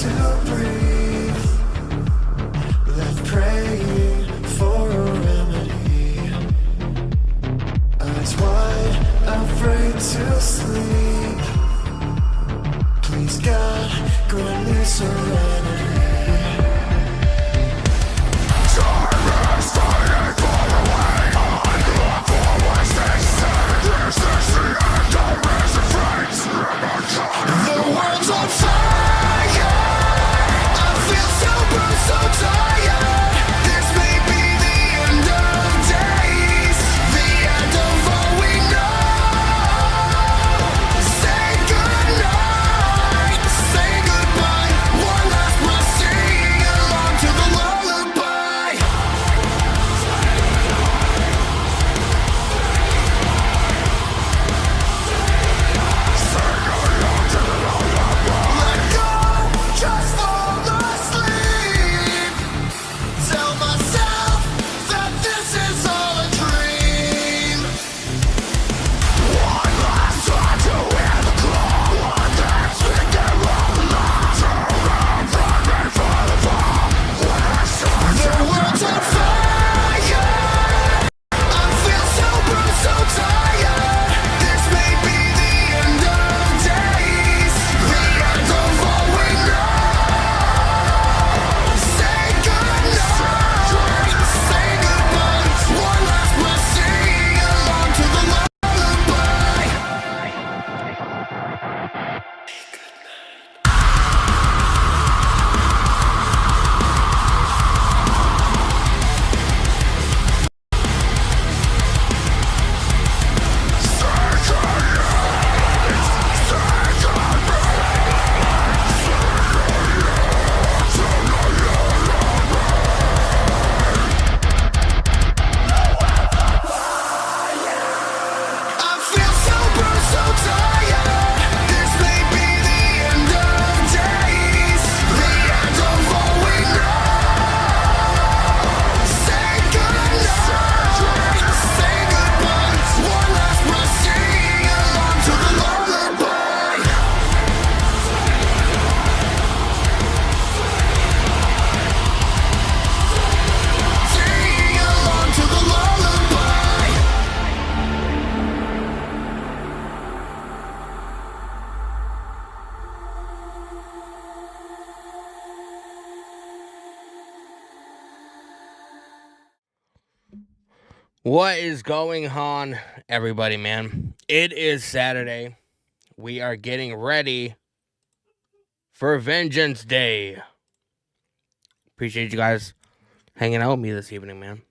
to breathe, left praying for a remedy. Eyes wide, afraid to sleep. Please God, grant me serenity. Time is fading far away. I look for what's next. This is the end of resurrect. The world's on fire. I feel so bruised, so tired. This may be the end of days, the end of all we know. Say goodnight, say goodbye. One last must sing along to the lullaby. Let go, just fall asleep. Tell myself that this is all a dream. One last time to hear the claw. One dance we get wrong. Turn around, find me for the fall. When I start the world's on fire. I feel so bruised, so tired. This may be the end of days, the end of all we know. Say goodnight, say goodbye. One last must sing along to the lullaby. I feel so bruised, so tired. This may be the end of days, the end of all we know. Say goodnight, say goodbye. One last must sing along to the lullaby. Sing along to the lullaby. What is going on, everybody, man? It is Saturday. We are getting ready for Vengeance Day. Appreciate you guys hanging out with me this evening, man.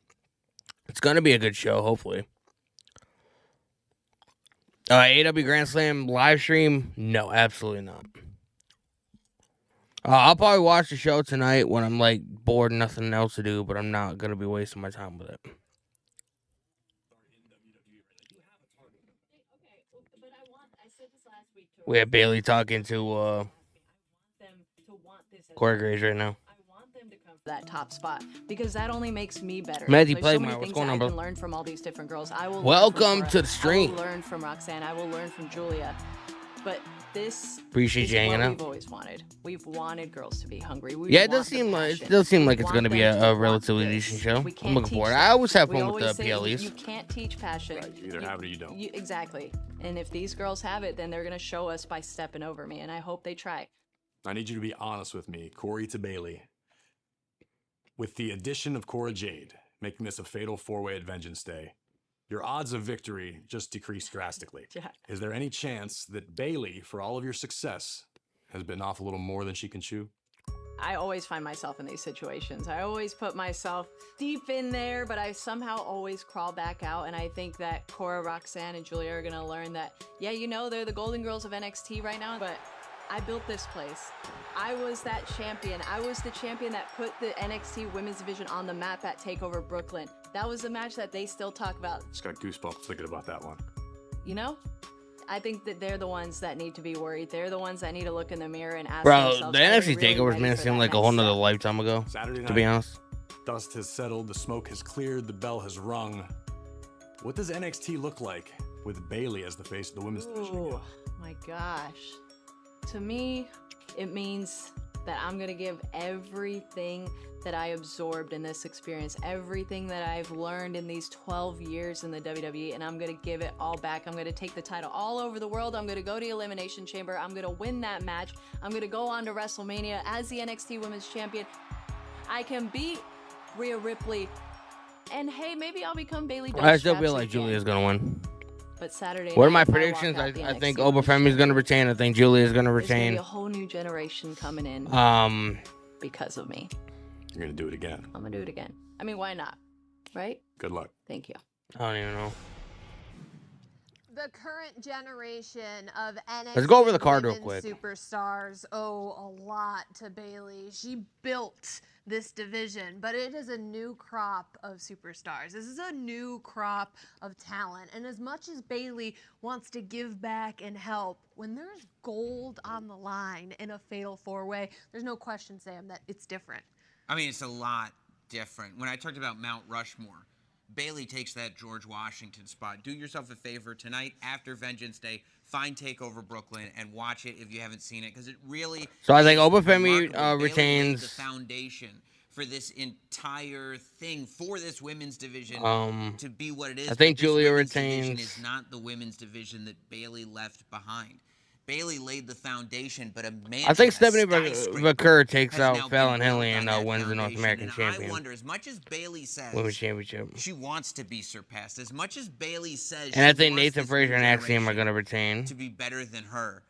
It's going to be a good show, hopefully. AW Grand Slam live stream? No, absolutely not. I'll probably watch the show tonight when I'm, like, bored and nothing else to do, but I'm not going to be wasting my time with it. We have Bayley talking to Corey Graves right now. That top spot, because that only makes me better. Matthew There's so many Playmore, what's things going that on, I bro? can learn from all these different girls. I will Welcome learn from to the stream. I will learn from Roxanne. I will learn from Giulia. But this Appreciate is you hanging what out. we've always wanted. We've wanted girls to be hungry. We Yeah, it want does the seem like passion. it's going to be a relatively decent show. We I'm can't looking teach forward. that. I always have We fun with always the say PLEs. You can't teach passion. Right, you either have it or you don't. Exactly. And if these girls have it, then they're going to show us by stepping over me, and I hope they try. I need you to be honest with me, Corey to Bayley. With the addition of Cora Jade, making this a fatal four-way at Vengeance Day, your odds of victory just decreased drastically. Yeah. Is there any chance that Bayley, for all of your success, has bitten off a little more than she can chew? I always find myself in these situations. I always put myself deep in there, but I somehow always crawl back out. And I think that Cora, Roxanne, and Giulia are gonna learn that, yeah, you know, they're the Golden Girls of NXT right now, but I built this place. I was that champion. I was the champion that put the NXT Women's Division on the map at TakeOver Brooklyn. That was the match that they still talk about. Just got goosebumps thinking about that one. You know? I think that they're the ones that need to be worried. They're the ones that need to look in the mirror and ask Bro, themselves, the are they NXT really takeovers, ready man, for seemed that like a next whole nother step? lifetime ago. Saturday night, to be honest. Dust has settled, the smoke has cleared, the bell has rung. What does NXT look like with Bayley as the face of the women's division again? Oh my gosh. To me, it means that I'm going to give everything that I absorbed in this experience, everything that I've learned in these 12 years in the WWE, and I'm going to give it all back. I'm going to take the title all over the world. I'm going to go to Elimination Chamber. I'm going to win that match. I'm going to go on to WrestleMania as the NXT Women's Champion. I can beat Rhea Ripley, and hey, maybe I'll become Bayley. I still feel like Giulia's going to win. But Saturday What are my night, predictions? I think OBA Femi's going to retain. I think Giulia's going to There's gonna retain. be a whole new generation coming in because of me. You're going to do it again. I'm going to do it again. I mean, why not? Right? Good luck. Thank you. I don't even know. The current generation of NXT Let's go over the card real women's quick. superstars owe a lot to Bayley. She built this division, but it is a new crop of superstars. This is a new crop of talent. And as much as Bayley wants to give back and help, when there's gold on the line in a fatal four-way, there's no question, Sam, that it's different. I mean, it's a lot different. When I talked about Mount Rushmore, Bayley takes that George Washington spot. Do yourself a favor tonight after Vengeance Day. Find TakeOver Brooklyn and watch it if you haven't seen it, because it really. So I think is OBA Femi remarkable. Bayley laid retains. the foundation for this entire thing, for this women's division to be what it is. I think But this Giulia women's division retains. is not the women's division that Bayley left behind. Bayley laid the foundation, but a man. I think Stephanie Vaquer takes out Fallon Henley and wins the North American I champion. wonder, as much as Bayley says Women's championship. she wants to be surpassed, as much as Bayley says, And I she think wants Nathan this Frazier new and Axiom are generation going to retain. to be better than her.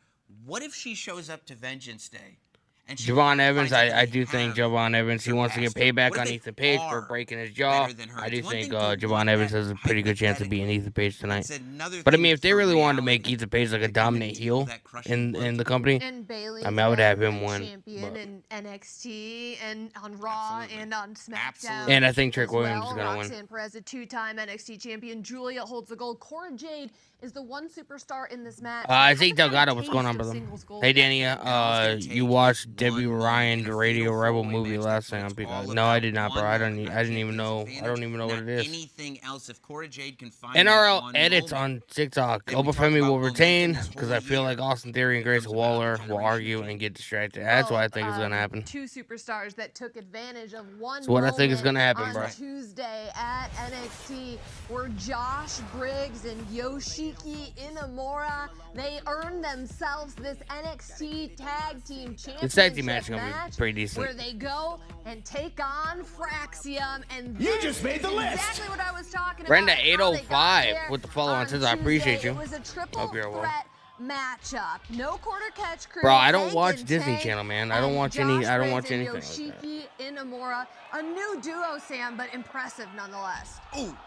What if she shows up to Vengeance Day? And Javon Evans, finds out I they do think have Javon Evans, he wants to get surpassed her? payback What if on they Ethan Page for are breaking his jaw. better than her? I do It's one think thing to Javon want Evans that has a pretty good chance of beating Ethan Page tonight. It's another But I thing mean, if they for really wanted to make reality. Ethan Page like a They come dominant and heel deal that crushing blow in to the company, And Bayley, I mean, I would have him win, champion but- in NXT and on Raw Absolutely. and on SmackDown. Absolutely. And I think Trick as Williams well. is gonna win. Roxanne Perez, a two-time NXT champion. Giulia holds the gold. Cora Jade is the one superstar in this match. I Hasn't think got a Delgado, what's taste going on, of brother? singles gold Hey, yet. Danny, Now it's gonna you take watched Debbie one Ryan, in a Radio fatal Rebel four-way movie match. last That's night. what it's all No, I about. did not, bro. One I didn't moment, even know. I don't even know what not it is. Anything else? If Cora Jade can find NRL that one edits moment, on TikTok. Then we Oba talked Femi about will momentum retain this because whole I feel year. like Austin Theory and Grace Becomes about Waller will generation argue change. and get distracted. That's what I think is going to happen. Two superstars that took advantage of one That's what I think is moment gonna happen, on bro. Tuesday at NXT were Josh Briggs and Yoshiki Inamura. They earned themselves this NXT Tag Team Championship This tag team match is gonna be pretty decent. where they go and take on Fraxium, and You this just made the is list. exactly what I was talking Brenda about. how they got 805 there with the follow on on Twitter. I appreciate Tuesday. you. It was a triple Hope you're well. threat matchup. No quarter catch crew. Bro, I don't Hank watch and Disney Tank Channel, man. I don't and watch any. Josh I don't Briggs watch and anything like that. Yoshiki Inamura, a new duo, Sam, but impressive nonetheless. Ooh.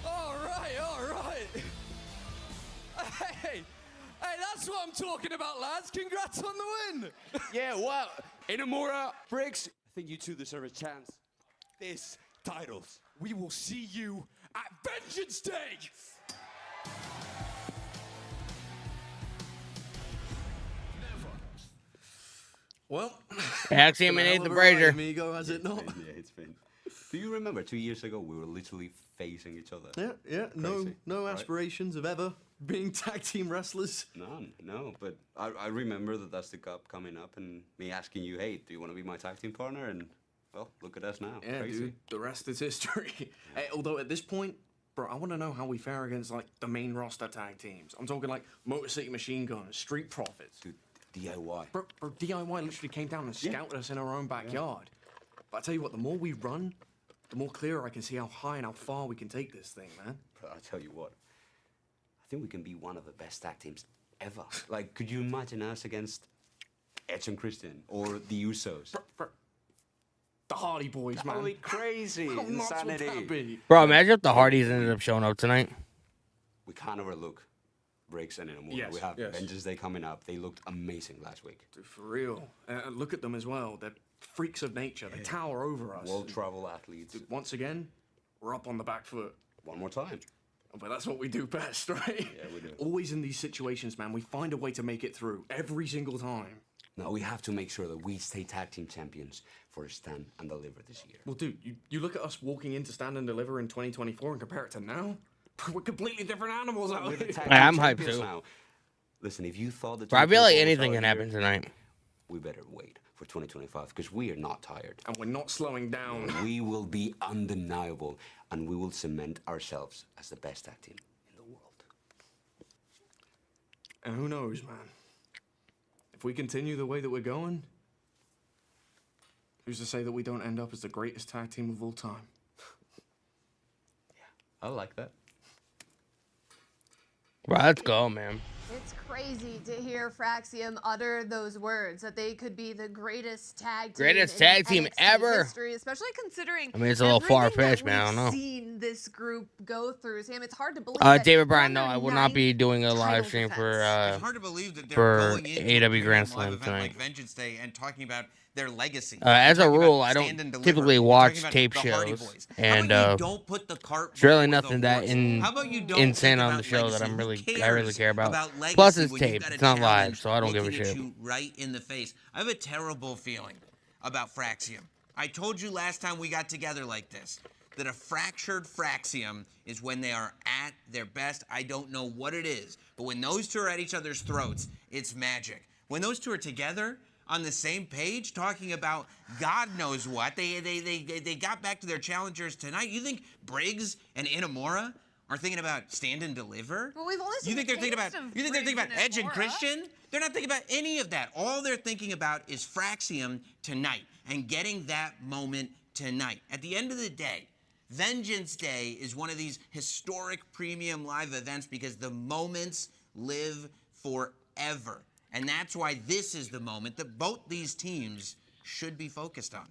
All right. Hey, that's what I'm talking about, lads. Congrats on the win. Yeah, well, Inamura, Briggs, I think you two deserve a chance. This titles. We will see you at Vengeance Day. Well, Axiom and Nathan Frazier. Amigo, has it not? Yeah, it's been. Do you remember 2 years ago we were literally facing each other? Yeah. Crazy, No right? aspirations of ever being tag team wrestlers. None, no. But I remember that that's the cup coming up and me asking you, hey, do you want to be my tag team partner? And well, look at us now. Yeah, Crazy. dude. The rest is history. Hey, although at this point, bro, I want to know how we fare against like the main roster tag teams. I'm talking like Motor City Machine Guns, Street Profits. Dude, DIY. Bro, DIY literally came down and scouted us in our own backyard. But I tell you what, the more we run, the more clearer I can see how high and how far we can take this thing, man. But I tell you what, I think we can be one of the best tag teams ever. Like, could you imagine us against Edge and Christian or the Usos? Bro, the Hardy Boys, man. That would be crazy. How nuts would that Insanity. be? Bro, imagine if the Hardys ended up showing up tonight. We can't overlook Briggs and Inamura. Yes, We have yes. Vengeance Day coming up. They looked amazing last week. Dude, for real. Look at them as well. They're freaks of nature. They tower over us. World travel athletes. Once again, we're up on the back foot. One more time. But that's what we do best, right? Yeah, we do. Always in these situations, man, we find a way to make it through every single time. Now we have to make sure that we stay tag team champions for Stand and Deliver this year. Well, dude, you look at us walking into Stand and Deliver in 2024 and compare it to now. We're completely different animals out We're the here. tag Yeah, team I'm hyped champions too. now. Listen, if you thought the Bro, I feel like takeover was anything our can year, happen tonight. we better wait for 2025 because we are not tired. And we're not slowing down. We will be undeniable, and we will cement ourselves as the best tag team in the world. And who knows, man? If we continue the way that we're going, who's to say that we don't end up as the greatest tag team of all time? I like that. Bro, let's go, man. It's crazy to hear Fraxium utter those words that they could be the greatest tag team, Greatest in tag team NXT ever. history, especially considering I mean, it's a little everything far-fetched, that man, I don't know. we've seen this group go through. Sam, it's hard to believe. that David we're Bryan, on no, their I will not be ninth doing a live title stream for defense. It's hard to believe that they're for going into AEW a premium Grand live Slam event tonight. like Vengeance Day and talking about their legacy. As a Talking rule, about I Stand and don't Deliver. typically You're watch talking about tape the Hardy shows, Boys. and How about you don't put the cart there's really before the nothing that horse? How about you don't insane think on the about show that legacy? I'm Who really cares I really care about. legacy Plus, it's when you've taped. got a It's not live, challenge so I don't give a looking at shit. you right in the face. I have a terrible feeling about Fraxium. I told you last time we got together like this that a fractured Fraxium is when they are at their best. I don't know what it is, but when those two are at each other's throats, it's magic. When those two are together on the same page talking about God knows what, they got back to their challengers tonight. You think Briggs and Inamura are thinking about Stand and Deliver? Well, we've only seen You think they're thinking about Briggs Edge and Inamura. Christian? They're not thinking about any of that. All they're thinking about is Fraxium tonight and getting that moment tonight. At the end of the day, Vengeance Day is one of these historic premium live events because the moments live forever. And that's why this is the moment that both these teams should be focused on.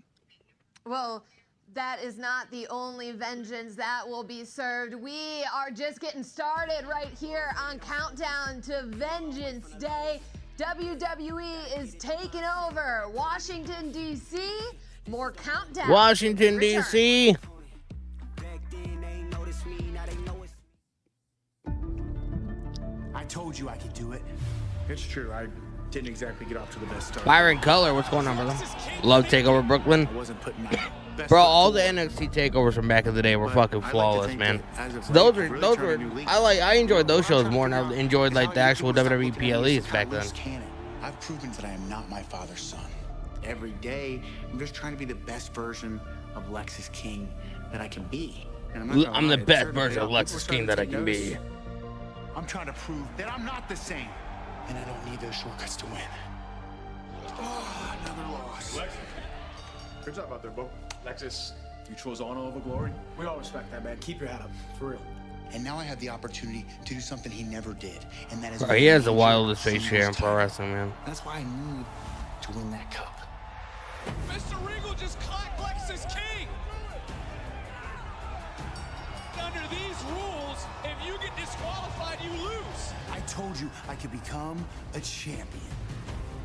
Well, that is not the only vengeance that will be served. We are just getting started right here on Countdown to Vengeance Day. WWE is taking over Washington, D.C. More Countdown. Washington, Return. D.C. I told you I could do it. It's true. I didn't exactly get off to the best start. Byron Color, what's going on, brother? Love Takeover Brooklyn. I wasn't putting my best Bro, foot all the forward. NXT takeovers from back in the day were But fucking I like to flawless, think man. that as of Those late, were we've those really were turned a new leaf. I enjoyed those shows more than I Figure out enjoyed is like how the actual YouTubers stop WWE looking at me PLEs as back loose then. cannon. I've proven that I am not my father's son. Every day, I'm just trying to be the best version of Lexus King that I can be. And I'm not gonna I'm lie, the it's best starting to version pay of off. People are Lexus starting King to that I take can notice. be. I'm trying to prove that I'm not the same. And I don't need those shortcuts to win. Oh, another loss. Good job out there, Bo. Lexus, you chose honor over glory. We all respect that, man. Keep your head up. For real. And now I have the opportunity to do something he never did, and that is. Bro, he has the win wildest face singles share in pro title. wrestling, man. That's why I need to win that cup. Mr. Regal just caught Lexus King. Under these rules, if you get disqualified, you lose. I told you I could become a champion.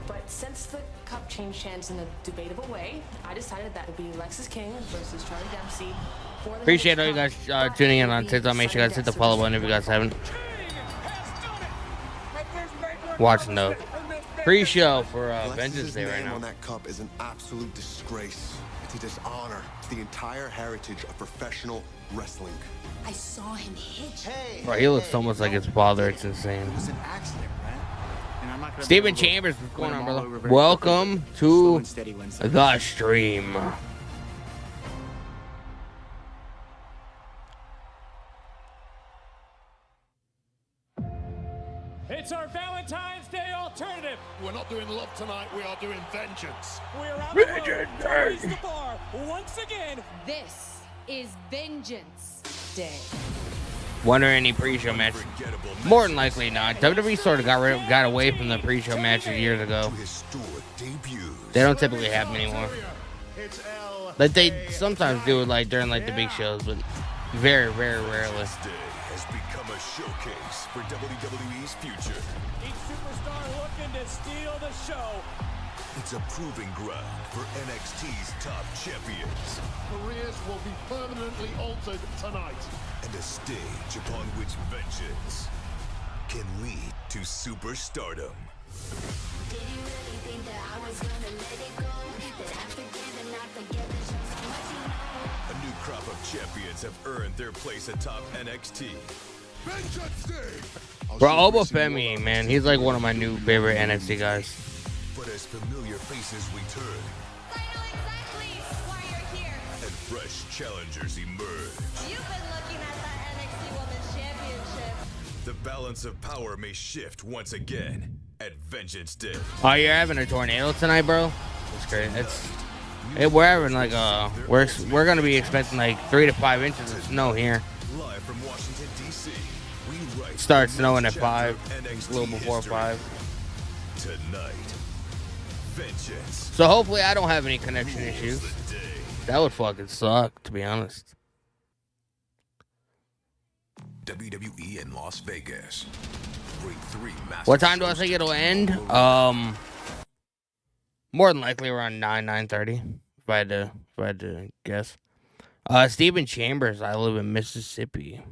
But since the cup changed hands in a debatable way, I decided that would be Lexus King versus Charlie Dempsey. For the Appreciate all you Cup. guys tuning in on TikTok. Make sure you guys hit the follow button if you guys haven't. Watching the pre-show for Vengeance Day right name on now. that cup is an absolute disgrace. It's a dishonor to the entire heritage of professional wrestling. I saw him hit you. Hey, Bro, he looks almost like his father. It's insane. It was an accident, right? And I'm not gonna Steven be able to Chambers, what's going win on, them all brother? over very Welcome quickly, but slow to and steady wins. the stream. It's our Valentine's Day alternative. We're not doing love tonight, we are doing vengeance. We're on the road Vengeance to Day. raise the bar once again. This is Vengeance Day. Wonder any pre-show match? More than likely not. WWE sort of got away from the pre-show matches years ago. Historic debuts. They don't typically have them anymore. Like they sometimes do it like during like the big shows, but very, very rarely. This day has become a showcase for WWE's future. Each superstar looking to steal the show. It's a proving ground for NXT's top champions. Careers will be permanently altered tonight. And a stage upon which vengeance can lead to superstardom. A new crop of champions have earned their place atop NXT. Vengeance Day! Bro, OBA FEMI, man, he's like one of my new favorite NXT guys. But as familiar faces return, I know exactly why you're here. and fresh challengers emerge, You've been looking at that NXT Women's Championship. the balance of power may shift once again at Vengeance Day. Oh, you're having a tornado tonight, bro? That's great. We're having like we're gonna be expecting like 3 to 5 inches of snow here. Live from Washington, D.C., we write Starts the new snowing at chapter 5, of NXT a little before history. 5. Tonight, Vengeance. So hopefully I don't have any connection issues. The day. That would fucking suck, to be honest. WWE in Las Vegas. Bring 3 massive What time do I shows think to it'll end? all More than likely around 9:30. If I had to guess. Stephen Chambers. I live in Mississippi.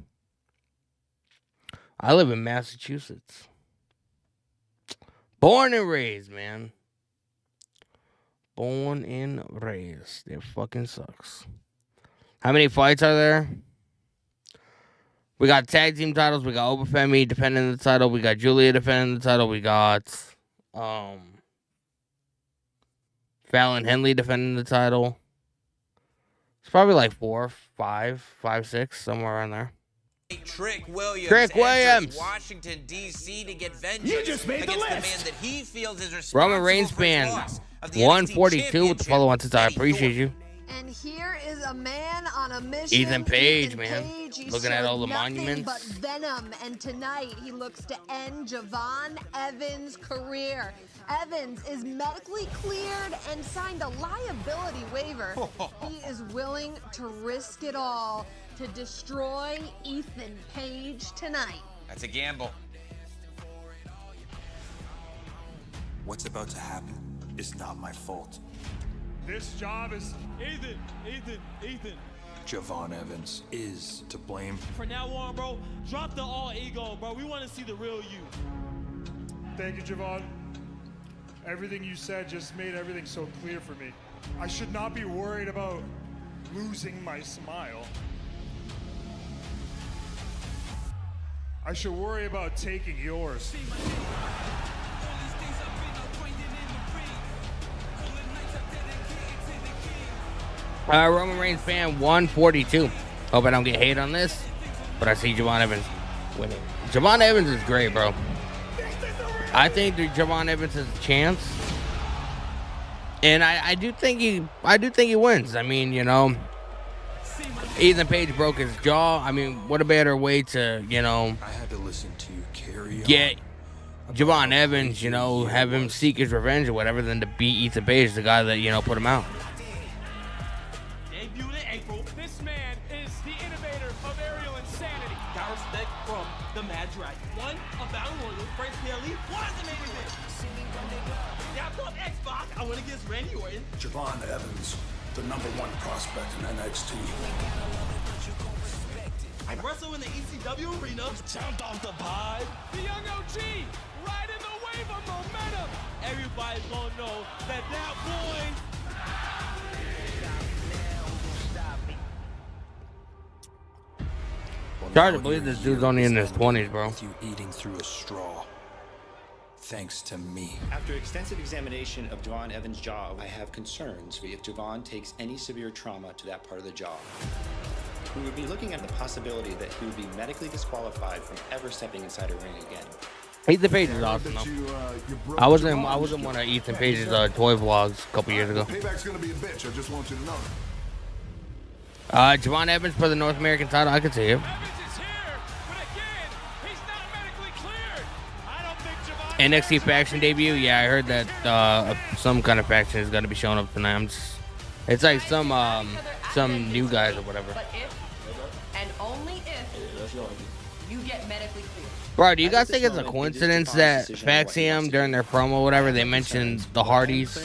I live in Massachusetts. Born and raised, man. Born and raised. It fucking sucks. How many fights are there? We got tag team titles. We got OBA FEMI defending the title. We got GIULLIA defending the title. We got Fallon Henley defending the title. It's probably like 4, 5, 6, somewhere around there. Trick Williams. Trick Williams. enters Washington, D.C. to get vengeance You just made the against the list. man that he feels is responsible Roman Reigns for his fan loss of the NXT 142 with the follow on since I championship. appreciate you. And here is a man on a mission. Ethan Page, Ethan man. Page, he Looking at showed all the nothing monuments. But venom, and tonight he looks to end Javon Evans' career. Evans is medically cleared and signed a liability waiver. He is willing to risk it all to destroy Ethan Page tonight. That's a gamble. What's about to happen is not my fault. This job is Ethan. Javon Evans is to blame. From now on, bro, drop the all ego, bro. We want to see the real you. Thank you, Javon. Everything you said just made everything so clear for me. I should not be worried about losing my smile. I should worry about taking yours. Roman Reigns fan 142. Hope I don't get hate on this, but I see Javon Evans winning. Javon Evans is great, bro. I think that Javon Evans has a chance, and I do think he wins. I mean, you know, Ethan Page broke his jaw. I mean, what a better way to, you know, I had to listen to you carry get Javon Evans, you know, have him seek his revenge or whatever, than to beat Ethan Page, the guy that, you know, put him out. Debuted in April. This man is the innovator of aerial insanity. Got respect from the Mad Dragon. One, a battle royal. Frank Kelly. What is the main event? Now from Xbox, I went against Randy Orton. Javon Evans, the #1 prospect in NXT. I wrestle in the ECW arena. Jumped off the pod. The young OG, riding the wave of momentum. Everybody's gonna know that boy. It's hard to believe this dude's only in his 20s, bro. With you eating through a straw. Thanks to me. After extensive examination of Javon Evans' jaw, I have concerns if Javon takes any severe trauma to that part of the jaw. We would be looking at the possibility that he would be medically disqualified from ever stepping inside a ring again. Ethan Page is awesome, though. I was in one of Ethan Page's toy vlogs a couple years ago. Payback's gonna be a bitch. I just want you to know. Javon Evans for the North American title. I could see him. NXT faction debut. Yeah, I heard that some kind of faction is gonna be showing up tonight. It's like some new guys or whatever. But if, and only if, you get medically cleared. Bro, do you guys think it's a coincidence that Faxium during their promo or whatever they mentioned the Hardys?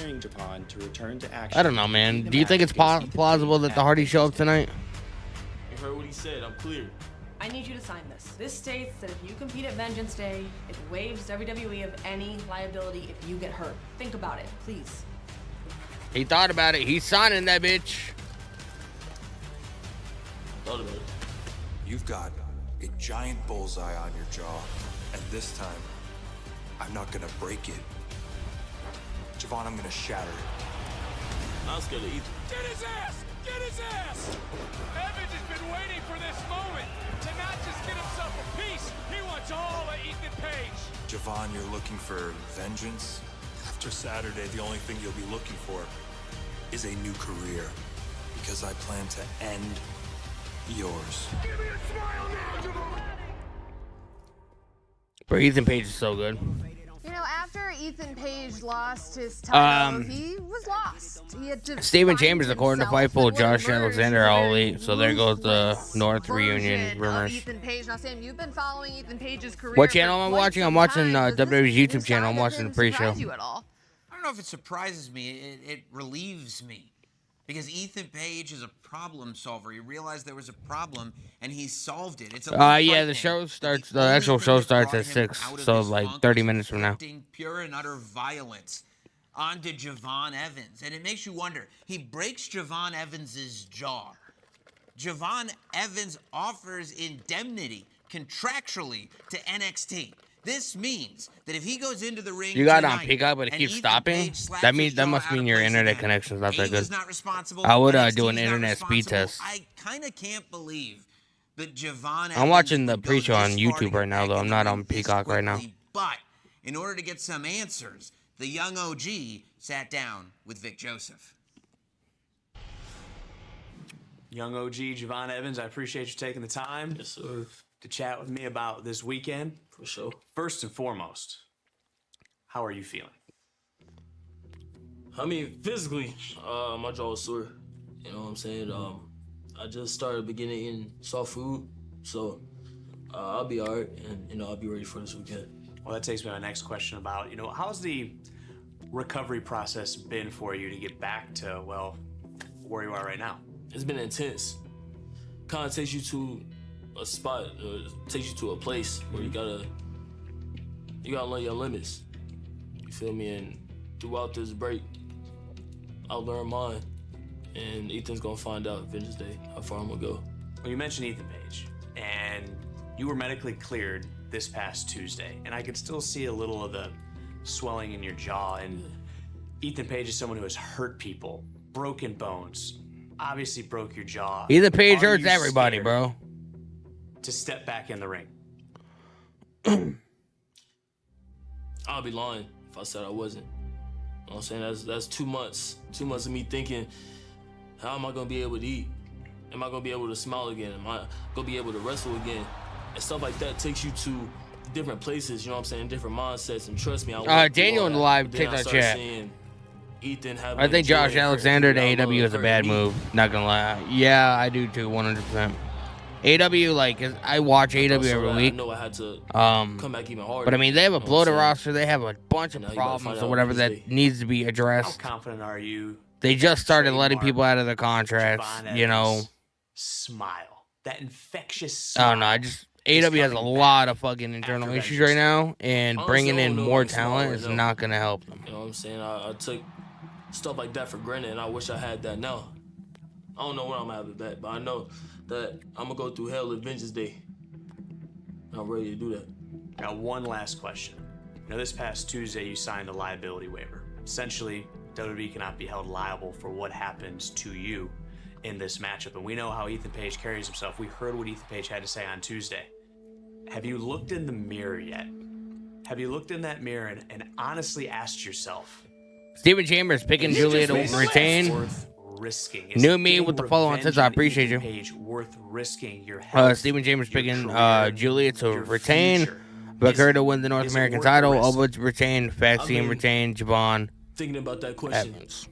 I don't know, man. Do you think it's plausible that the Hardys show up tonight? You heard what he said. I'm clear. I need you to sign this. This states that if you compete at Vengeance Day, it waives WWE of any liability if you get hurt. Think about it, please. He thought about it. He's signing that bitch. Thought about it. You've got a giant bullseye on your jaw, and this time, I'm not gonna break it. Javon, I'm gonna shatter it. I'm scared of Ethan. Get his ass! Get his ass! Evans has been waiting for this moment to not just get himself a piece. He wants all of Ethan Page. Javon, you're looking for vengeance? After Saturday, the only thing you'll be looking for is a new career. Because I plan to end yours. Give me a smile now, Javon! Bro, Ethan Page is so good. You know, after Ethan Page lost his title, he was lost. He had to Steven find Chambers, according to himself Fightful, and Josh emerge Alexander, with a all very elite. So there goes the North version reunion of rumors. Ethan Page. Now, Sam, you've been following Ethan Page's career. What channel for am I quite watching? some I'm watching time. Does WWE's this YouTube channel. I'm side of watching him the pre-show. surprise you at all? I don't know if it surprises me. It relieves me. Because Ethan Page is a problem solver. He realized there was a problem, and he solved it. It's a Yeah, the show starts. The actual show starts at 6, so like 30 minutes from now. Pure and utter violence onto Javon Evans. And it makes you wonder, he breaks Javon Evans's jaw. Javon Evans offers indemnity contractually to NXT. This means that if he goes into the ring, You got it on tonight Peacock, but it and keeps Ethan stopping. Page slaps That his jaw must out mean of your place internet again, connection's not that AEW's good. not responsible, I would NXT's do an not internet speed responsible. test. I kind of can't believe that Javon Evans I'm watching the would go pre-show on this far to YouTube get right now, back though. in I'm the not ring on this Peacock right now. quickly. But in order to get some answers, the young OG sat down with Vic Joseph. Young OG Javon Evans, I appreciate you taking the time to chat with me about this weekend. For sure. First and foremost, how are you feeling? I mean, physically, my jaw is sore. You know what I'm saying? I just started beginning eating soft food, so I'll be all right, and I'll be ready for this weekend. Well, that takes me to my next question about, how's the recovery process been for you to get back to, well, where you are right now? It's been intense. Kind of takes you to a spot, takes you to a place where you gotta learn your limits. You feel me? And throughout this break, I'll learn mine. And Ethan's gonna find out Vengeance Day how far I'm gonna go. Well, you mentioned Ethan Page, and you were medically cleared this past Tuesday, and I could still see a little of the swelling in your jaw. And Ethan Page is someone who has hurt people, broken bones, obviously broke your jaw. Ethan Page Are hurts you everybody, scared bro. to step back in the ring? I'll be lying if I said I wasn't. You know what I'm saying? That's 2 months. 2 months of me thinking, how am I gonna be able to eat? Am I gonna be able to smile again? Am I gonna be able to wrestle again? And stuff like that takes you to different places, you know what I'm saying? Different mindsets. And trust me, I went through Daniel all in the that. live But then I TikTok started chat. seeing Ethan having I think joy Josh and hurt Alexander to people. AW is a bad move. Not gonna lie. Yeah, I do too, 100%. AW, like, I watch AW every week. I know I had to come back even harder. But I mean, they have a you know what I'm bloated saying? roster. They have a bunch of And now you gotta problems find or out whatever that Wednesday. needs to be How addressed. confident are you? They just started letting Trademark people out of their contracts. Javon You know. Evans' smile, that infectious smile. Oh no, AW has a lot of fucking internal after issues Vengeance right now, and Honestly, bringing I in don't know more how to smile talent right is now. not gonna help them. You know what I'm saying? I took stuff like that for granted, and I wish I had that now. I don't know when I'm gonna have it back, but I know that I'm gonna go through hell at Vengeance Day. I'm ready to do that. Now, one last question. This past Tuesday, you signed a liability waiver. Essentially, WWE cannot be held liable for what happens to you in this matchup. And we know how Ethan Page carries himself. We heard what Ethan Page had to say on Tuesday. Have you looked in the mirror yet? Have you looked in that mirror and honestly asked yourself, Steven Chambers picking Julia to retain. worth risking? Is New me getting with the follow on revenge says I on appreciate Ethan you. Page worth risking your health, Steven Chambers your picking career, Julia to your retain. future? Booker to win the North is it American worth the title. risk? Oba to retain. Faxian retain. Javon Thinking about that question, Evans.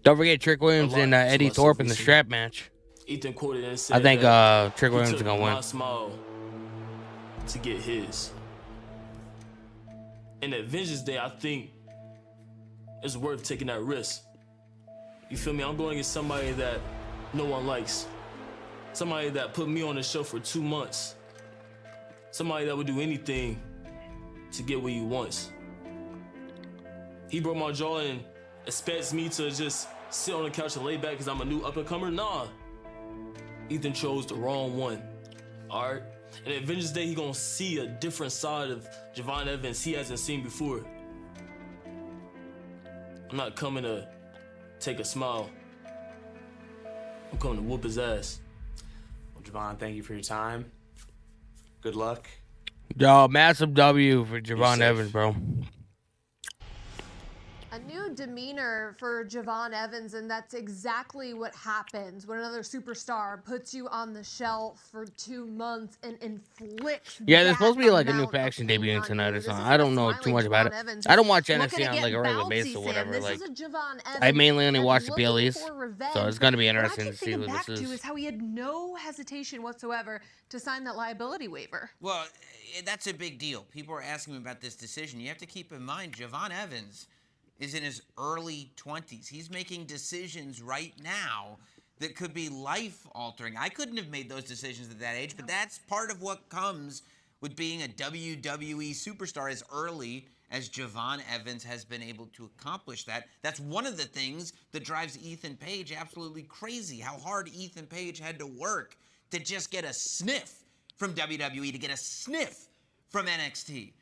Don't forget Trick Williams and Eddie Thorpe in the strap match. Ethan quoted and said I think that Trick he Williams is took gonna my win. smile to get his. And at Vengeance Day, I think it's worth taking that risk. You feel me? I'm going against somebody that no one likes. Somebody that put me on the show for 2 months. Somebody that would do anything to get what he wants. He broke my jaw and expects me to just sit on the couch and lay back because I'm a new up-and-comer? Nah. Ethan chose the wrong one. All right? And at Vengeance Day, he gonna see a different side of Javon Evans he hasn't seen before. I'm not coming to take a smile. I'm coming to whoop his ass. Well, Javon, thank you for your time. Good luck. Yo, massive W for Javon Evans, bro. A new demeanor for Javon Evans, and that's exactly what happens when another superstar puts you on the shelf for 2 months and inflicts. Yeah, there's supposed to be that like a new amount of faction pain debuting on tonight you. or This something. is I don't know smiling too much about it. Javon Evans. I don't watch Looking NXT to on get like a regular bouncy, basis or Sam. whatever. This Like, is a Javon I Evans mainly only that's watch the looking BAYLEYs, for revenge. so it's gonna be And what I interesting to keep see thinking who back this to is. is how he had no hesitation whatsoever to sign that liability waiver. Well, that's a big deal. People are asking me about this decision. You have to keep in mind, Javon Evans is in his early 20s. He's making decisions right now that could be life-altering. I couldn't have made those decisions at that age, but that's part of what comes with being a WWE superstar as early as Javon Evans has been able to accomplish that. That's one of the things that drives Ethan Page absolutely crazy, how hard Ethan Page had to work to just get a sniff from WWE, to get a sniff from NXT.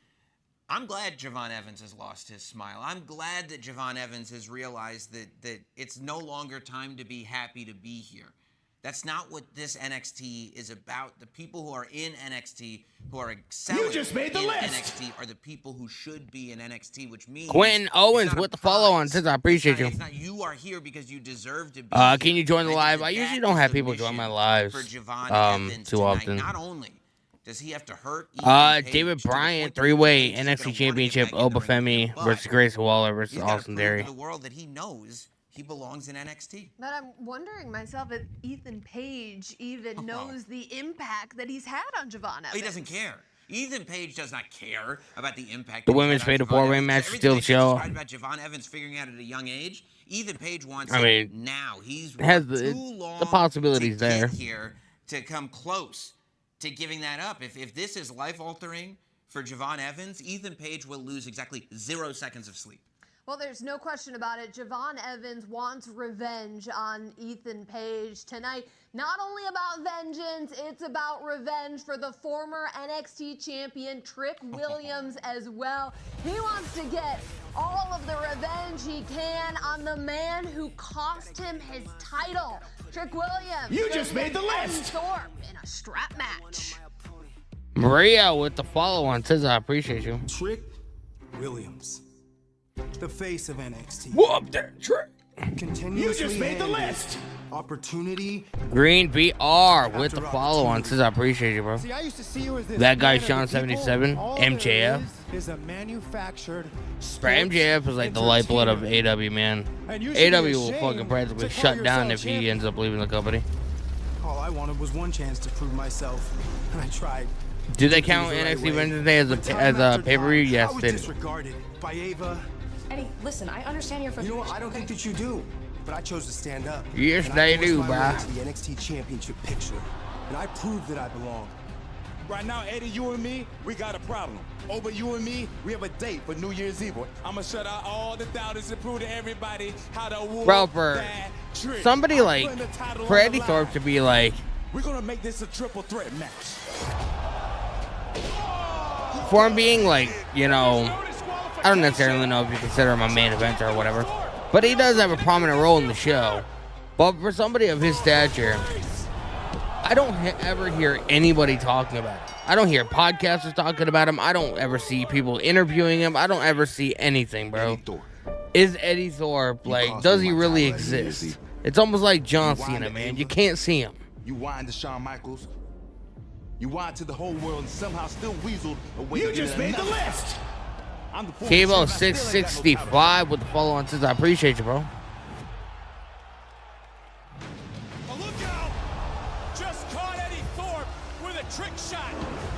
I'm glad Javon Evans has lost his smile. I'm glad that Javon Evans has realized that it's no longer time to be happy to be here. That's not what this NXT is about. The people who are in NXT, who are excelling in NXT, are the people who should be in NXT, which means Quentin Owens with the follow on. Says I appreciate you. it's not you are here because you deserve to be Can you join the live? I usually don't have people join my lives too often. Not only does he have to hurt Ethan Page David Bryant, 3-way NXT Championship, OBA FEMI versus Grayson Waller versus Austin Theory. to the world that he knows he belongs in NXT. But I'm wondering myself if Ethan Page even knows the impact that he's had on Javon Evans. He doesn't care. Ethan Page does not care about the impact. The women's fatal 4-way match still show. About Javon Evans figuring out at a young age, Ethan Page wants it now. He's has too long the possibilities to there. get here to come close to giving that up. If this is life-altering for Javon Evans, Ethan Page will lose exactly 0 seconds of sleep. Well, there's no question about it. Javon Evans wants revenge on Ethan Page tonight. Not only about vengeance, it's about revenge for the former NXT champion, Trick Williams, as well. He wants to get all of the revenge he can on the man who cost him his title. Trick Williams. You just made the list. Thorpe in a strap match. Maria with the follow on. Says I appreciate you. Trick Williams, the face of NXT. Whoop that Trick. Continuously You just made the handed list. Opportunity. Green VR with the follow on. Says I appreciate you, bro. See, I used to see you as this That guy man of Sean the people. 77, All there MJF. is a manufactured Bro, MJF is like the lifeblood of AW, man. And you should be AW will ashamed fucking practically to call shut down yourself if he champion. ends up leaving the company. All I wanted was one chance to prove myself, and I tried. Do they count NXT Vengeance Day as a pay-per-view? Yes, I was they do. disregarded by Ava. Eddie, listen, I understand your You know frustration. what? I don't think that you do, but I chose to stand up. Yes, And I they do, forced my way bruh. to the NXT Championship picture, and I proved that I belong. Right now, Eddie, you and me, we got a problem. Over you and me, we have a date for New Year's Eve. I'ma shut out all the doubters and prove to everybody how to whoop Bro, for that trick. somebody I'm like, putting the title for on Eddie the Thorpe line. to be like, We're gonna make this a triple threat match. for him being like, you know, I don't necessarily know if you consider him a main eventer or whatever, but he does have a prominent role in the show. But for somebody of his stature, I don't ever hear anybody talking about him. I don't hear podcasters talking about him. I don't ever see people interviewing him. I don't ever see anything, bro. Is Eddie Thorpe, like, does he really exist? It's almost like John Cena, man. You can't see him. You whined to Shawn Michaels. You whined to the whole world and somehow still weaseled away. You just made the list. I'm the Cabo 665 with the follow on. Says I appreciate you, bro. Oh, look out! Just caught Eddie Thorpe with a trick shot.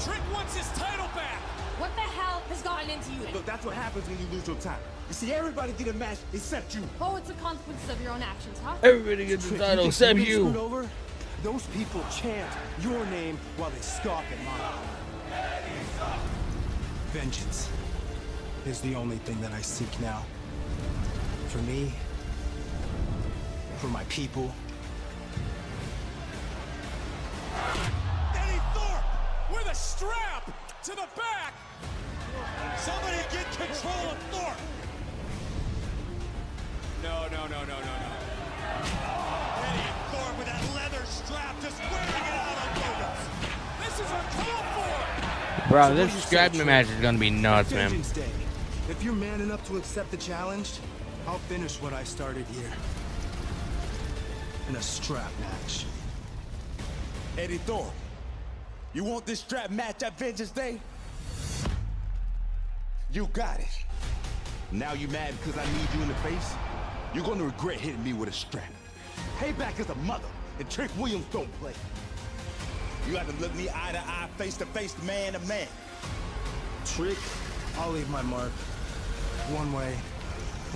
Trick wants his title back. What the hell has gotten into you? Look, that's what happens when you lose your time. You see, everybody get a match except you. Oh, it's the consequences of your own actions, huh? Everybody gets the Trick, title think except you've been screwed you. over? Those people chant your name while they scoff at mine. Vengeance is the only thing that I seek now. For me, for my people, Eddie Thorpe with a strap to the back. Somebody get control of Thorpe. No. Eddie Thorpe with that leather strap just wearing it out on Williams. This is uncalled for. Bro, this strap match is gonna be nuts, man. Vengeance Day. If you're man enough to accept the challenge, I'll finish what I started here. In a strap match. Eddie Thorpe, you want this strap match at Vengeance Day? You got it. Now you mad because I need you in the face? You're gonna regret hitting me with a strap. Payback is a mother, and Trick Williams don't play. You have to look me eye to eye, face to face, man to man. Trick, I'll leave my mark. One way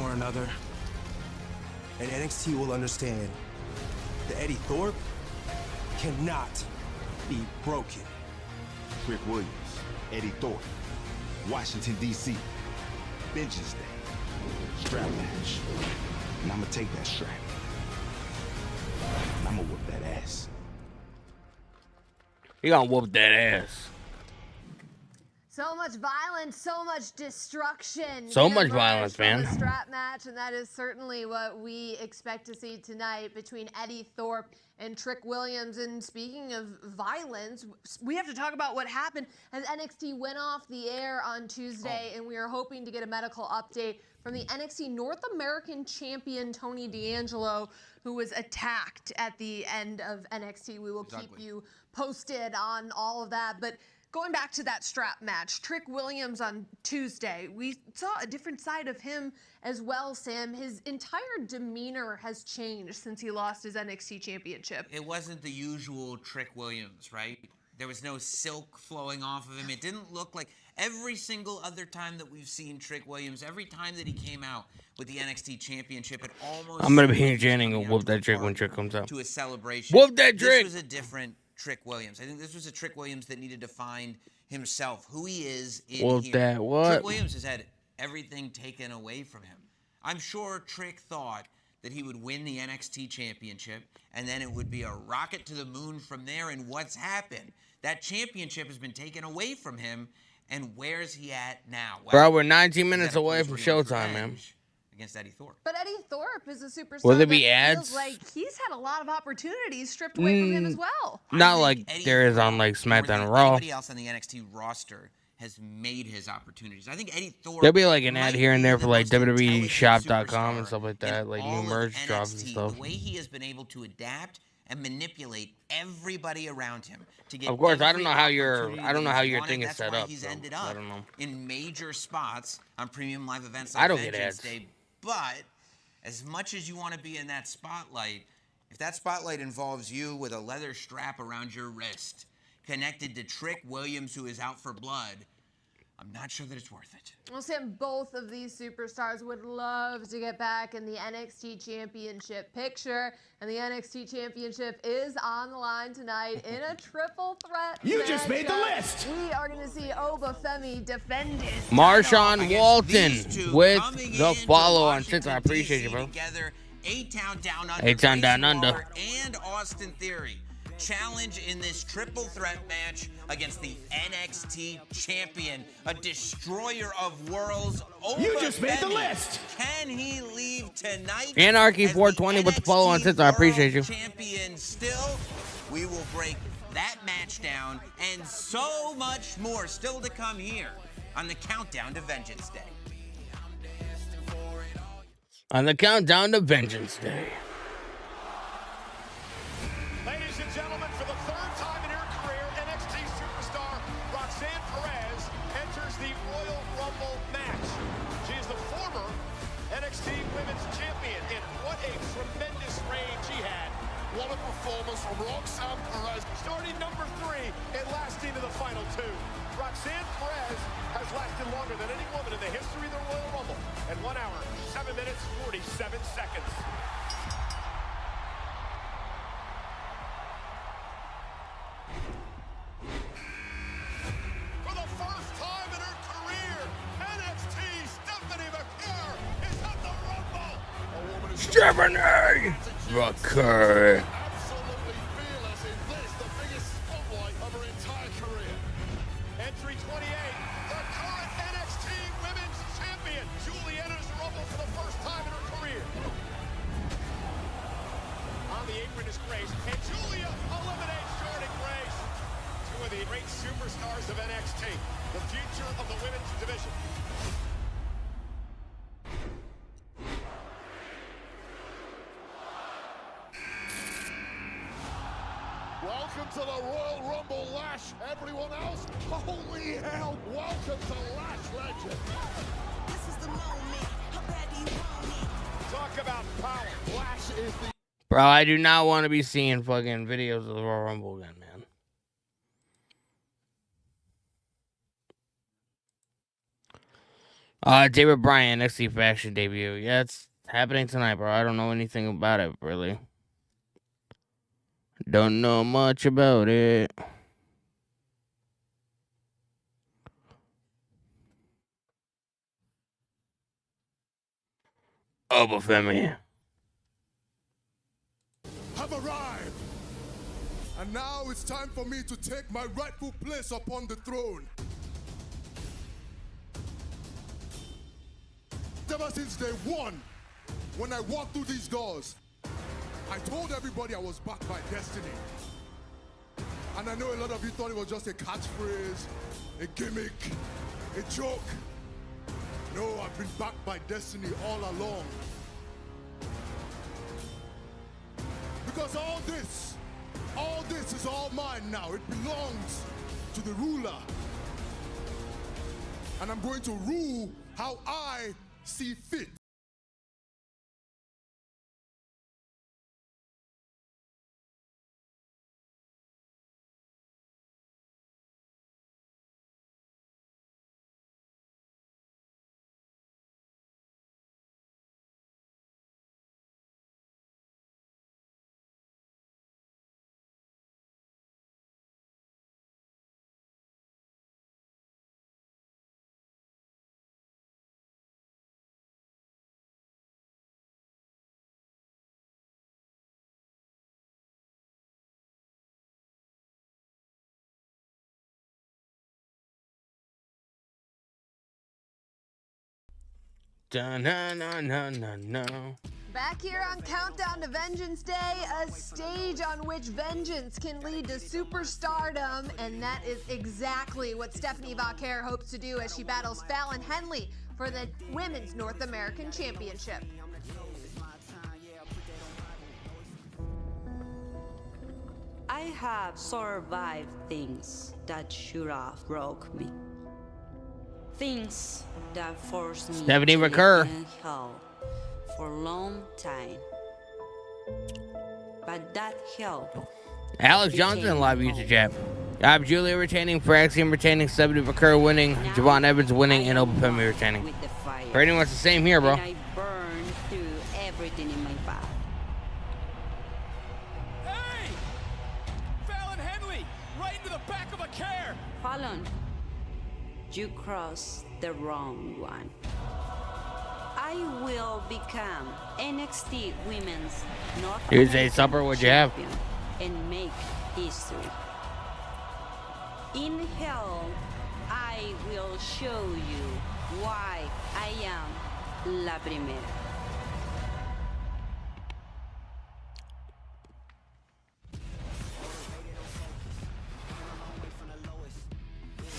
or another. And NXT will understand that Eddie Thorpe cannot be broken. Trick Williams, Eddie Thorpe, Washington, D.C., Vengeance Day, strap match. And I'm gonna take that strap. And I'm gonna whoop that ass. He gonna whoop that ass. So much violence, so much destruction. So much gonna violence, emerge from man. a strap match, and that is certainly what we expect to see tonight between Eddie Thorpe and Trick Williams. And speaking of violence, we have to talk about what happened as NXT went off the air on Tuesday, and we are hoping to get a medical update from the NXT North American champion Tony D'Angelo, who was attacked at the end of NXT. We will keep you posted on all of that. But going back to that strap match, Trick Williams on Tuesday, we saw a different side of him as well, Sam. His entire demeanor has changed since he lost his NXT championship. It wasn't the usual Trick Williams, right? There was no silk flowing off of him. It didn't look like every single other time that we've seen Trick Williams, every time that he came out with the NXT championship, it almost... I'm gonna be here chanting and whoop that trick when Trick comes out. To a celebration. Whoop that trick! This was a different Trick Williams. I think this was a Trick Williams that needed to find himself, who he is in Whoop here. that what? Trick Williams has had everything taken away from him. I'm sure Trick thought that he would win the NXT championship, and then it would be a rocket to the moon from there. And what's happened? That championship has been taken away from him, and where's he at now? Well, Bro, we're 19 minutes away from showtime, man. Against Eddie Thorpe. But Eddie Thorpe is a superstar. Will there be that ads? feels like he's had a lot of opportunities stripped away from him as well. Not like there is on like SmackDown and Raw. Anybody else on the NXT roster has made his opportunities. I think Eddie Thorpe. There'll be like an ad here and there for like WWE Shop.com and stuff like that, like new merch drops and stuff. The way he has been able to adapt and manipulate everybody around him to get. Of course, I don't know how every your opportunity that he's thing is wanted. set That's why up. He's So, ended I up don't know. in major spots on premium live events. I Like don't get Vengeance ads. Day. But as much as you want to be in that spotlight, if that spotlight involves you with a leather strap around your wrist, connected to Trick Williams, who is out for blood, I'm not sure that it's worth it. Well, Sam, both of these superstars would love to get back in the NXT Championship picture. And the NXT Championship is on the line tonight in a triple threat You just made the matchup. list. We are going to see OBA Femi defend his Marshawn Walton two with coming the into follow on Washington, Twitter. I appreciate you, DC bro. Together, A-Town Down Under, A-Town Down Grayson Under. Waller, and Austin Theory challenge in this triple threat match against the NXT champion, a destroyer of worlds. You just made the Femi. list. Can he leave tonight? Anarchy as the 420 with the follow on Twitter. I appreciate you. champion still? We will break that match down and so much more still to come here on the Countdown to Vengeance Day. On the countdown to Vengeance Day. Ladies and gentlemen, for the third time in her career, NXT superstar Roxanne Perez enters the Royal Rumble match. She is the former NXT Women's Champion, and what a tremendous reign she had. What a performance from Roxanne Perez, starting number 3 and lasting to the final 2. Roxanne Perez has lasted longer than any woman in the history of the Royal Rumble at 1 hour, 7 minutes, 47 seconds. For the first time in her career, NXT Stephanie McCurry is at the Rumble. A woman is Stephanie McCurry. absolutely fearless in this, the biggest superstars of NXT, the future of the women's division. Welcome to the Royal Rumble, Lash. Everyone else, holy hell, welcome to Lash Legend. This is the moment. How bad do you want me? Talk about power. Lash is the... Bro, I do not want to be seeing fucking videos of the Royal Rumble again, man. David Bryan, NXT Faction debut. Yeah, it's happening tonight, bro. I don't know anything about it, really. Don't know much about it. OBA FEMI. Have arrived. And now it's time for me to take my rightful place upon the throne. Ever since day one, when I walked through these doors, I told everybody I was backed by destiny. And I know a lot of you thought it was just a catchphrase, a gimmick, a joke. No, I've been backed by destiny all along. Because all this is all mine now. It belongs to the ruler. And I'm going to rule how I see fit. Back here on Countdown to Vengeance Day, a stage on which vengeance can lead to superstardom, and that is exactly what Stephanie Vaquer hopes to do as she battles Fallon Henley for the Women's North American Championship. I have survived things that should have broke me. Things that forced me Stephanie to Vaquer. live in hell for a long time. But that hell. Alex Johnson live YouTube chat. Got Julia retaining, Fraxium retaining, Stephanie Vaquer winning, Javon Evans winning, and OBA FEMI retaining. Pretty much the same here, bro. And I burned through everything in my path. Hey! Fallon Henley, right into the back of a car. Fallon, you crossed the wrong one. I will become NXT Women's North Tuesday American supper, what'd you have? champion and make history. In hell, I will show you why I am La Primera.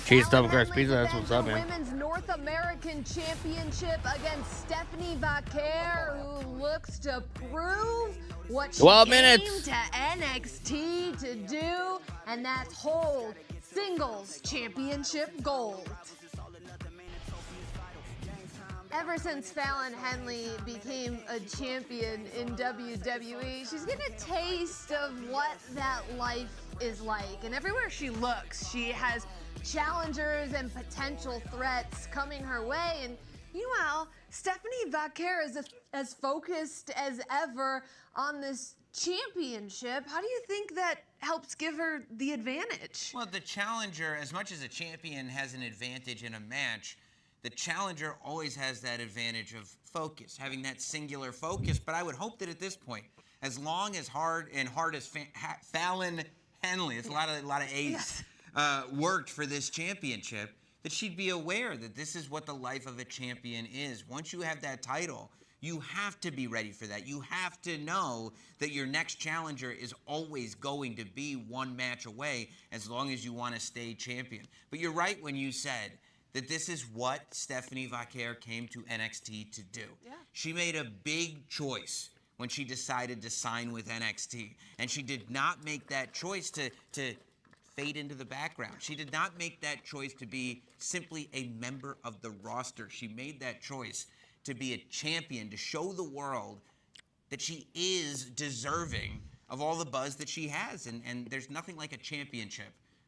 Cheese stuffed crust pizza, that's what's up, man. Women's North American Championship against Stephanie Vaquer, who looks to prove what she 12 came minutes. to NXT to do, and that's hold singles championship gold. Ever since Fallon Henley became a champion in WWE, she's getting a taste of what that life is like. And everywhere she looks, she has challengers and potential threats coming her way. And meanwhile, Stephanie Vaquer is as focused as ever on this championship. How do you think that helps give her the advantage? Well, the challenger, as much as a champion has an advantage in a match, the challenger always has that advantage of focus, having that singular focus. But I would hope that at this point, as long as hard as Fallon Henley, it's a lot of A's, worked for this championship, that she'd be aware that this is what the life of a champion is. Once you have that title, You have to be ready for that. You have to know that your next challenger is always going to be one match away as long as you want to stay champion. But you're right when you said that this is what Stephanie Vaquer came to NXT to do. Yeah. She made a big choice when she decided to sign with NXT. And she did not make that choice to fade into the background. She did not make that choice to be simply a member of the roster. She made that choice to be a champion, to show the world that she is deserving of all the buzz that she has. And there's nothing like a championship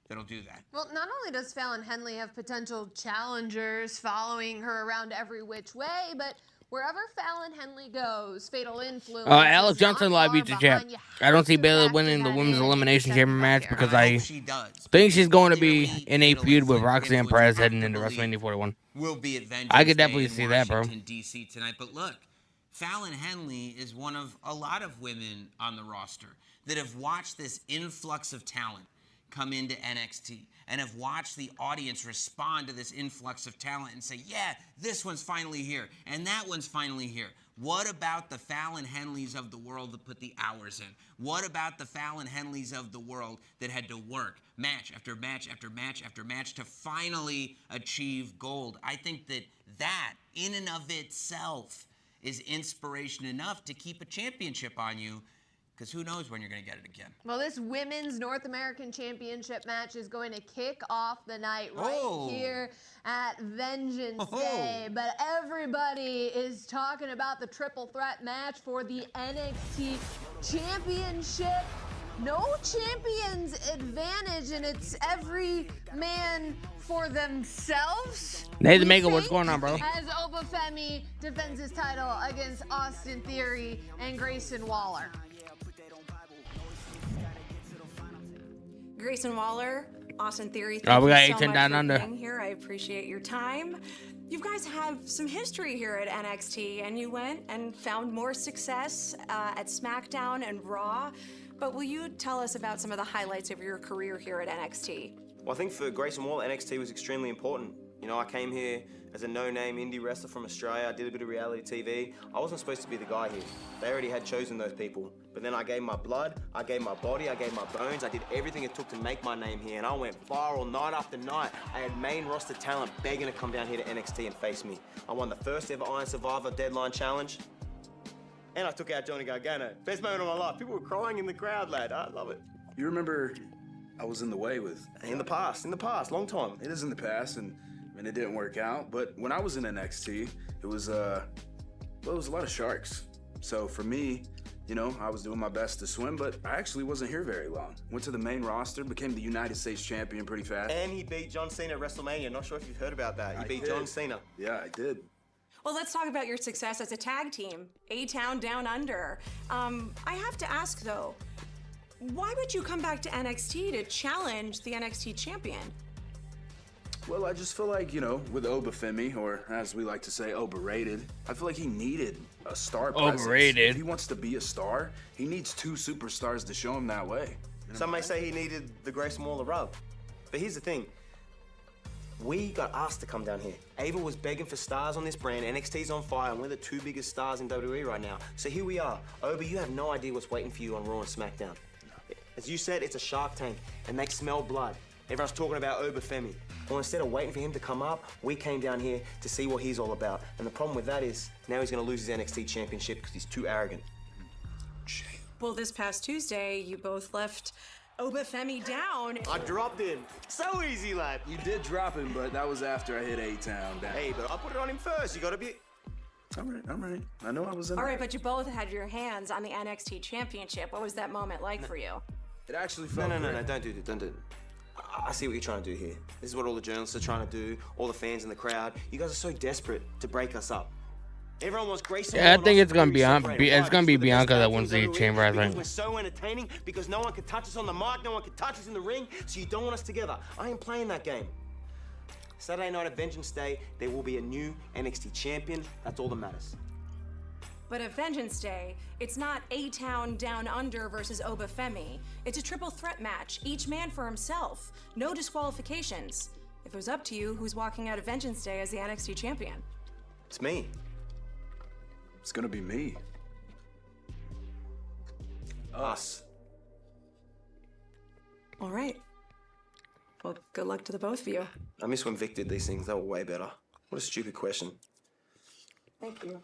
that'll do that. Well, not only does Fallon Henley have potential challengers following her around every which way, but wherever Fallon Henley goes, Fatal Influence. Alex Johnson live beats the champ. I don't see Bayley winning the women's elimination chamber match because I think she's going to be in a feud with Roxanne Perez heading into WrestleMania 41. Will be at Vengeance I could definitely Day see in that, bro. Washington, D.C. tonight. But look, Fallon Henley is one of a lot of women on the roster that have watched this influx of talent come into NXT and have watched the audience respond to this influx of talent and say, yeah, this one's finally here and that one's finally here. What about the Fallon Henleys of the world that put the hours in? What about the Fallon Henleys of the world that had to work match after match after match after match to finally achieve gold? I think that in and of itself is inspiration enough to keep a championship on you, because who knows when you're going to get it again. Well, this Women's North American Championship match is going to kick off the night right here at Vengeance Day. But everybody is talking about the triple threat match for the NXT Championship. No champion's advantage, and it's every man for themselves. Nathan Mega, what's going on, bro? As Oba Femi defends his title against Austin Theory and Grayson Waller. Grayson Waller, Austin Theory, We thank got you so 18 much down for under. being here. I appreciate your time. You guys have some history here at NXT, and you went and found more success at SmackDown and Raw. But will you tell us about some of the highlights of your career here at NXT? Well, I think for Grayson Waller, NXT was extremely important. You know, I came here as a no-name indie wrestler from Australia. I did a bit of reality TV. I wasn't supposed to be the guy here. They already had chosen those people. But then I gave my blood, I gave my body, I gave my bones. I did everything it took to make my name here, and I went viral night after night. I had main roster talent begging to come down here to NXT and face me. I won the first ever Iron Survivor Deadline Challenge, and I took out Johnny Gargano. Best moment of my life. People were crying in the crowd, lad. I love it. You remember I was in the way with... In the past, long time. It is in the past, and it didn't work out. But when I was in NXT, it was a lot of sharks. So for me, you know, I was doing my best to swim, but I actually wasn't here very long. Went to the main roster, became the United States champion pretty fast. And he beat John Cena at WrestleMania. Not sure if you've heard about that. He beat John Cena. Yeah, I did. Well, let's talk about your success as a tag team, A-Town Down Under. I have to ask, though, why would you come back to NXT to challenge the NXT champion? Well, I just feel like, you know, with Oba Femi, or as we like to say, overrated, I feel like he needed a star presence. Overrated. If he wants to be a star, he needs two superstars to show him that way. Some may say he needed the Grayson Waller rub. But here's the thing. We got asked to come down here. Ava was begging for stars on this brand. NXT's on fire, and we're the two biggest stars in WWE right now. So here we are. Oba, you have no idea what's waiting for you on Raw and SmackDown. As you said, it's a shark tank, and they smell blood. Everyone's talking about Oba Femi. Well, instead of waiting for him to come up, we came down here to see what he's all about. And the problem with that is, now he's going to lose his NXT championship because he's too arrogant. Well, this past Tuesday, you both left Oba Femi down. I dropped him. So easy, lad. You did drop him, but that was after I hit A-Town down. Hey, but I put it on him first. You got to be... I'm right. I know I was in All there. right, but you both had your hands on the NXT championship. What was that moment like for you? It actually felt No, don't do it. I see what you're trying to do here. This is what all the journalists are trying to do, all the fans in the crowd. You guys are so desperate to break us up. Everyone wants Grayson. Yeah, I think it's gonna be Bianca that wins the chamber. I think. We're so entertaining because no one can touch us on the mic, no one can touch us in the ring, so you don't want us together. I ain't playing that game. Saturday night at Vengeance Day, there will be a new NXT champion. That's all that matters. But at Vengeance Day, it's not A-Town Down Under versus Oba Femi. It's a triple threat match, each man for himself. No disqualifications. If it was up to you, who's walking out of Vengeance Day as the NXT champion? It's me. It's gonna be me. Us. All right. Well, good luck to the both of you. I miss when Vic did these things. They were way better. What a stupid question. Thank you.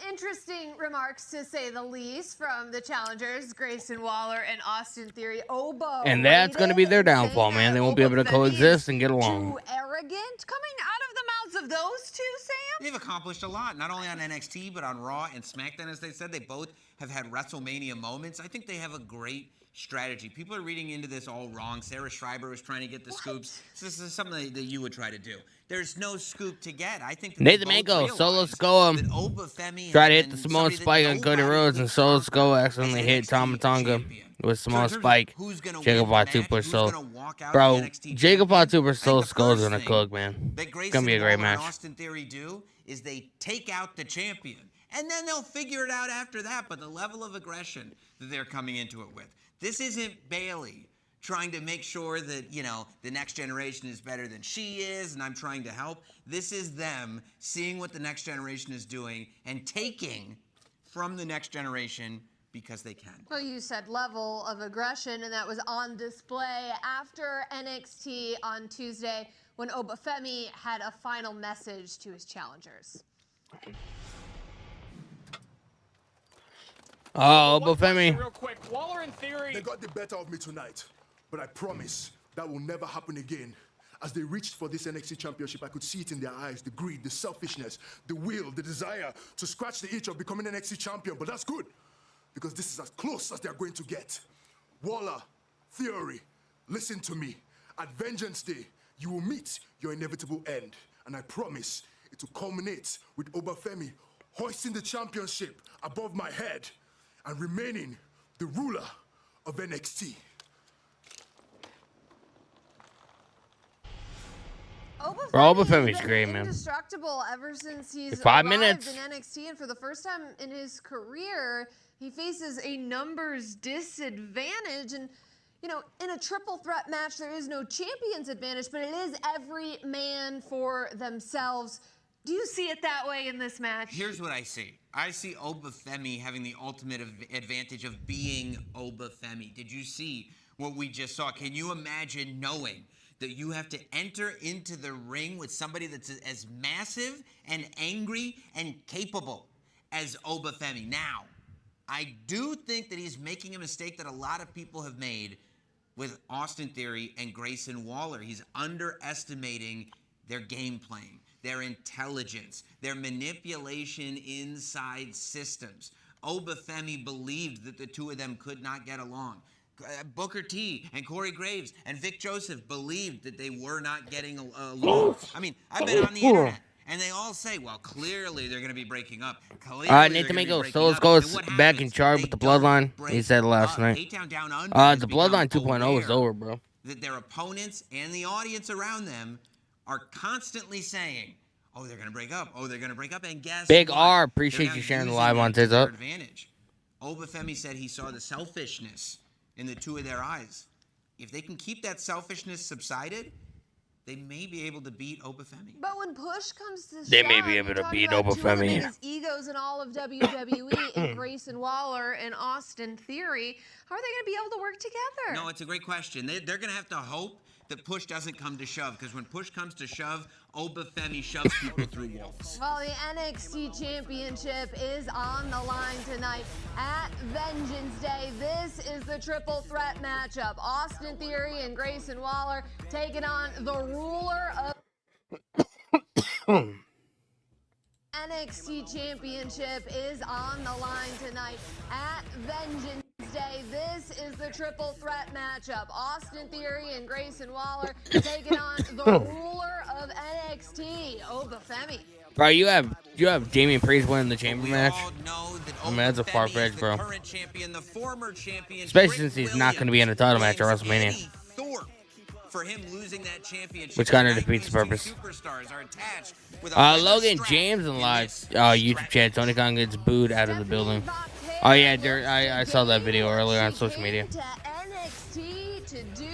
Interesting remarks, to say the least, from the challengers, Grayson Waller and Austin Theory. Oba And that's going to be their downfall, man. They won't be able to coexist and get too along. arrogant coming out of the mouths of those two, Sam? They've accomplished a lot, not only on NXT, but on Raw and SmackDown, as they said. They both have had WrestleMania moments. I think they have a great strategy. People are reading into this all wrong. Sarah Schreiber was trying to get the scoops. This is something that you would try to do. There's no scoop to get. I think Nathan Mango, Solo Sikoa tried to hit the Samoan Spike on Cody Rhodes, and Solo Sikoa accidentally hit Tama Tonga with Samoan Spike. Jacob Fatu pushed Solo. Bro, Jacob Fatu versus Solo Sikoa is going to cook, man. It's going to be a great match. What Austin Theory do is they take out the champion, and then they'll figure it out after that. But the level of aggression that they're coming into it with. This isn't Bayley trying to make sure that, you know, the next generation is better than she is, and I'm trying to help. This is them seeing what the next generation is doing and taking from the next generation because they can. Well, you said level of aggression, and that was on display after NXT on Tuesday when Oba Femi had a final message to his challengers. Oh, Oba Femi. Real quick, Waller in theory. They got the better of me tonight, but I promise that will never happen again. As they reached for this NXT championship, I could see it in their eyes, the greed, the selfishness, the will, the desire to scratch the itch of becoming NXT champion. But that's good, because this is as close as they're going to get. Waller, Theory, listen to me. At Vengeance Day, you will meet your inevitable end. And I promise it will culminate with Oba Femi hoisting the championship above my head and remaining the ruler of NXT. Oba Femi's great, man. Indestructible ever since he's 5 arrived minutes. in NXT, and for the first time in his career, he faces a numbers disadvantage. And you know, in a triple threat match, there is no champion's advantage, but it is every man for themselves. Do you see it that way in this match? Here's what I see. I see Oba Femi having the ultimate advantage of being Oba Femi. Did you see what we just saw? Can you imagine knowing that you have to enter into the ring with somebody that's as massive and angry and capable as Oba Femi? Now, I do think that he's making a mistake that a lot of people have made with Austin Theory and Grayson Waller. He's underestimating their game playing, their intelligence, their manipulation inside systems. Oba Femi believed that the two of them could not get along. Booker T and Corey Graves and Vic Joseph believed that they were not getting along. I mean, I've been on the internet, and they all say, well, clearly they're going to be breaking up. All right, Nathan Mango, so let's go back in charge with the Bloodline. He said last night. The Bloodline 2.0 is over, bro. That their opponents and the audience around them are constantly saying, oh, they're going to break up. Oh, they're going to break up. And guess Big what? R, appreciate you sharing the live on TikTok. Oba Femi said he saw the selfishness in the two of their eyes. If they can keep that selfishness subsided, they may be able to beat Oba Femi. But when push comes to shove, They may be able to beat Oba Femi. His egos in all of WWE and Grayson Waller and Austin Theory. How are they going to be able to work together? No, it's a great question. They're going to have to hope that push doesn't come to shove, because when push comes to shove, Oba Femi shoves people through walls. Well, the NXT Championship is on the line tonight at Vengeance Day. This is the triple threat matchup. Austin Theory and Grayson Waller taking on the ruler of NXT Championship is on the line tonight at Vengeance Day. This is the triple threat matchup. Austin Theory and Grayson Waller taking on the ruler of NXT, Oba Femi. Bro, you have Damian Priest winning the chamber match. I mean, that's a far fetch, bro. Especially since he's not going to be in a title match at WrestleMania. For him losing that championship, Which kind of defeats the purpose. Logan James in live YouTube chat. Tony Khan gets booed out of the building. Oh yeah, I saw that video earlier on social media. To NXT to do,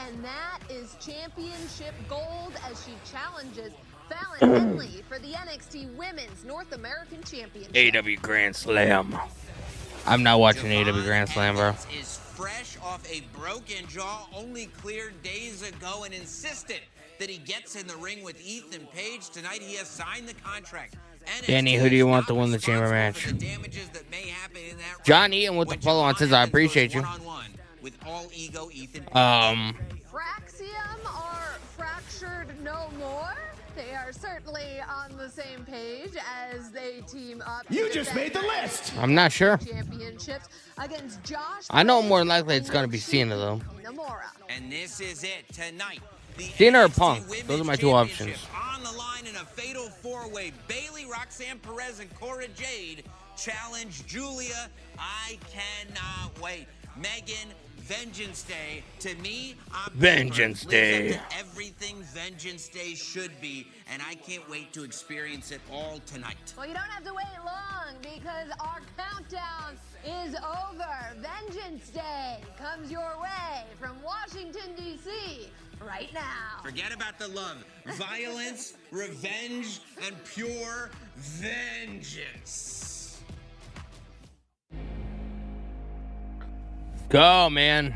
and that is championship gold as she challenges Fallon Henley for the NXT Women's North American Championship. AW Grand Slam. I'm not watching AW Grand Slam, bro. Huckins is fresh off a broken jaw, only cleared days ago, and insisted that he gets in the ring with Ethan Page. Tonight he has signed the contract. Danny, who do you want to win the chamber match? John Eaton with the follow-on says, I appreciate you. With all ego, Ethan. Fraxium are fractured no more. They are certainly on the same page as they team up. You just made the list. I'm not sure. Championships against Josh. I know more than likely it's going to be Cena, though. And this is it tonight. Cena or Punk. Those are my two options. On the line in a fatal four-way. Bayley, Roxanne, Perez, and Cora Jade challenge Giulia. I cannot wait. Megan, Vengeance Day. To me, Vengeance Day. Lives up to everything Vengeance Day should be, and I can't wait to experience it all tonight. Well, you don't have to wait long because our countdown is over. Vengeance Day comes your way from Washington, D.C. right now. Forget about the love. Violence, revenge, and pure vengeance. Go, man.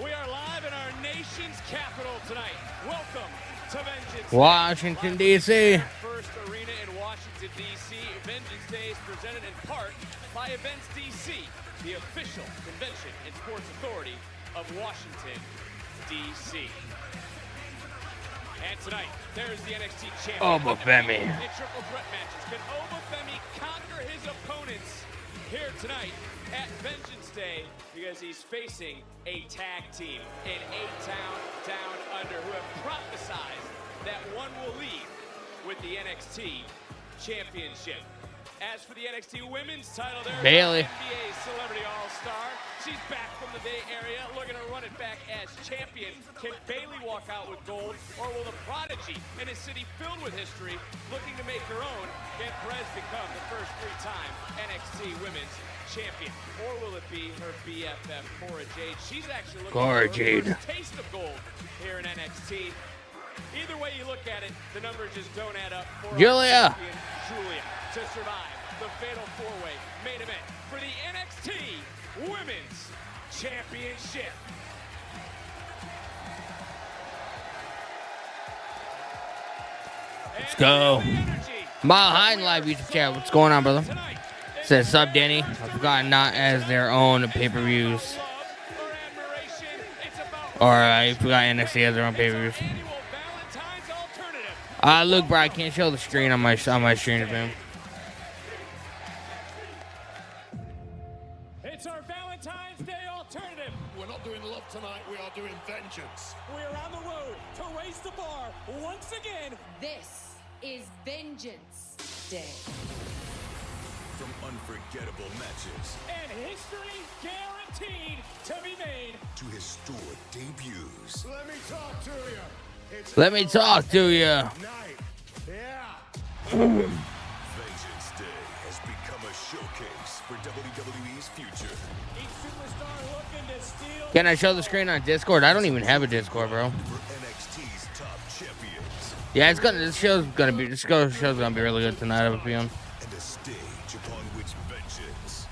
We are live in our nation's capital tonight. Welcome to Vengeance Washington, Day. D.C. First arena in Washington, D.C. Vengeance Day is presented in part by Events D.C., the official convention and sports authority of Washington, D.C. And tonight, there's the NXT champion. Oba Femi. In triple threat matches, can Oba Femi conquer his opponents here tonight at Vengeance Day, because he's facing a tag team in A-Town Down Under who have prophesized that one will leave with the NXT Championship. As for the NXT Women's title, there's Bayley. NBA Celebrity All-Star. She's back from the Bay Area, looking to run it back as champion. Can Bayley walk out with gold, or will the prodigy in a city filled with history, looking to make her own, can Perez become the first three-time NXT Women's champion? Or will it be her BFF, Cora Jade? She's actually looking Cora for Jade. her first taste of gold here in NXT. Either way you look at it, the numbers just don't add up for our Giulia. champion, Giulia, to survive the fatal four-way main event for the NXT Women's Championship. Let's go. Mile High in live YouTube chat. What's going on, brother? Says sub Danny. I forgot not as their own pay-per-views. Or I forgot NXT has their own pay-per-views. Look, bro, I can't show the screen on my stream, man. It's our Valentine's Day alternative. We're not doing love tonight, we are doing vengeance. We're on the road to raise the bar once again. This is Vengeance Day. From unforgettable matches And history guaranteed to be made. to historic debuts. Let me talk to you. It's Let me talk to you. night. Yeah. Vengeance Day has become a showcase for WWE's future. Each superstar looking to steal. Can I show the screen on Discord? I don't even have a Discord, bro. For NXT's top champions. Yeah, it's gonna. This show's gonna be really good tonight. I have a feeling. And a stage upon which vengeance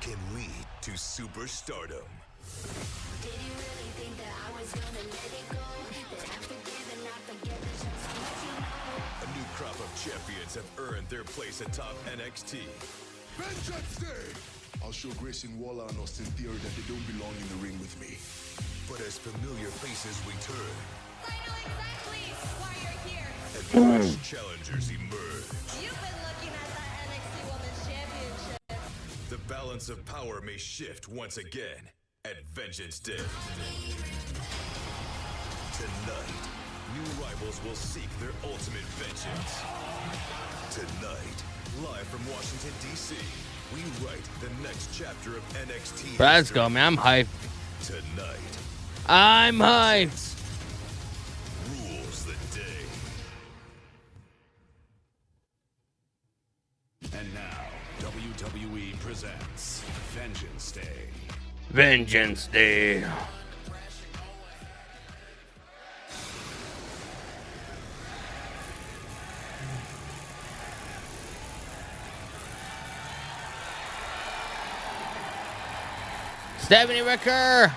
can lead to superstardom. A new crop of champions have earned their place atop NXT. Vengeance Day! I'll show Grayson Waller and Austin Theory that they don't belong in the ring with me. But as familiar faces return I know exactly why you're here. and fresh challengers emerge, You've been looking at that NXT Women's Championship. the the balance of power may shift once again at Vengeance Day. Tonight, new rivals will seek their ultimate vengeance. Tonight, live from Washington, D.C., we write the next chapter of NXT. Let's go, man. I'm hyped. Tonight, I'm hyped. rules the day. And now, WWE presents Vengeance Day. Vengeance Day. Stephanie Ricker.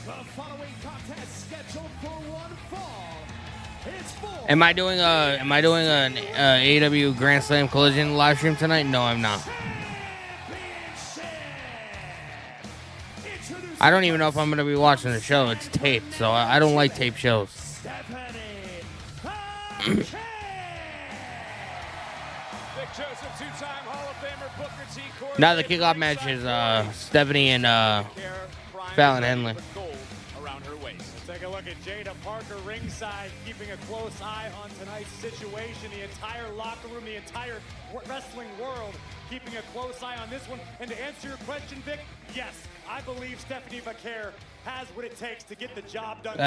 The following contest scheduled for one fall. It's for Am I doing an AEW Grand Slam Collision live stream tonight? No, I'm not. I don't even know if I'm going to be watching the show. It's taped, so I don't like taped shows. Now the kickoff match is Stephanie and Fallon Henley. around her waist. Take a look at Jada Parker ringside, keeping a close eye on tonight's situation. The entire locker room, the entire wrestling world, keeping a close eye on this one. And to answer your question, Vic, yes, I believe Stephanie Vaquer has what it takes to get the job done.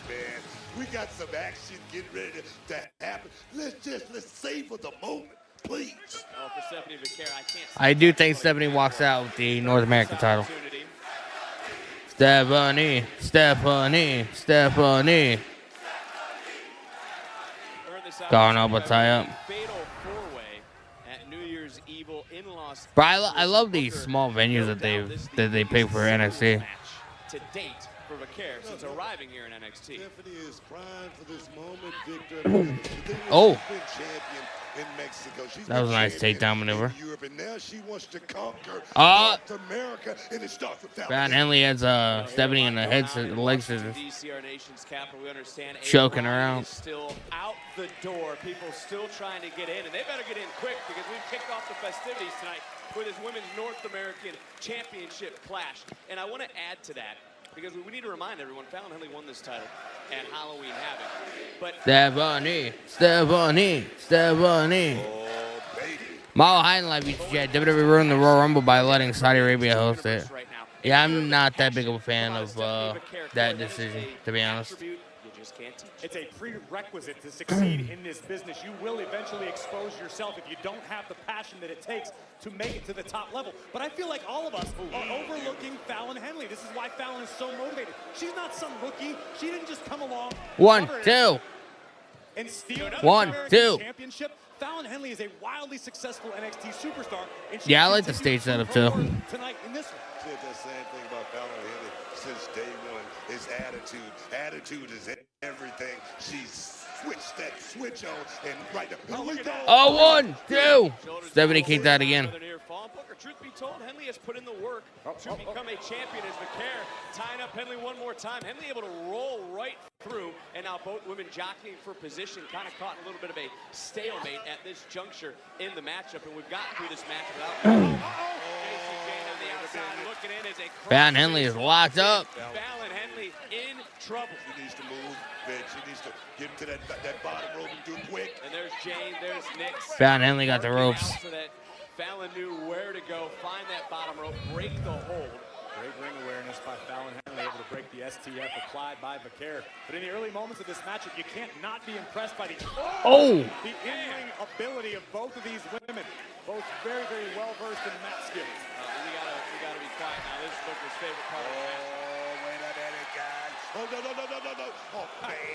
Man, we got some action getting ready to happen. Let's savor the moment, please. Oh, for Stephanie Vaquer, I can't. I do think Stephanie walks out with the North American title. Stephanie. Going up a tie up. Fatal four-way at New Year's Evil in Los But I love these small venues that they pick for NXT. to date for Vaquer since arriving here in NXT. Stephanie is primed for this moment, Victor. Oh. She's been champion in Mexico. She's That was a been nice champion takedown maneuver. in Europe, and now she wants to conquer North America, and it starts with Fallon Henley has Stephanie in the leg scissors. DC, our nation's capital, we understand Choking her out. Still out the door. People still trying to get in, and they better get in quick because we've kicked off the festivities tonight with this Women's North American Championship clash. And I want to add to that because we need to remind everyone, Fallon Henley won this title at Halloween Havoc. But Stephanie. Mile High Life UTG. WWE ruined the Royal Rumble by letting Saudi Arabia host it. Yeah, I'm not that big of a fan of that decision, to be honest. It's a prerequisite to succeed in this business. You will eventually expose yourself if you don't have the passion that it takes to make it to the top level. But I feel like all of us are overlooking Fallon Henley. This is why Fallon is so motivated. She's not some rookie. She didn't just come along. 1, 2. And steal the 1, American 2. Championship. Fallon Henley is a wildly successful NXT superstar. And Yeah, I like the stage setup too. Tonight in this one. Said that same thing about Fallon Henley since day one. His attitude. Attitude is everything. She's switched that switch on and right up. Here we go. Oh, 1, 2. Stephanie kicked out again. Truth be told, Henley has put in the work to become a champion as McCare tying up Henley one more time. Henley able to roll right through, and now both women jockeying for position, kind of caught in a little bit of a stalemate at this juncture in the matchup, and we've gotten through this match without. Looking in as a Fallon Henley is locked up. Fallon Henley in trouble. She needs to move, Vic. She needs to get to that bottom rope and do it quick. And there's Jane, there's Nix. Fallon Henley got the ropes. So that Fallon knew where to go, find that bottom rope, break the hold. Great ring awareness by Fallon Henley, able to break the STF applied by McCare. But in the early moments of this matchup, you can't not be impressed by the the in-ring ability of both of these women. Both very, very well versed in mat skills. We gotta be quiet now. This is Booker's favorite part of the match. Oh, wait a minute, guys. Oh, no. Oh, man.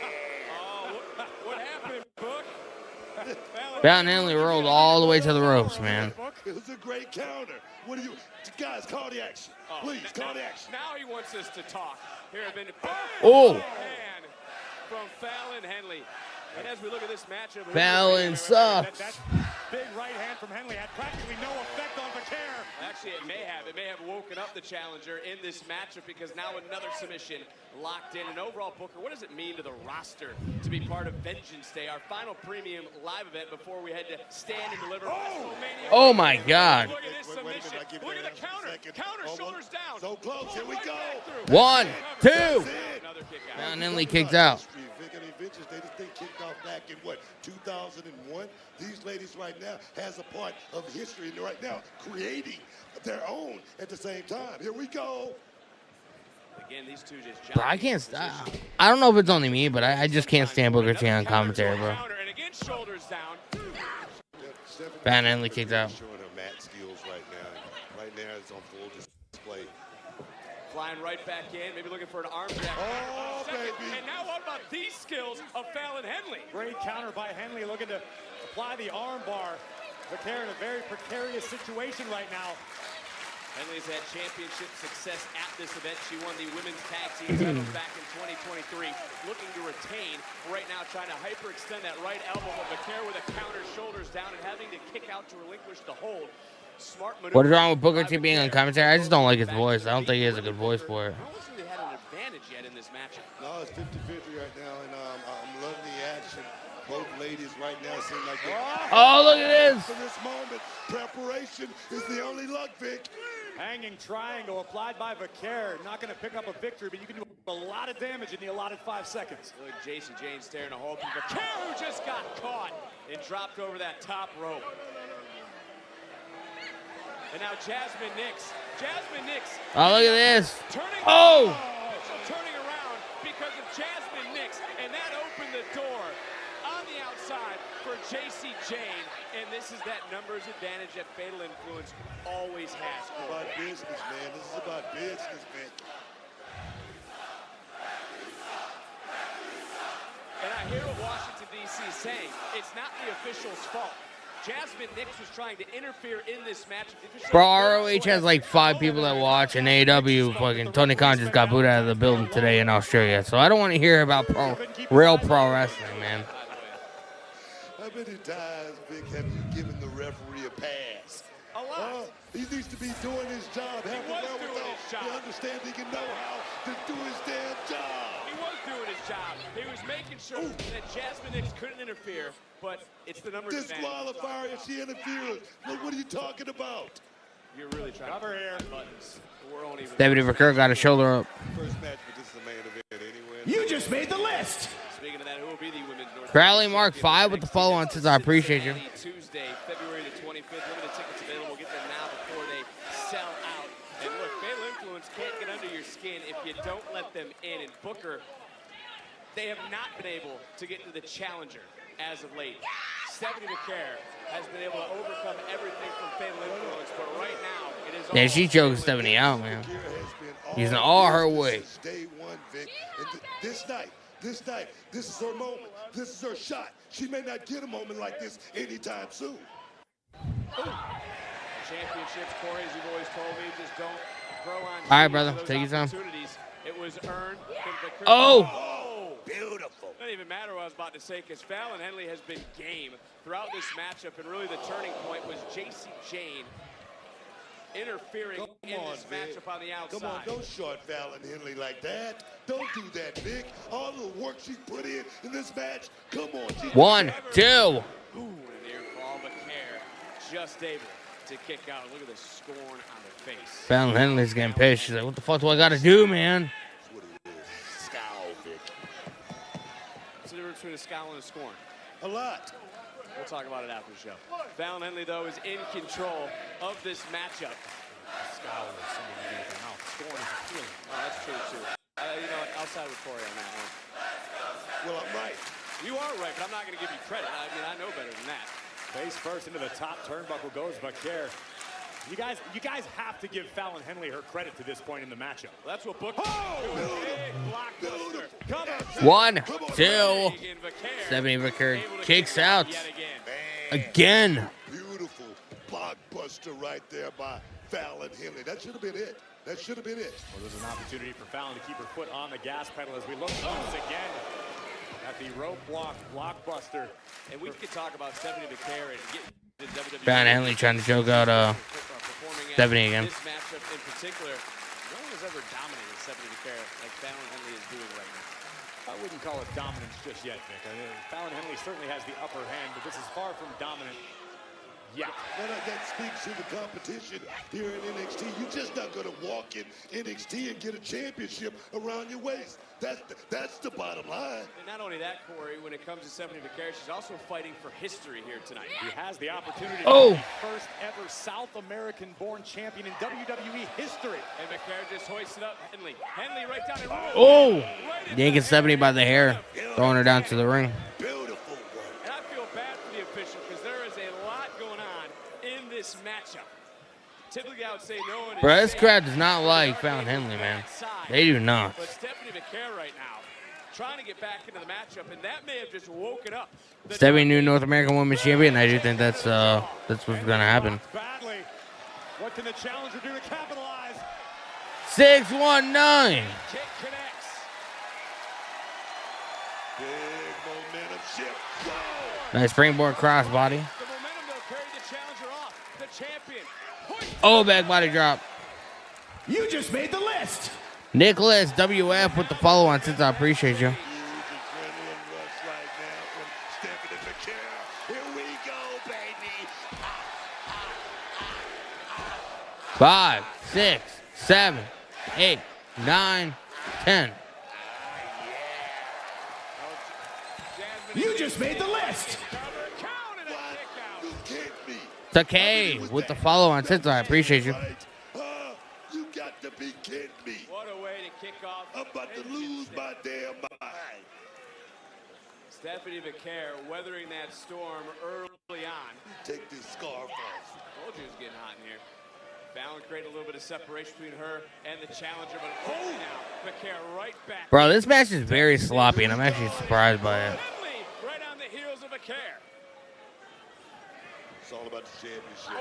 What happened, Book? Fallon Henley rolled all the way to the ropes, man. It was a great counter. What do you guys call the action? Please call the action. Now he wants us to talk. Here have been hand from Fallon Henley. And as we look at this matchup, Fallon sucks. That big right hand from Henley had practically no effect on McCare. Actually, it may have woken up the challenger in this matchup, because now another submission locked in. And overall, Booker, what does it mean to the roster to be part of Vengeance Day, our final premium live event before we head to stand and deliver WrestleMania? Oh my God. Look at this submission. Look at the counter. Counter, shoulders down. So close. Here we go. 1, 2. Fallon Henley kicked out. They just kicked off back in what, 2001? These ladies right now has a part of history and right now creating their own at the same time. Here we go. Again, these two just Bro, I can't stop. I don't know if it's only me, but I just can't stand Booker T on commentary, bro. And again, shoulders down. Fallon Henley kicked out. Showing her mat skills right now. Right now it's on full display. Flying right back in, maybe looking for an arm drag. Oh, baby. And now what about these skills of Fallon Henley? Great counter by Henley, looking to apply the arm bar. McCare in a very precarious situation right now. Henley's had championship success at this event. She won the women's tag team title back in 2023. Looking to retain right now, trying to hyperextend that right elbow of McCare with a counter, shoulders down, and having to kick out to relinquish the hold. Smart maneuver. What is wrong with Booker T being on commentary? I just don't like his voice. I don't think he has a good voice for it. I don't think they had an advantage yet in this matchup. No, it's 50-50 right now, and I'm loving the action. Both ladies right now seem like they're... Oh, look at this. For this moment, preparation is the only luck, Vic. Hanging triangle applied by McCare. Not going to pick up a victory, but you can do a lot of damage in the allotted 5 seconds. Look, Jason Jane staring a hole. McCare, who just got caught and dropped over that top rope. And now Jasmine Nix. Oh, look at this. Turning around because of Jasmine Nix, and that opened the door on the outside for JC Jane. And this is that numbers advantage that Fatal Influence always has. It's about business, man. This is about business, man. And I hear what Washington, D.C. is saying. It's not the official's fault. Jasmine Nix was trying to interfere in this match. Bro, ROH has like 5 people that watch, and AEW, fucking Tony Khan just got booted out of the building today in Australia. So I don't want to hear about real pro wrestling, man. How many times, Vic, have you given the referee a pass? A lot. He needs to be doing his job. He was doing his job. The understanding and know-how to do his damn job. He was doing his job. He was making sure that Jasmine Nix couldn't interfere, but it's the numbers disqualifier if she interferes. What are you talking about? You're really trying to here. Buttons. We're only even David McCurr got a shoulder up. First match, but this is the main event anyway. You just made the list. Speaking of that, who will be the women's North Crowley Mark 5 with the follow-on says, I appreciate you. Tuesday, February the 25th. Limited tickets available. Get them now before they sell out. And look, Fatal Influence can't get under your skin if you don't let them in. And Booker, they have not been able to get to the challenger as of late. Stephanie McCare has been able to overcome everything from Fatal Influence, but right now it is Yeah, she choked Stephanie out, man. Using all her weight. Day one, Vic. And this night, this night. This is her moment. This is her shot. She may not get a moment like this anytime soon. Championships, Corey, as you've always told me, just don't grow on. All right, brother. Take your time. It was earned. Oh! Beautiful. Doesn't even matter what I was about to say, because Fallon Henley has been game throughout this matchup, and really the turning point was J.C. Jane interfering in this matchup on the outside. Come on, don't short Fallon Henley like that. Don't do that, Vic. All the work she put in this match. Come on. 1, 2. Ooh, and near fall, but Care just able to kick out. Look at the scorn on the face. Fallon Henley's getting pissed. She's like, what the fuck do I got to do, man? Scowl, Vic. What's the difference between a scowl and a scorn? A lot. We'll talk about it after the show. Fallon Henley, though, is in control of this matchup. Scowl is something you get in your mouth. Scorn is a feeling. Oh, that's true, too. You know what? I'll side with Corey on that one. Well, I'm right. You are right, but I'm not going to give you credit. I mean, I know better than that. Face first into the top turnbuckle goes Vaquer. You guys have to give Fallon Henley her credit to this point in the matchup. Well, that's what Book. Blockbuster. Come on. 1, 2. Stephanie Vaquer kicks out. Again. Beautiful blockbuster right there by Fallon Henley. That should have been it. That should have been it. Well, there's an opportunity for Fallon to keep her foot on the gas pedal as we look once again at the rope block blockbuster. And we could talk about Stephanie Vaquer and get the WWE. Fallon Henley trying to choke out Stephanie again. This matchup in particular, no one has ever dominated Stephanie Vaquer like Fallon Henley is doing right now. I wouldn't call it dominance just yet, Vic. I mean, Fallon Henley certainly has the upper hand, but this is far from dominant. Yeah. That speaks to the competition here in NXT. You're just not going to walk in NXT and get a championship around your waist. That's the bottom line. And not only that, Corey, when it comes to Stephanie Vaquer, she's also fighting for history here tonight. He has the opportunity to be the first ever South American-born champion in WWE history. And Vaquer just hoisted up Henley. Henley right down and Oh! Yanking Stephanie by the hair, throwing her down to the ring. Beautiful work. And I feel bad for the official because there is a lot going on in this matchup. Typically, I would say no one. Bro, this crowd does not like Fallon Henley, man. They do not. But Stephanie Vaquer right now, trying to get back into the matchup, and that may have just woken up. Stephanie, new North American Women's Champion. I do think that's what's gonna happen. Badly. What can the challenger do to capitalize? 619. Kick connects. Big momentum shift. Nice springboard crossbody. The momentum though carried the challenger off. The champion. Oh, back body drop. You just made the list. Nicholas WF with the follow on since I appreciate you. Here we go, baby. 5, 6, 7, 8, 9, 10. You just made the list. It's okay with the follow on since I appreciate you. You got to be kidding me. What a way to kick off. I'm about to lose my damn mind. Stephanie Vaquer weathering that storm early on. Take this scarf off. Told you it was getting hot in here. Fallon created a little bit of separation between her and the challenger, but now Vaquer right back. Bro, this match is very sloppy, and I'm actually surprised by it. Right on the heels of Vaquer. It's all about the championship.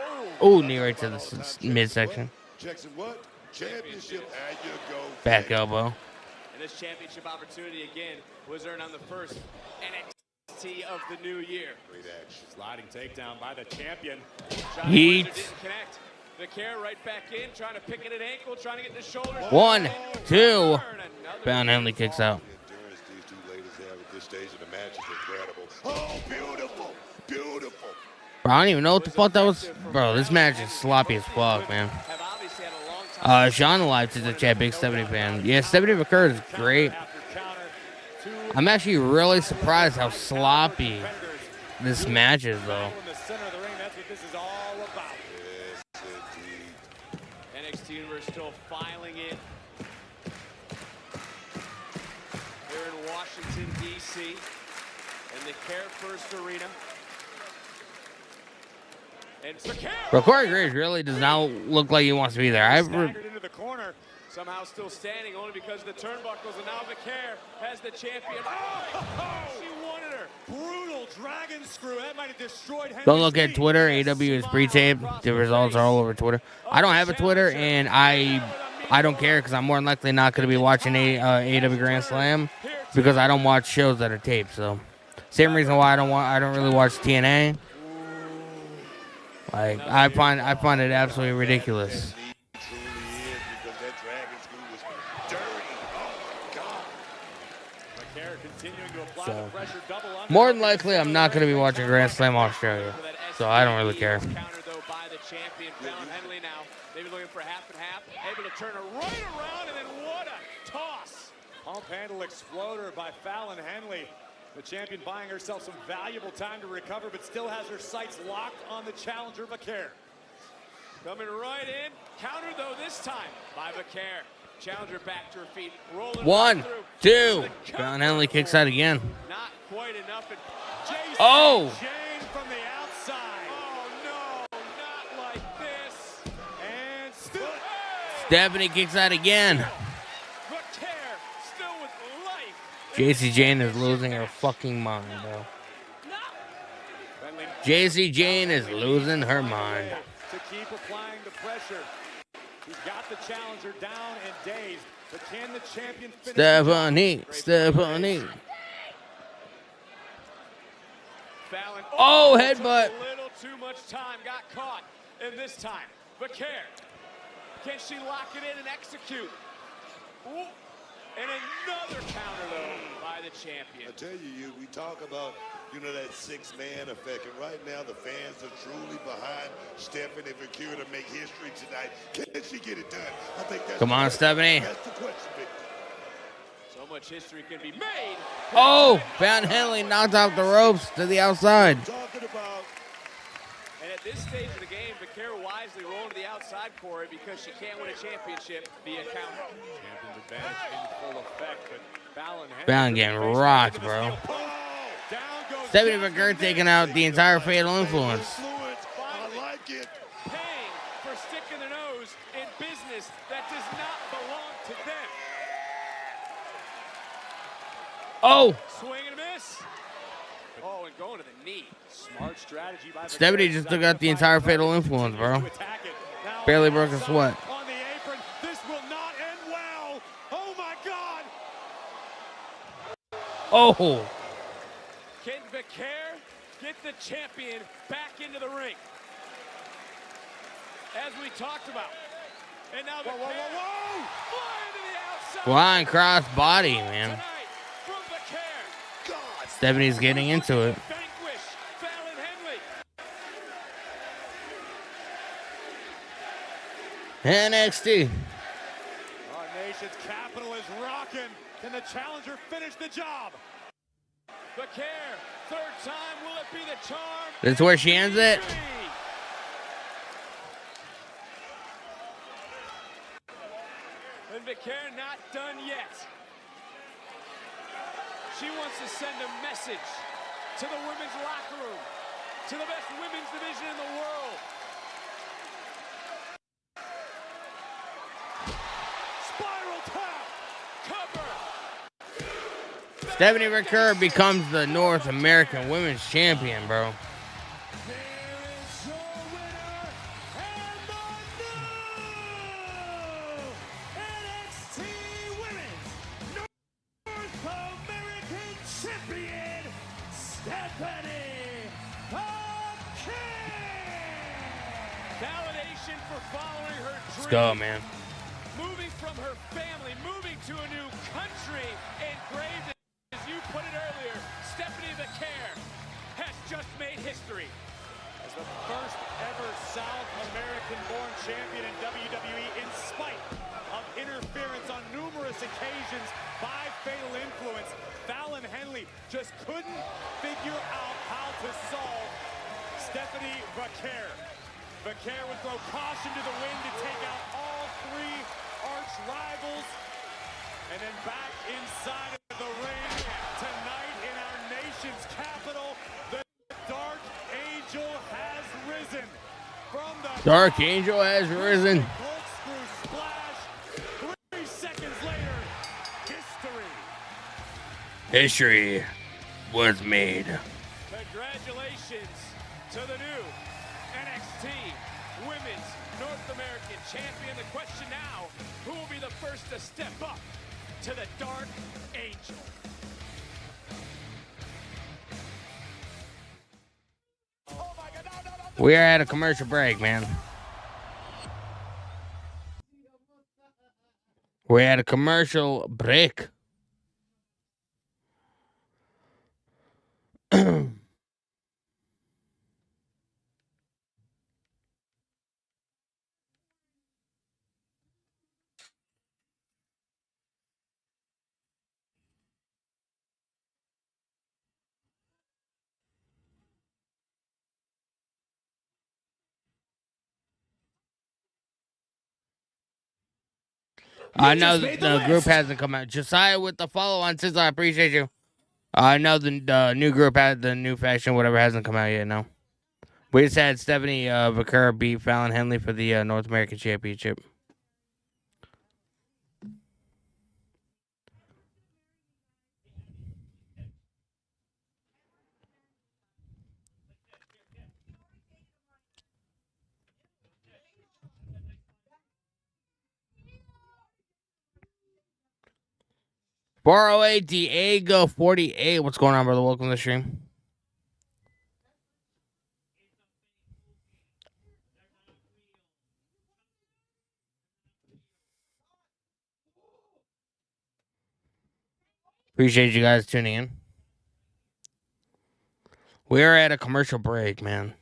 Oh, knee right to the midsection. Jackson, what? Championship. There you go. Back elbow. And this championship opportunity again was earned on the first NXT of the new year. Great action. Sliding takedown by the champion. Heat. Didn't connect. Vaquer right back in, trying to pick at an ankle, trying to get the shoulders. 1, 2. Fallon Henley kicks out. The endurance these two ladies have at this stage of the match is incredible. Oh, beautiful. Beautiful. Bro, I don't even know what the fuck that was. Bro, this match is sloppy as fuck, man. Sean Alive to the chat, big Stephanie fan. Yeah, Stephanie Vaquer is great. I'm actually really surprised how sloppy this match is, though. NXT Universe still filing in here in Washington, D.C. in the Care First Arena. And Bro, Corey Graves really does not look like he wants to be there. Staggered into the corner. Somehow still standing only because of the turnbuckles, and now Vaquer has the champion. Oh, she wanted her. Brutal dragon screw. That might have destroyed Henry's Don't look at knee. Twitter. AW is pre-taped. The results are all over Twitter. I don't have a Twitter, and I don't care because I'm more than likely not going to be watching AW Grand Slam because I don't watch shows that are taped. So, same reason why I don't really watch TNA. Like I find it absolutely ridiculous. So, more than likely, I'm not going to be watching Grand Slam Australia, so I don't really care. Countered though by the champion, Fallon Henley now. Maybe looking for half and half. Able to turn her right around, and then what a toss. Pump handle exploder by Fallon Henley. The champion buying herself some valuable time to recover, but still has her sights locked on the challenger, Vaquer. Coming right in. Countered though this time by Vaquer. Challenger back to her feet. Rolling 1, right 2. Fallon Henley kicks out again. Not quite enough. And Oh! Jane from the outside. Oh no, not like this. And still. Stephanie kicks out again. Vaquer still with life. JC Jane is losing her fucking mind, bro. JC Jane is losing her mind. To keep applying the pressure. He's got the challenger down and dazed, but can the champion finish? Stephanie. Fallon. Oh, headbutt. A little too much time. Got caught. And this time, Vaquer. Can she lock it in and execute? Ooh. And another counter, though, by the champion. I tell you, we talk about, that six-man effect. And right now, the fans are truly behind Stephanie Vaquer to make history tonight. Can she get it done? I think that's Come on, Stephanie. That's the question, Victor. So much history can be made. Oh, Fallon Henley knocked off the ropes to the outside. And at this stage of the game, Vaquer wisely rolling to the outside, Corey, because she can't win a championship via counter. Champion's advantage in full effect, but Fallon getting rocked, bro. Stephanie Vaquer taking out the entire Fatal Influence. I like it. Paying for sticking their nose in business that does not belong to them. Oh! Swing and a miss. Oh, and going to the knee. Smart strategy by Stephanie just took out the entire Fatal Influence, bro. Barely broke a sweat. On the apron, this will not end well. Oh my God! Oh! Can Vaquer get the champion back into the ring? As we talked about. And now Vaquer flying to the outside. Flying cross body, man. Tonight from Vaquer. Stephanie's getting into it. Vanquish Fallon Henley. NXT. Our nation's capital is rocking. Can the challenger finish the job? Vaquer, third time, will it be the charm? That's where she ends it. And Vaquer not done yet. She wants to send a message to the women's locker room, to the best women's division in the world. Spiral tap, cover. Stephanie Vaquer becomes the North American Women's Champion, bro. Validation for following her dreams. Let's go, man. Moving from her family, moving to a new country, engraved, as you put it earlier, Stephanie Vaquer has just made history. As the first ever South American-born champion in WWE, in spite of interference on numerous occasions by Fatal Influence, Fallon Henley just couldn't figure out how to solve Stephanie Vaquer. Vaquer would throw caution to the wind to take out all three arch rivals. And then back inside of the ring tonight in our nation's capital, the Dark Angel has risen. From the Dark Angel has risen. corkscrew splash, History was made. Congratulations to the new NXT Women's North American Champion. The question now, who will be the first to step up to the Dark Angel? We are at a commercial break, man. We're at a commercial break. I know the group hasn't come out. Josiah with the follow on says I appreciate you. I know the new group had the new faction, whatever hasn't come out yet. No, we just had Stephanie Vaquera beat Fallon Henley for the North American Championship. $408 Diego 48. What's going on, brother? Welcome to the stream. Appreciate you guys tuning in. We're at a commercial break, man.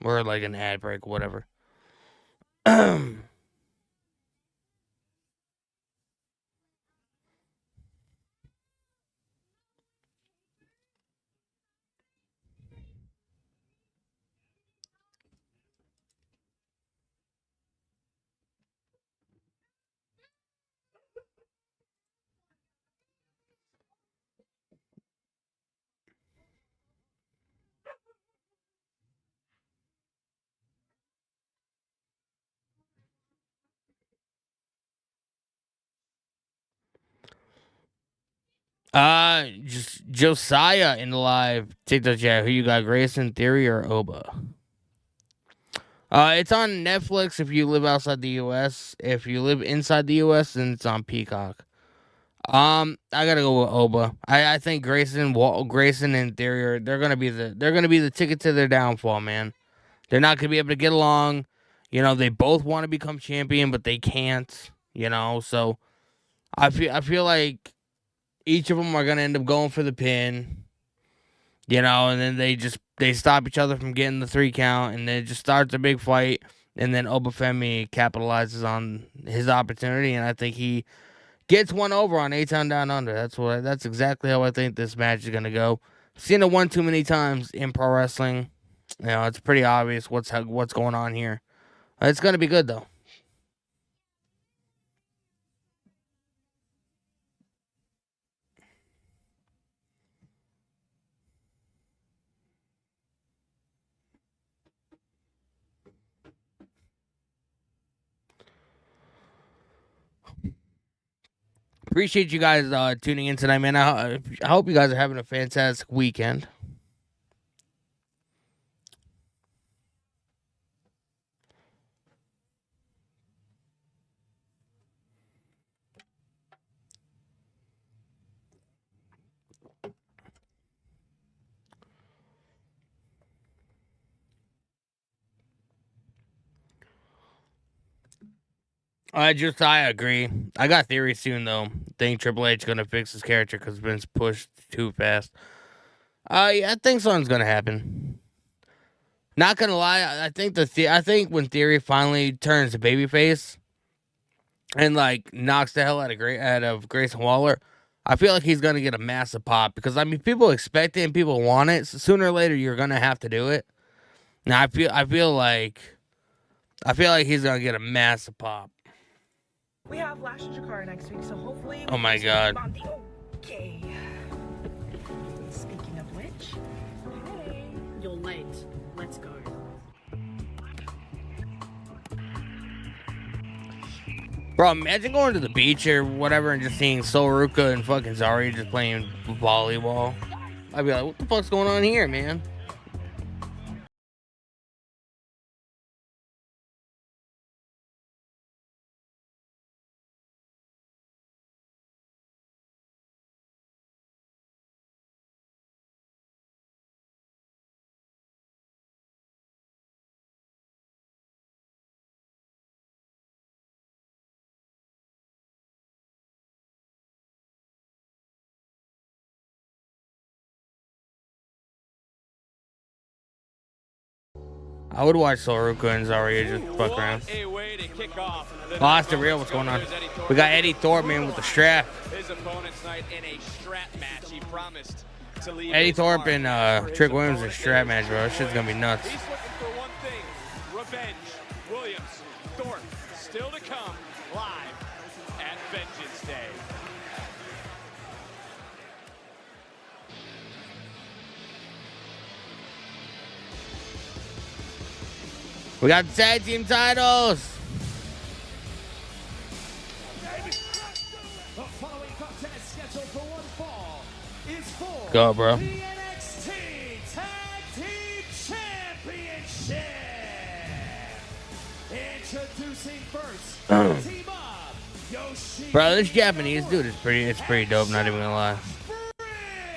We're like an ad break, whatever. Just Josiah in the live TikTok chat. Who you got, Grayson, Theory, or Oba? It's on Netflix if you live outside the U.S. If you live inside the U.S., then it's on Peacock. I gotta go with Oba. I think Grayson and Theory they're gonna be the ticket to their downfall, man. They're not gonna be able to get along. You know, they both want to become champion, but they can't. You know, so I feel like each of them are gonna end up going for the pin. You know, and then they stop each other from getting the 3 count, and then it just starts a big fight, and then FEMI capitalizes on his opportunity, and I think he gets one over on A-Town Down Under. That's exactly how I think this match is gonna go. I've seen it one too many times in pro wrestling. You know, it's pretty obvious what's going on here. It's gonna be good though. Appreciate you guys tuning in tonight, man. I hope you guys are having a fantastic weekend. I agree. I got Theory soon, though. Think Triple H going to fix his character because it's been pushed too fast. Yeah, I think something's going to happen. Not going to lie, I think when Theory finally turns a babyface and, like, knocks the hell out of Grayson Waller, I feel like he's going to get a massive pop because, I mean, people expect it and people want it. So sooner or later, you're going to have to do it. Now, I feel like he's going to get a massive pop. We have Lash and Jakara next week, so hopefully... Oh my God. Okay. Speaking of which... Hey. You're late. Let's go. Bro, imagine going to the beach or whatever and just seeing Soruka and fucking Zarya just playing volleyball. I'd be like, what the fuck's going on here, man? I would watch Soruka and Zarya just fuck around. Austin Real, what's going on? We got Eddie Thorpe, man, with the strap. His opponent tonight in a strap match. He promised to leave Eddie Thorpe and Trick Williams in a strap match, bro. That shit's gonna be nuts. He's looking for one thing: revenge. Williams, Thorpe, still to come live at Vengeance Day. We got the tag team titles. The following contest scheduled for one fall is for Go, bro. the NXT Tag Team Championship. Introducing first, team up, Yoshi. Bro, this Japanese dude is pretty dope, not even gonna lie.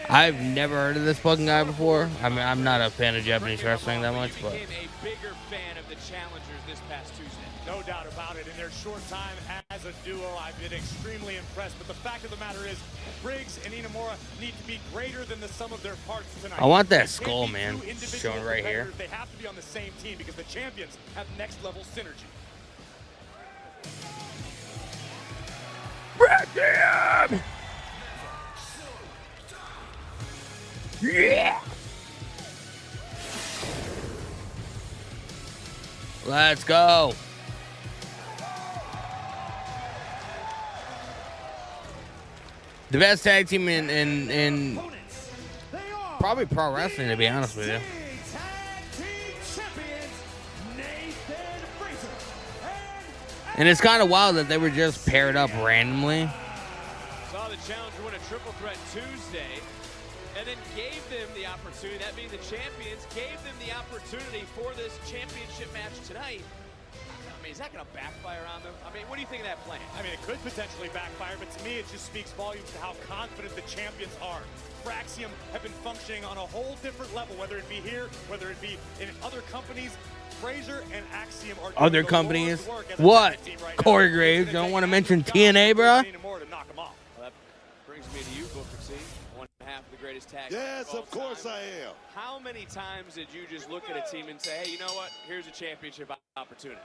I've never heard of this fucking guy before. I mean, I'm not a fan of Japanese wrestling that much, but Bigger fan of the challengers this past Tuesday. No doubt about it. In their short time as a duo, I've been extremely impressed. But the fact of the matter is, Briggs and Inamura need to be greater than the sum of their parts tonight. I want that They skull, can't be man. two individual Showing right here. competitors. They have to be on the same team because the champions have next level synergy. Damn! Yeah! Let's go. The best tag team in probably pro wrestling, to be honest with you. And it's kind of wild that they were just paired up randomly. Saw the challenger win a triple threat Tuesday, and then gave them the opportunity, that being the champions, gave them the opportunity for this championship match tonight. I mean, is that going to backfire on them? I mean, what do you think of that plan? I mean, it could potentially backfire, but to me, it just speaks volumes to how confident the champions are. Fraxium have been functioning on a whole different level, whether it be here, whether it be in other companies. Fraser and Axiom are doing Other the companies? Lord's work as a What? tag team right now. Corey Graves? Don't want to mention TNA, bro? More to knock them off. Well, that brings me to you, Booker T. One half of the greatest tag. Yes, of course I am. How many times did you just look at a team and say, hey, you know what? Here's a championship opportunity.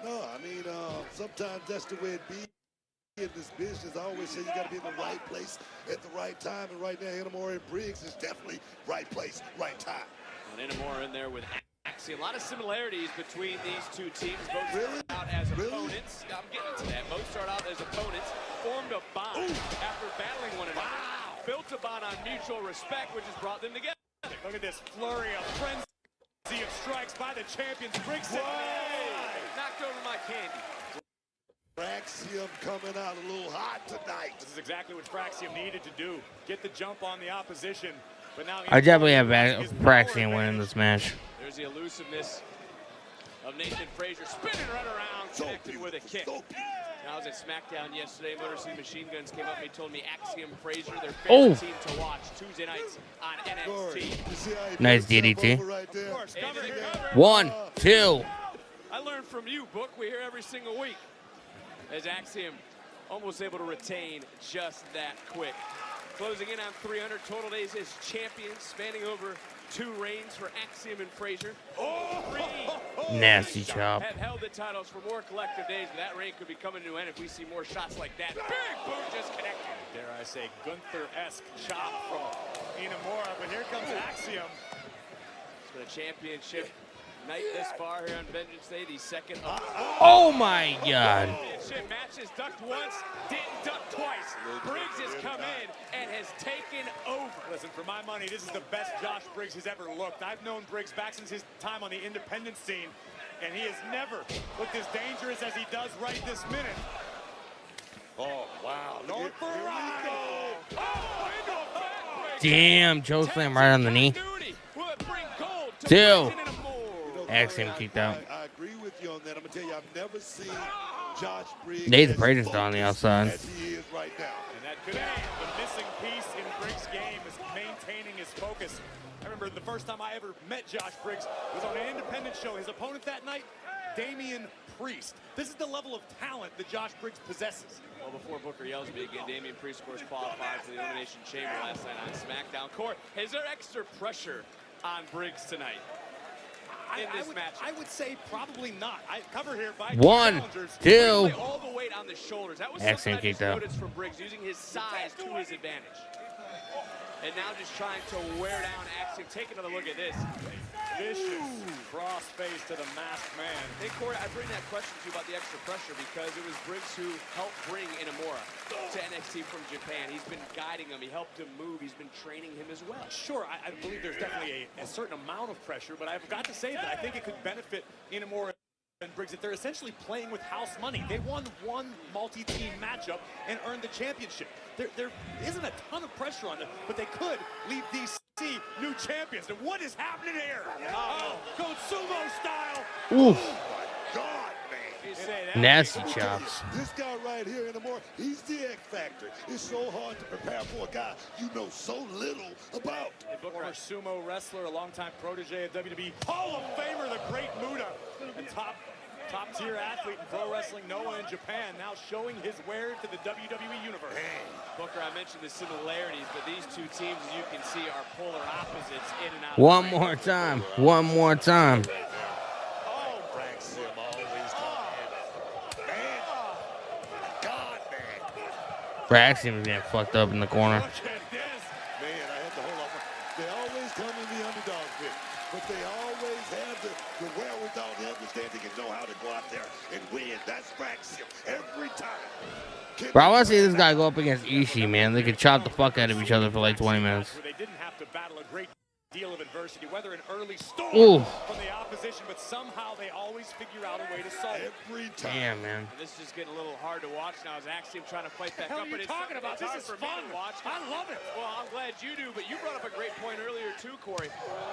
No, I mean, sometimes that's the way it be in this business. I always say you got to be in the right place at the right time. And right now, Inamura and Briggs is definitely right place, right time. And Inamura in there with Axiom. A lot of similarities between these two teams. Both start out as opponents. I'm getting to that. Both start out as opponents. Formed a bond after battling one another. Wow. Built a bond on mutual respect, which has brought them together. Look at this flurry of frenzy of strikes by the champions. Briggs said, knocked over my candy. Fraxium coming out a little hot tonight. This is exactly what Fraxium needed to do. Get the jump on the opposition. But now I definitely have Fraxium winning this match. There's the elusiveness of Nathan Frazier spinning right around, connected with a kick. I was at SmackDown yesterday. Motor City Machine Guns came up and he told me Axiom Frazier, their favorite team to watch Tuesday nights on NXT. Nice DDT. 1, 2. I learned from you, Book. We hear every single week. As Axiom almost able to retain just that quick. Closing in on 300 total days as champions, spanning over 2 reigns for Axiom and Frazier. Nasty chop. Have held the titles for more collective days, but that reign could be coming to an end if we see more shots like that. Big boom just connected. Dare I say, Gunther-esque chop from Inamura, but here comes Axiom. It's been a championship night this far here on Vengeance Day, the second of Oh my God. championship matches. Ducked once, didn't duck twice. Briggs has come in and has taken over. Listen, for my money, this is the best Josh Briggs has ever looked. I've known Briggs back since his time on the independent scene, and he has never looked as dangerous as he does right this minute. Oh, wow. North for Rhino. Oh, into a backbreaker. Damn, chokeslam right on the knee. Two. Axiom kicked out. I agree with you on that. I'm going to tell you, I've never seen Josh Briggs Nathan Braden's on the outside. as he is right now. And that could be the missing piece in Briggs' game is maintaining his focus. I remember the first time I ever met Josh Briggs was on an independent show. His opponent that night, Damian Priest. This is the level of talent that Josh Briggs possesses. Well, before Booker yells at me again, Damian Priest, of course, qualified for the Elimination Chamber last night on SmackDown. Court, is there extra pressure on Briggs tonight in this match? I would say probably not. I cover here by 1, 2. All the weight on the shoulders. That was Axiom something I just kicked out. noticed from Briggs, using his size to his advantage. And now just trying to wear down Axiom. Take another look at this. Vicious crossface to the masked man. Hey, Corey, I bring that question to you about the extra pressure because it was Briggs who helped bring Inamura to NXT from Japan. He's been guiding him. He helped him move. He's been training him as well. Sure, I believe there's definitely a certain amount of pressure, but I've got to say that I think it could benefit Inamura and Briggs that they're essentially playing with house money. They won one multi-team matchup and earned the championship. There isn't a ton of pressure on them, but they could leave DC new champions. And what is happening here? Oh, go sumo style. Oof. Oh, my God, man. Nasty chops. This guy right here in the morning, he's the X Factor. It's so hard to prepare for a guy you know so little about. Former sumo wrestler, a longtime protege of WWE, Hall of Famer, the Great Muta, a top-tier athlete in pro wrestling, Noah in Japan, now showing his wares to the WWE universe. Booker, I mentioned the similarities, but these two teams, as you can see, are polar opposites in and out. One more time. One more time. Axiom is getting fucked up in the corner. Man, I had to hold on. They always come in the underdog bit, but they always have the wherewithal, the understanding, and know how to go out there and win. That's Axiom every time. Bro, I want to see this guy go up against Ishii, man. They could chop the fuck out of each other for like 20 minutes. They didn't have to battle a great deal of adversity, whether an early storm from the opposition, but somehow they always figure out a way to solve it. Every time. Damn, man. This is just getting a little hard to watch now as Axiom trying to fight back What the hell up. are you talking about? This is fun. I love it. Well, I'm glad you do, but you brought up a great point earlier too, Corey.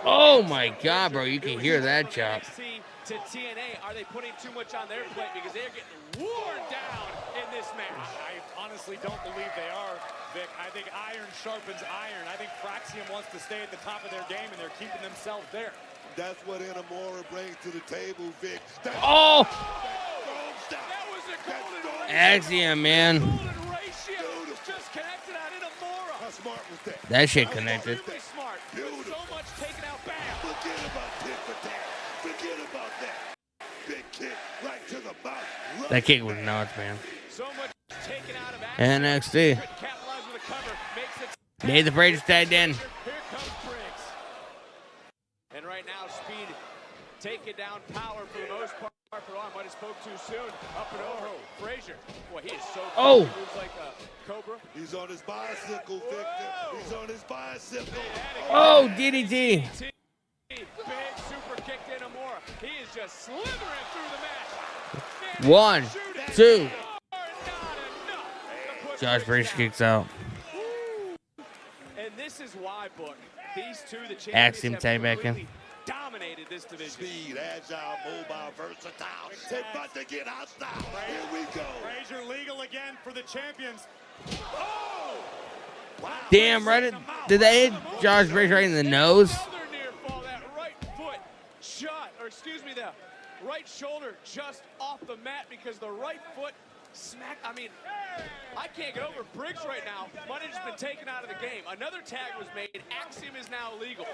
Oh my God, bro. You can hear that chop. NXT to TNA, are they putting too much on their plate because they're getting worn down in this match? I honestly don't believe they are, Vic. I think iron sharpens iron. I think Fraxium wants to stay at the top of their game, and they're keeping themselves there. That's what Inamura brings to the table, Vic. Oh! That was a golden Axiom, man. ratio. Just connected on Inamura. How smart was that? That shit connected. Really smart. So much taken out, bam. Forget about tit for tat. Forget about that. Big kick right to the mouth. That kick was nuts, man. So much taken out of NXT. capitalize with a cover. Makes it. Nathan Braden's tagged in. Here comes Briggs. And right now, speed taking down power for the most part. Oh, I might have spoke too soon. Up and over. Frazier. Boy, he is so cool. Oh. He moves like a cobra. He's on his bicycle, Victor. He's on his bicycle. Oh, DDT. Big super kick to Inamura. He is just slithering through the match. 1, 2. Josh Briggs kicks out. And this is why, Book. These two, the champions, Axiom have tag back in. completely dominated this division. Speed, agile, mobile, versatile. They're about to get hostile. Here we go. Frazier legal again for the champions. Damn, right. Did they hit Josh Briggs right in the nose? Another near fall. That right foot shot, or excuse me, the right shoulder just off the mat because the right foot smacked. I mean, I can't get over Briggs right now. Money's been taken out of the game. Another tag was made. Axiom is now legal.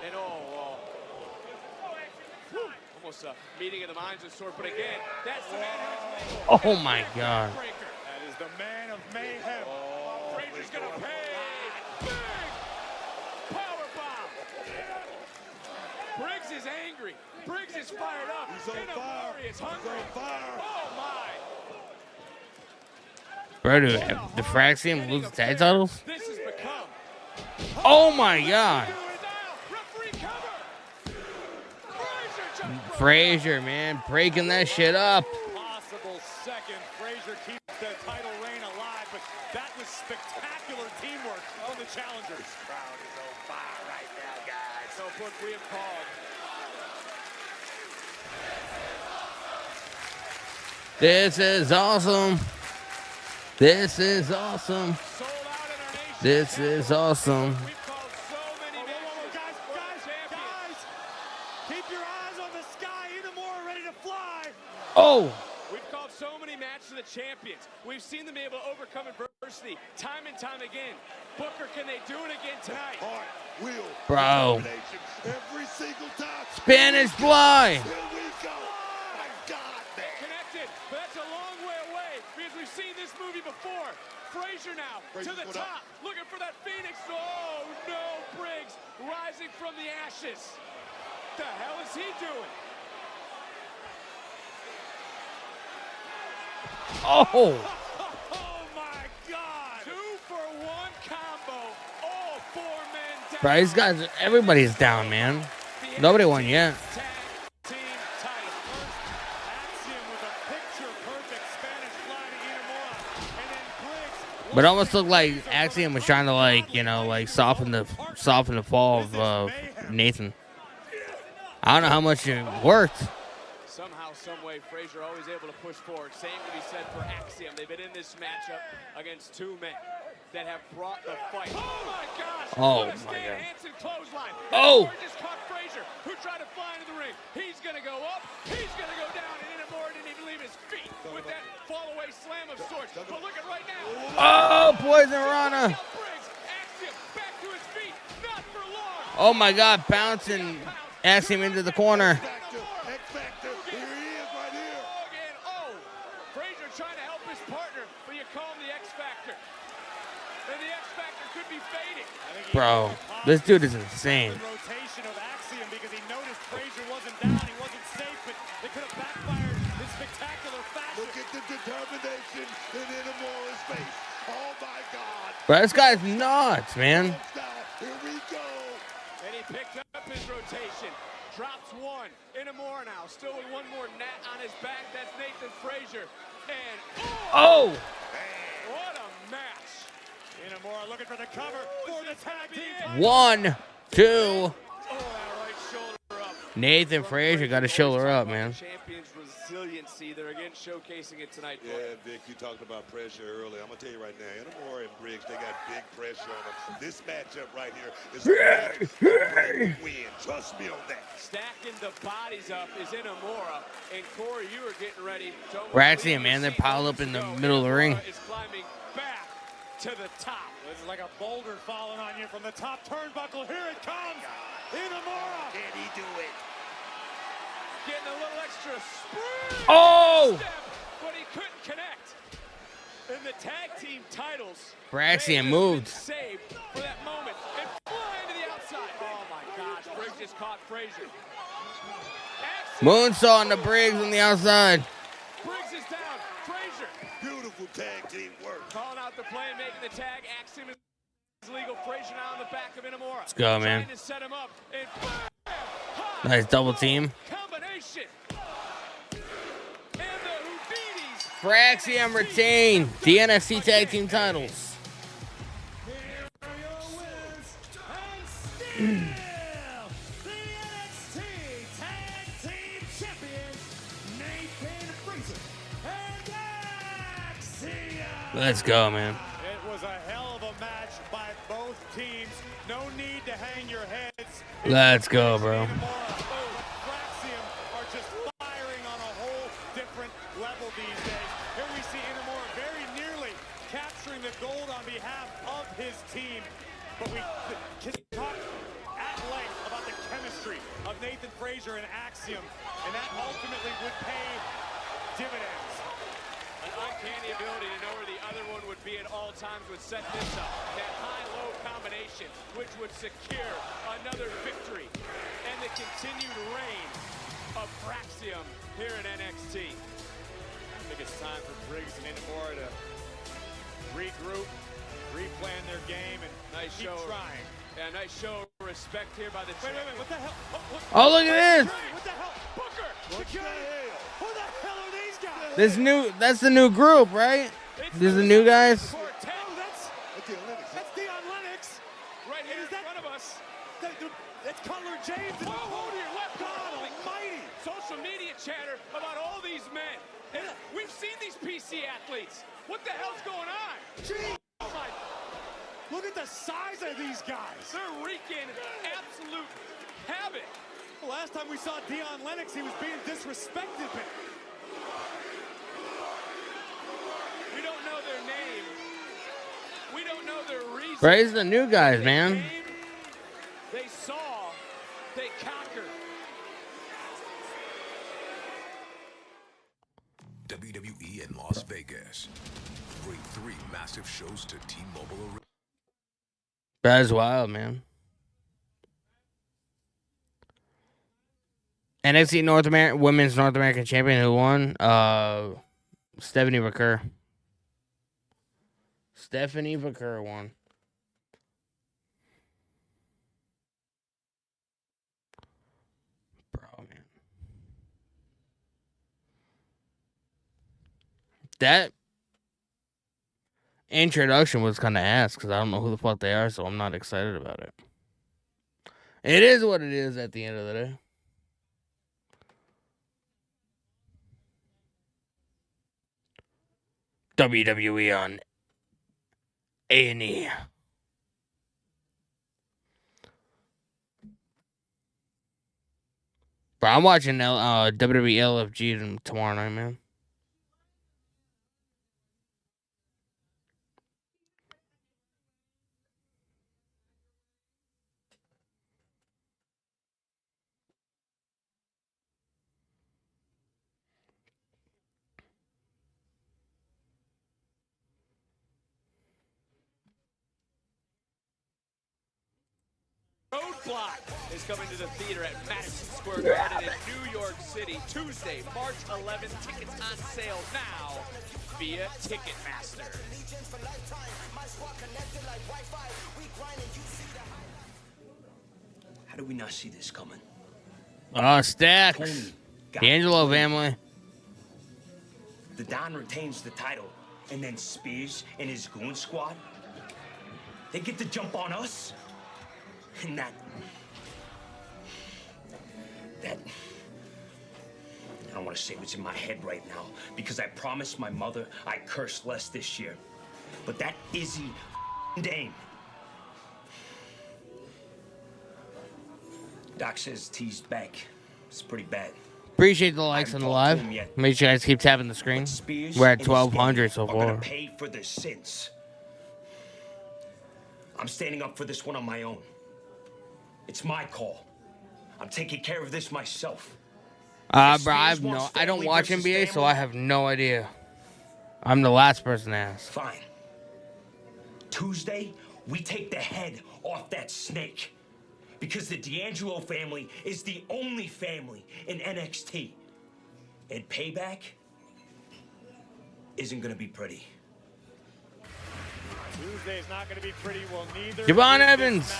And almost a meeting of the minds of sort. But again, that's the man who's Oh my God. That is the man of mayhem. Frazier's gonna pay. Big power bomb. Briggs is angry. Briggs is fired up. He's on fire. Is hungry. He's on fire. Oh my. Bro, dude, the Fraxium lose the tag titles? This has become. Oh my God. Frazier, man, breaking that shit up. Possible second. Frazier keeps the title reign alive. book we have called. This is awesome. This is awesome. This is awesome. Keep your eyes on the sky. Inamura ready to fly. Oh! We've called so many matches of the champions. We've seen them be able to overcome adversity time and time again. Booker, can they do it again tonight? Heart, will, Bro. every single time. Spanish fly. Here we go. My God, man. Connected, but that's a long way away because we've seen this movie before. Frazier now to the top, looking for that Phoenix. Oh no, Briggs rising from the ashes. What the hell is he doing? Oh! Oh my God! 2-for-1 combo. All 4 men down. Bro, these guys, everybody's down, man. Nobody won yet. But it almost looked like Axiom was trying to, like, you know, like soften the fall of Nathan. I don't know how much it worked. Somehow, some way, Frazier always able to push forward. Same to be said for Axiom. They've been in this matchup against 2 men that have brought the fight. Oh my gosh! Oh what a my God! Hansen clothesline. Oh! Just caught Frazier, who tried to fly into the ring. He's gonna go up. He's gonna go down, and Inamura didn't even leave his feet with that fall-away slam of sorts. But look at right now. Oh, Poison Rana! Axiom back to his feet, not for long. Oh my God! Bouncing Axiom into the corner. Frazier trying to help his partner, but you call him the X Factor. And the X Factor could be fading. Bro, this dude is insane. Rotation of Axiom because he noticed Frazier wasn't down, he wasn't safe, but it could have backfired in spectacular fashion. Look at the determination in Inamura's face. Oh my God. Bro, this guy's nuts, man. Here we go. And he picked up his rotation. Drops 1. Inamura now, still with 1 more gnat on his back. That's Nathan Frazier. And oh! What a match. Inamura looking for the cover for the tag team. 1, 2. Oh, that right shoulder up. Nathan Frazier got to shoulder up, man. Champions resiliency. They're again showcasing it tonight. Yeah, Vic, you talked about pressure earlier. I'm going to tell you right now, Inamura and Briggs, they got big pressure on them. This matchup right here is a win. Trust me on that. Stacking the bodies up is Inamura. And Corey, you are getting ready. Axiom, man, they're piled up in the middle of the ring. Is climbing back to the top. This is like a boulder falling on you from the top turnbuckle. Here it comes. Inamura. Can he do it? Getting a little extra spring. Oh! Step, but he couldn't connect. And the tag team titles. Axiom moved. Saved for that moment and flying to the outside. Oh my gosh! Briggs just caught Frazier. Moonsault on the Briggs on the outside. Briggs is down. Frazier. Beautiful tag team work. Calling out the play and making the tag. Axiom is legal. Frazier now on the back of Inamura. Let's go, man. Trying to set him up and Nice double team. combination. And the Houdinis. Axiom retain the NFC Tag Team titles. Let's go, man. It was a hell of a match by both teams. No need to hang your heads. Let's go, bro. Axiom are just firing on a whole different level these days. Here we see Inamura very nearly capturing the gold on behalf of his team. But we can talk at length about the chemistry of Nathan Frazier and Axiom, and that ultimately would pay dividends. An uncanny ability to know where the other one would be at all times would set this up. That high-low combination, which would secure another victory and the continued reign of Axiom here in NXT. I think it's time for Briggs and Inamura to regroup, replan their game, and nice keep show. trying. Yeah, nice show of respect here by the Wait, what the hell? Oh, look at this. What the hell? Booker! Security! Who the hell are these guys? This that's the new group, right? These are the new guys. That's Dion Lennox. Right here in front of us. It's Cutler James. Whoa, to your left. God almighty. Social media chatter about all these men. And we've seen these PC athletes. What the hell's going on? Gee, oh my. Look at the size of these guys. They're wreaking absolute havoc. Last time we saw Dion Lennox, he was being disrespected. We don't know their name. We don't know their reason. Praise the new guys, man. They saw, they conquered. WWE in Las Vegas. Bring 3 massive shows to T-Mobile Arena. That is wild, man. NXT Women's North American Champion who won? Stephanie Vaquer. Stephanie Vaquer won. Bro, man. That introduction was kind of ass because I don't know who the fuck they are, so I'm not excited about it. It is what it is at the end of the day. WWE on A&E. But I'm watching WWE LFG tomorrow night, man. Roadblock is coming to the theater at Madison Square Garden in New York City, Tuesday, March 11th. Tickets on sale now via Ticketmaster. How do we not see this coming? Oh, Stacks. The Angelo family. The Don retains the title, and then Spears and his goon squad, they get to jump on us? And that, I don't want to say what's in my head right now, because I promised my mother I'd curse less this year. But that Izzy Dame. Doc says T's back. It's pretty bad. Appreciate the likes on the live. Make sure you guys keep tapping the screen. We're at 1,200 so far. Pay for their sins. I'm standing up for this one on my own. It's my call. I'm taking care of this myself. Bro, I don't watch NBA, so I have no idea. I'm the last person to ask. Fine. Tuesday, we take the head off that snake. Because the D'Angelo family is the only family in NXT. And payback isn't gonna be pretty. Tuesday is not going to be pretty. Well, neither. Javon Evans.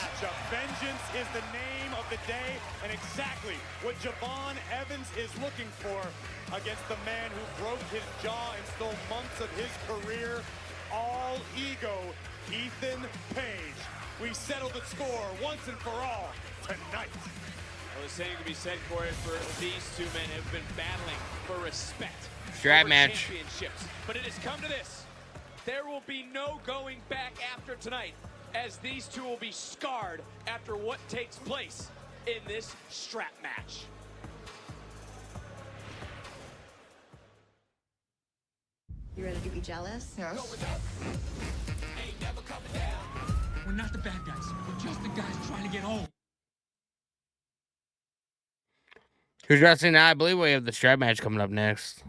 Vengeance is the name of the day, and exactly what Javon Evans is looking for against the man who broke his jaw and stole months of his career. All ego, Ethan Page. We settled the score once and for all tonight. Well, the same can be said, Corey, for these two men have been battling for respect. Strap match. Championships. But it has come to this. There will be no going back after tonight, as these two will be scarred after what takes place in this strap match. You ready to be jealous? Yes. We're not the bad guys. We're just the guys trying to get home. Who's wrestling now? I believe we have the strap match coming up next.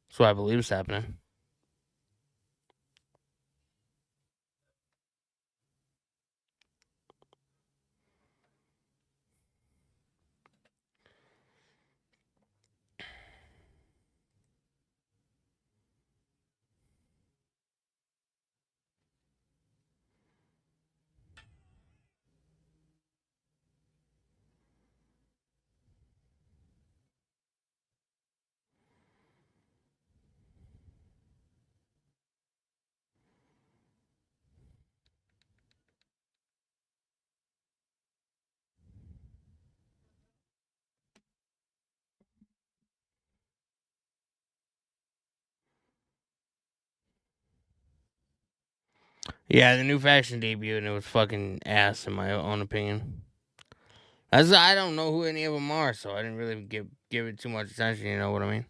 That's what I believe is happening. Yeah, the new faction debuted and it was fucking ass in my own opinion. As I don't know who any of them are, so I didn't really give it too much attention. You know what I mean?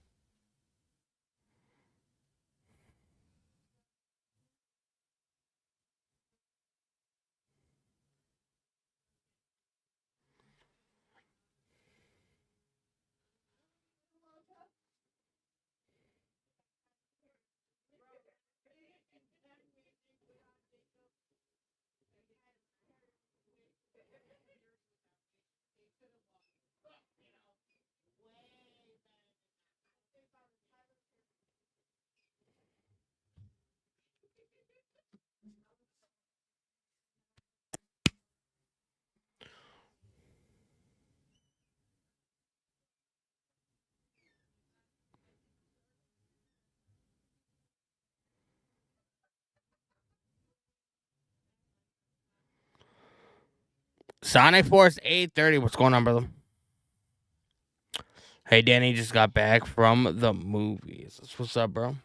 Sonic Force 830. What's going on, brother? Hey, Danny just got back from the movies. What's up, bro?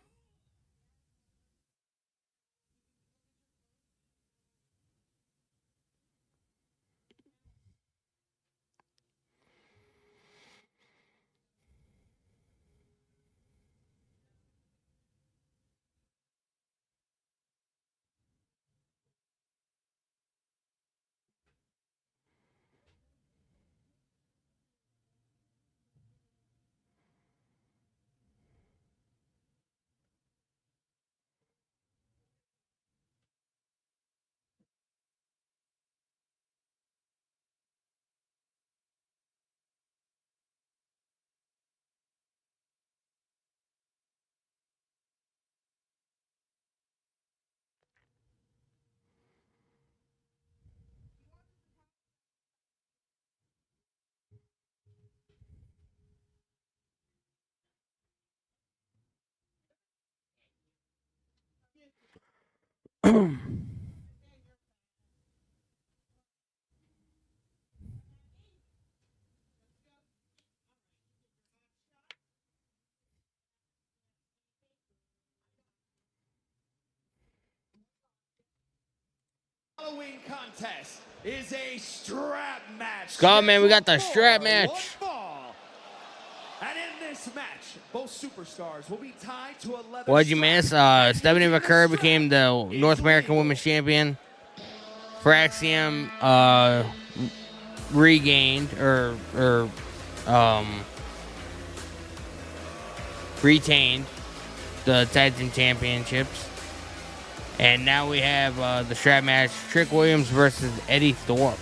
Halloween contest is a strap match. Scott, man, we got the strap match. And in this match, both superstars will be tied to a leather What'd you miss? Stephanie McCurry became the North American Women's Champion. Fraxium regained or retained the Tag Team Championships. And now we have the strap match, Trick Williams versus Eddie Thorpe.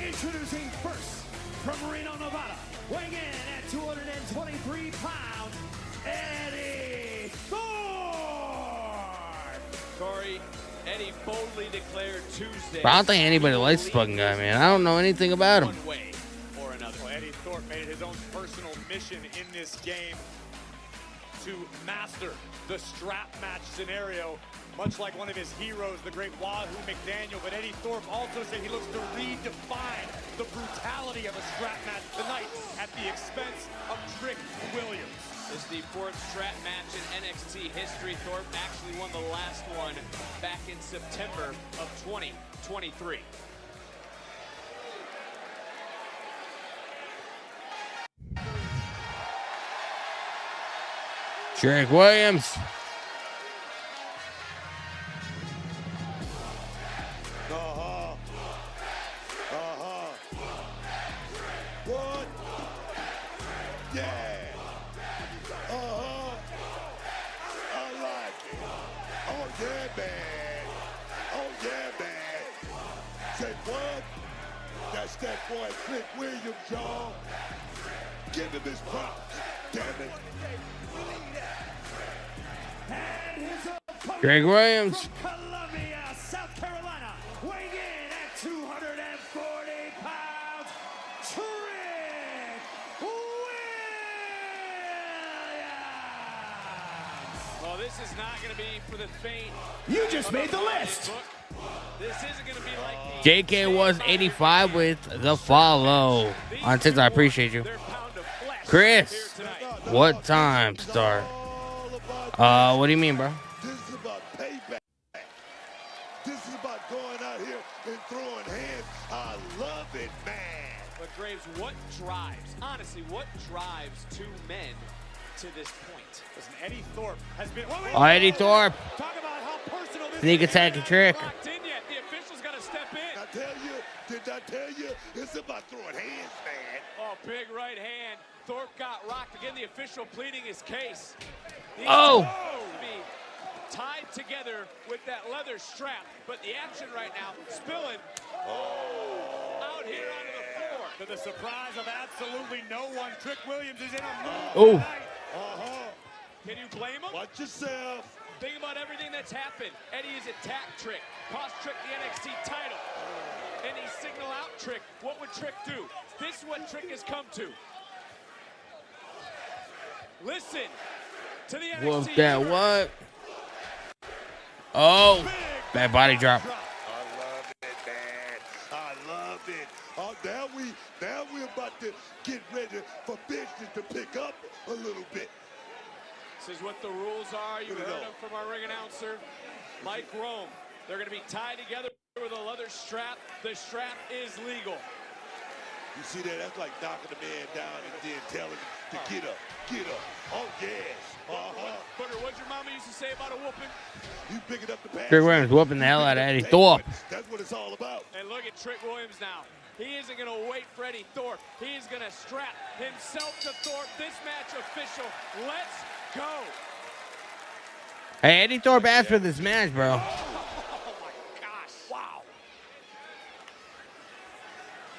Introducing first, from Reno, Nevada, weighing in at 223 pounds, Eddie Thorpe! Corey, Eddie boldly declared Tuesday. But I don't think anybody likes this fucking guy, man. I don't know anything about him. One way or another. Well, Eddie Thorpe made it his own personal mission in this game to master the strap match scenario, much like one of his heroes, the great Wahoo McDaniel. But Eddie Thorpe also said he looks to redefine the brutality of a strap match tonight at the expense of Trick Williams. This is the fourth strap match in NXT history. Thorpe actually won the last one back in September of 2023. Trick Williams. What? Yeah. I like it. Oh, yeah, man. Oh, yeah, man. Say what? That's that boy, Trick Williams, y'all. Give him his props. Damn it. Greg Williams. Columbia, South Carolina, weighing in at 240 pounds, Trick Williams! Well, this is not going to be for the faint. You just made the list. This isn't going to be like JK was 85 with the follow on TikTok. I appreciate you. Chris, what time start? What do you mean, bro? This is about payback. This is about going out here and throwing hands. I love it, man. But Graves, what drives, honestly, what drives two men to this point? Listen, Eddie Thorpe has been. Oh, Eddie Thorpe. Talk about how personal this Sneak attack and trick. Locked in yet. The official's got to step in. Did I tell you? It's about throwing hands, man. Oh, big right hand. Thorpe got rocked. Again, the official pleading his case. These Oh. two to be tied together with that leather strap. But the action right now, spilling out here onto the floor. To the surprise of absolutely no one, Trick Williams is in a mood Oh. tonight. Can you blame him? Watch yourself. Think about everything that's happened. Eddie is attacked Trick, cost Trick the NXT title. And he signal out Trick. What would Trick do? This is what Trick has come to. Listen to the NXT. Whoop that what? Oh, bad body drop. I love it, man. I love it. Oh, now we're about to get ready for business to pick up a little bit. This is what the rules are. You heard them from our ring announcer, Mike Rome. They're going to be tied together with a leather strap. The strap is legal. You see that? That's like knocking the man down and then telling him to get up, get up. Oh, yes. Booker, what'd your mama used to say about a whooping? You picking up the pass. Trick Williams whooping the hell out of Eddie Thorpe. That's what it's all about. And look at Trick Williams now. He isn't going to wait for Eddie Thorpe. He's going to strap himself to Thorpe. This match official. Let's go. Hey, Eddie Thorpe asked for this match, bro. Oh, my gosh. Wow.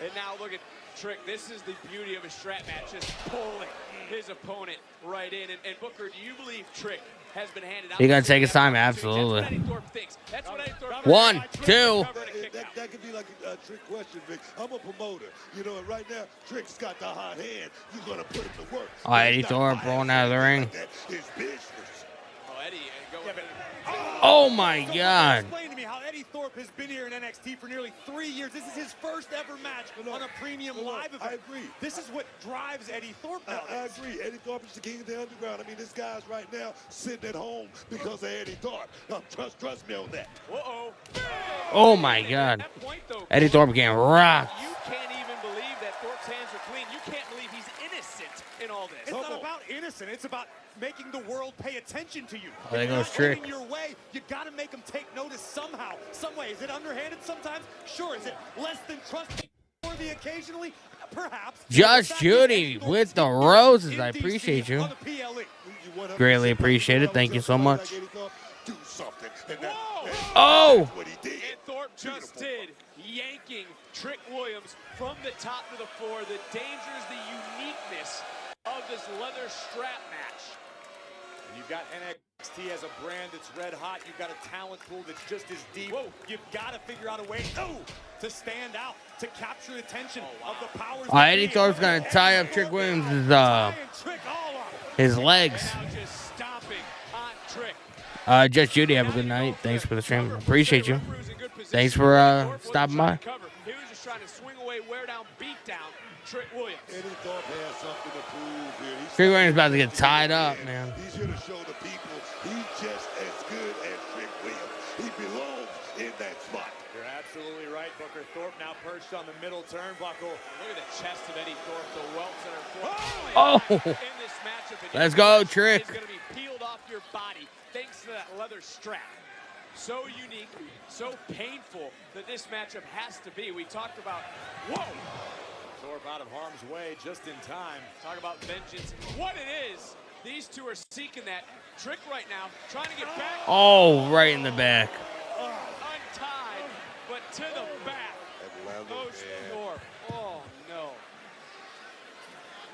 And now look at Trick. This is the beauty of a strap match, just pulling his opponent right in. And Booker, do you believe Trick has been handed out? He got to take his time, absolutely. That's what Eddie Thorpe thinks. That's what Eddie Thorpe 1, 2. That could be like a trick question, Vic. I'm a promoter, you know, and right now, Trick's got the hot hand. You're going to put him to work. Oh, Eddie Thorpe rolling out of the ring. It's business. Oh, Eddie, Oh, my God. Explain to me how Eddie Thorpe has been here in NXT for nearly 3 years. This is his first ever match on a premium live event. I agree. This is what drives Eddie Thorpe now. I agree. Eddie Thorpe is the king of the underground. I mean, this guy's right now sitting at home because of Eddie Thorpe. Now, trust me on that. Uh-oh. Oh, my God. Eddie Thorpe getting rocked. You can't even believe that Thorpe's hands are clean. You can't believe he's innocent in all this. It's not about innocent. It's about making the world pay attention to you. Oh, there If you're goes not Trick. going your way, you got to make them take notice somehow, some way. Is it underhanded sometimes? Sure. Is it less than trustworthy occasionally? Perhaps. Josh Judy with the roses. I appreciate you. Greatly appreciate it. Thank you so much. Do something. Oh! And Thorpe just did, yanking Trick Williams from the top to the floor. The dangers, the uniqueness of this leather strap match. You've got NXT as a brand that's red hot. You've got a talent pool that's just as deep. Whoa. You've got to figure out a way to stand out, to capture the attention of the powers. Eddie Thorpe's going to tie up Trick Williams' his legs. Now just stomping on Trick. Just Judy, have a good night. Thanks for the stream. Appreciate you. Thanks for stopping by. He was just trying to swing away, wear down, beat down Trick Williams. Eddie Thorpe has something to prove here. Trick Williams about to get tied up, man. He's here to show the people he's just as good as Trick Williams. He belongs in that spot. You're absolutely right, Booker. Thorpe now perched on the middle turnbuckle. Look at the chest of Eddie Thorpe, the welts that are forming. Oh! In this matchup, Let's go, Trick. It's going to be peeled off your body thanks to that leather strap. So unique, so painful that this matchup has to be. We talked about, whoa! Thorpe out of harm's way just in time. Talk about vengeance. What it is, these two are seeking that. Trick right now, trying to get back. Oh, right in the back. Untied, but to the back. Goes Thorpe. Oh, no.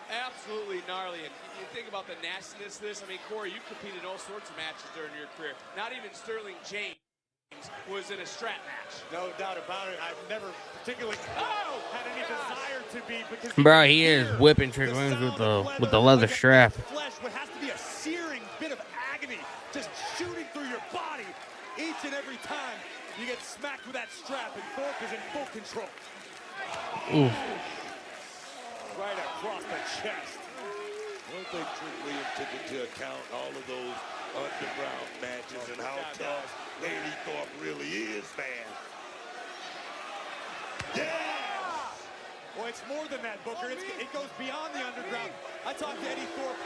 Absolutely gnarly. And you think about the nastiness of this. I mean, Corey, you competed in all sorts of matches during your career. Not even Sterling James was in a strap match. No doubt about it. I've never particularly had any desire to be, because Bro, he is whipping Trick Williams with the leather strap. Flesh, what has to be a searing bit of agony just shooting through your body each and every time you get smacked with that strap, and Thorpe is in full control. Ooh. Right across the chest. I don't think Trick Williams took into account all of those underground matches and how tough Lady Thorpe really is, man. Yes! Well, it's more than that, Booker. It goes beyond the underground. I talked to Eddie Thorpe.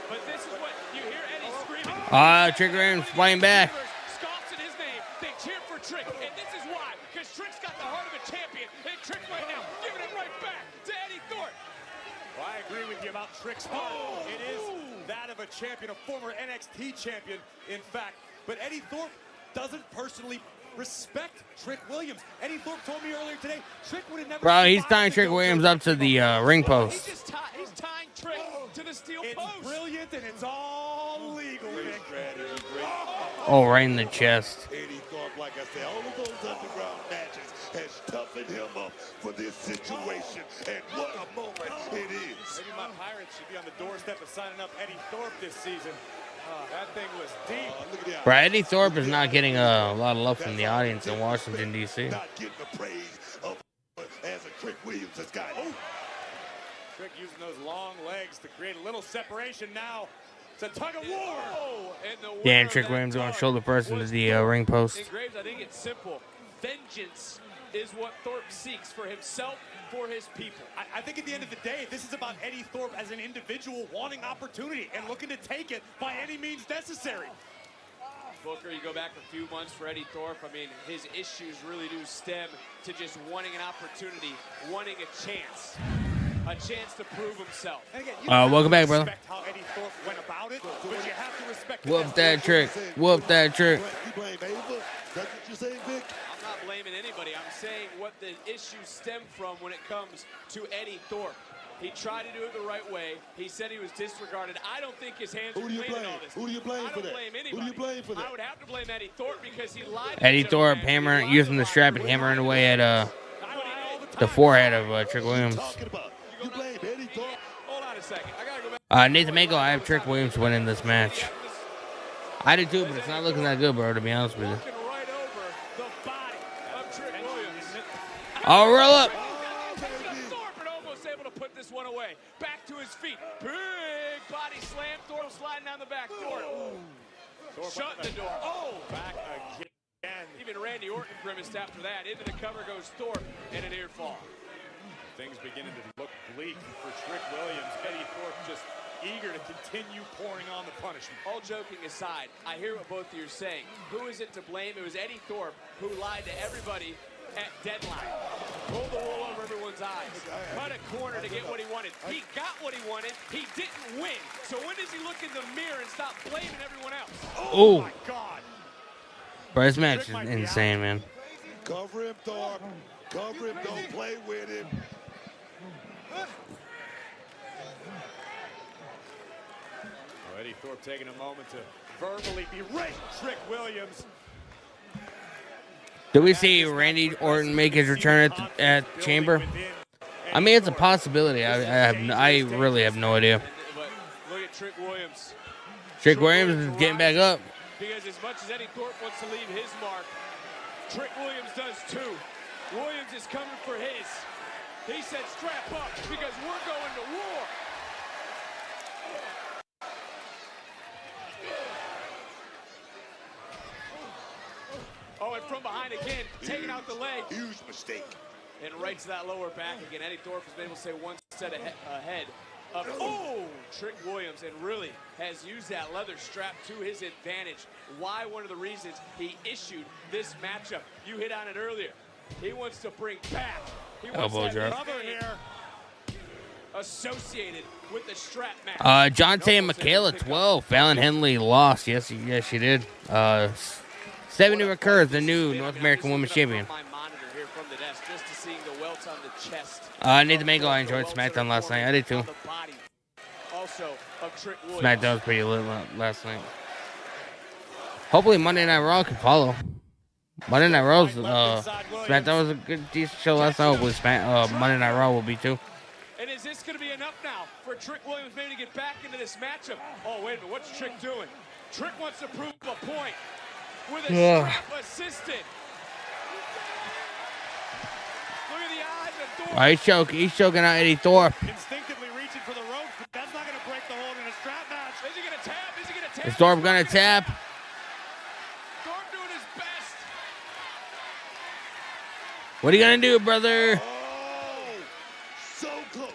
But this is what you hear Eddie screaming. Trick Williams fighting back. Scoffs at his name. They cheer for Trick, and this is why. Because Trick's got the heart of a champion, and Trick right now giving it right back to Eddie Thorpe. Well, I agree with you about Trick's heart. It is that of a champion, a former NXT champion, in fact. But Eddie Thorpe doesn't personally respect Trick Williams. Eddie Thorpe told me earlier today, Trick would have never... Bro, he's tying Trick Williams up to the ring post. He's tying Trick to the steel post. It's brilliant, and it's all legal, Vic. Oh, right in the chest. Eddie Thorpe, like I said, all of those underground matches has toughened him up for this situation. And what a moment it is. Maybe my Pirates should be on the doorstep of signing up Eddie Thorpe this season. That thing was deep. Bro, Eddie Thorpe is not getting a lot of love from the audience in Washington, D.C. Not getting the praise of as a Trick Williams has got. Trick using those long legs to create a little separation now. It's a tug of war. Yeah, and Trick Williams going shoulder first into the ring post. In Graves, I think it's simple. Vengeance is what Thorpe seeks for himself, for his people. I think at the end of the day, this is about Eddie Thorpe as an individual wanting opportunity and looking to take it by any means necessary. Booker, you go back a few months for Eddie Thorpe. I mean, his issues really do stem to just wanting an opportunity, wanting a chance to prove himself. And again, welcome back, brother. Respect how Eddie Thorpe went about it, but you have to respect Whoop that Trick. Whoop that Trick. You blame Ava? That's what you're saying, Vic? I'm not blaming anybody. I'm saying what the issues stem from when it comes to Eddie Thorpe. He tried to do it the right way. He said he was disregarded. I don't think his hands were clean in all this. Who do you blame for that? I don't blame anybody. Who do you blame for that? I would have to blame Eddie Thorpe because he lied to Eddie Thorpe hammering, using the strap and hammering away at the forehead of Trick Williams. You blame Eddie Thorpe? Hold on a second. I gotta go back. Nathan Mako, I have Trick Williams winning this match. I did too, but it's not looking that good, bro, to be honest with you. Right over the body of Trick Williams. Oh, roll up. Thorpe almost able to put this one away. Back to his feet. Big body slam. Thorpe sliding down the back door. Shutting the door. Oh, back again. Even Randy Orton grimaced after that. Into the cover goes Thorpe and an ear fall. Things beginning to look bleak for Trick Williams. Eddie Thorpe just eager to continue pouring on the punishment. All joking aside, I hear what both of you are saying. Who is it to blame? It was Eddie Thorpe who lied to everybody at deadline. Pulled the wool over everyone's eyes. Cut a corner to get what he wanted. He got what he wanted. He didn't win. So when does he look in the mirror and stop blaming everyone else? Oh my God. Bro, this match is insane, man. Cover him, Thorpe. Cover him. Don't play with him. Eddie Thorpe taking a moment to verbally berate Trick Williams. Do we see Randy Orton make his return at Chamber? I mean, it's a possibility. I really have no idea. But look at Trick Williams. Trick Williams is getting back up. Because as much as Eddie Thorpe wants to leave his mark, Trick Williams does too. Williams is coming for his. He said strap up because we're going to war. Oh, and from behind again, taking out the leg. Huge mistake. And right to that lower back again. Eddie Thorpe has been able to stay one step ahead of Trick Williams, and really has used that leather strap to his advantage. Why? One of the reasons he issued this matchup. You hit on it earlier. He wants to bring back. He wants Elbow drop. cover here associated with the strap match. Jonte and Michaela 12. Fallon Henley lost. Yes, she did. Stephanie McCurr is the new North American Women's Champion. My monitor here from the desk just to see the welts on the chest. Nathan Mako, I enjoyed SmackDown last night. I did too. Also of Trick Williams. SmackDown was pretty lit last night. Hopefully Monday Night Raw can follow. Monday Night Raw's SmackDown was a good, decent show last night. Hopefully Monday Night Raw will be too. And is this going to be enough now for Trick Williams maybe to get back into this matchup? Oh, wait a minute. What's Trick doing? Trick wants to prove a point with a strap assistant. Look at the eyes of Thorpe. He's choking out Eddie Thorpe. Instinctively reaching for the rope. That's not going to break the hold in a strap match. Is he going to tap? Is he going to Is Thorpe gonna tap? Thorpe doing his best. What are you gonna do, brother? So close.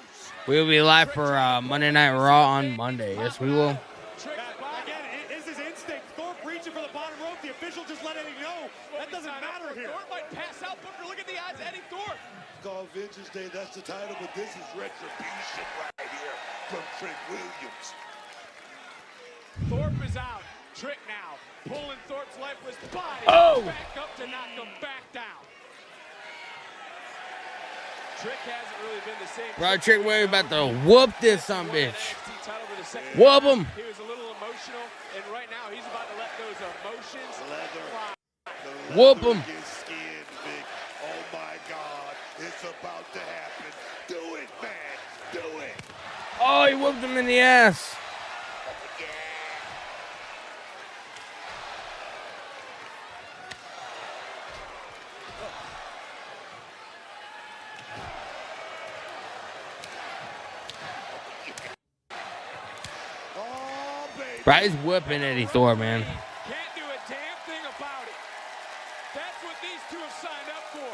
We will be live for Monday Night Raw on Monday. Yes, we will. Again, is his instinct. Thorpe reaching for the bottom rope. The official just let Eddie know. That doesn't matter here. Thorpe might pass out, Booker. Look at the eyes of Eddie Thorpe. Called Vengeance Day, that's the title, but this is retribution right here from Trick Williams. Thorpe is out. Trick now pulling Thorpe's lifeless body back up to knock him back down. Trick hasn't really been the same. Bro, Trick Williams about to whoop this son bitch. Whoop him. He was a little emotional, and right now he's about to let those emotions fly. Whoop him. Skin, Vic. Oh my God, it's about to happen. Do it, man. Do it. Oh, he whooped him in the ass. Bro, he's whipping Eddie Thorpe, man. Can't do a damn thing about it. That's what these two have signed up for.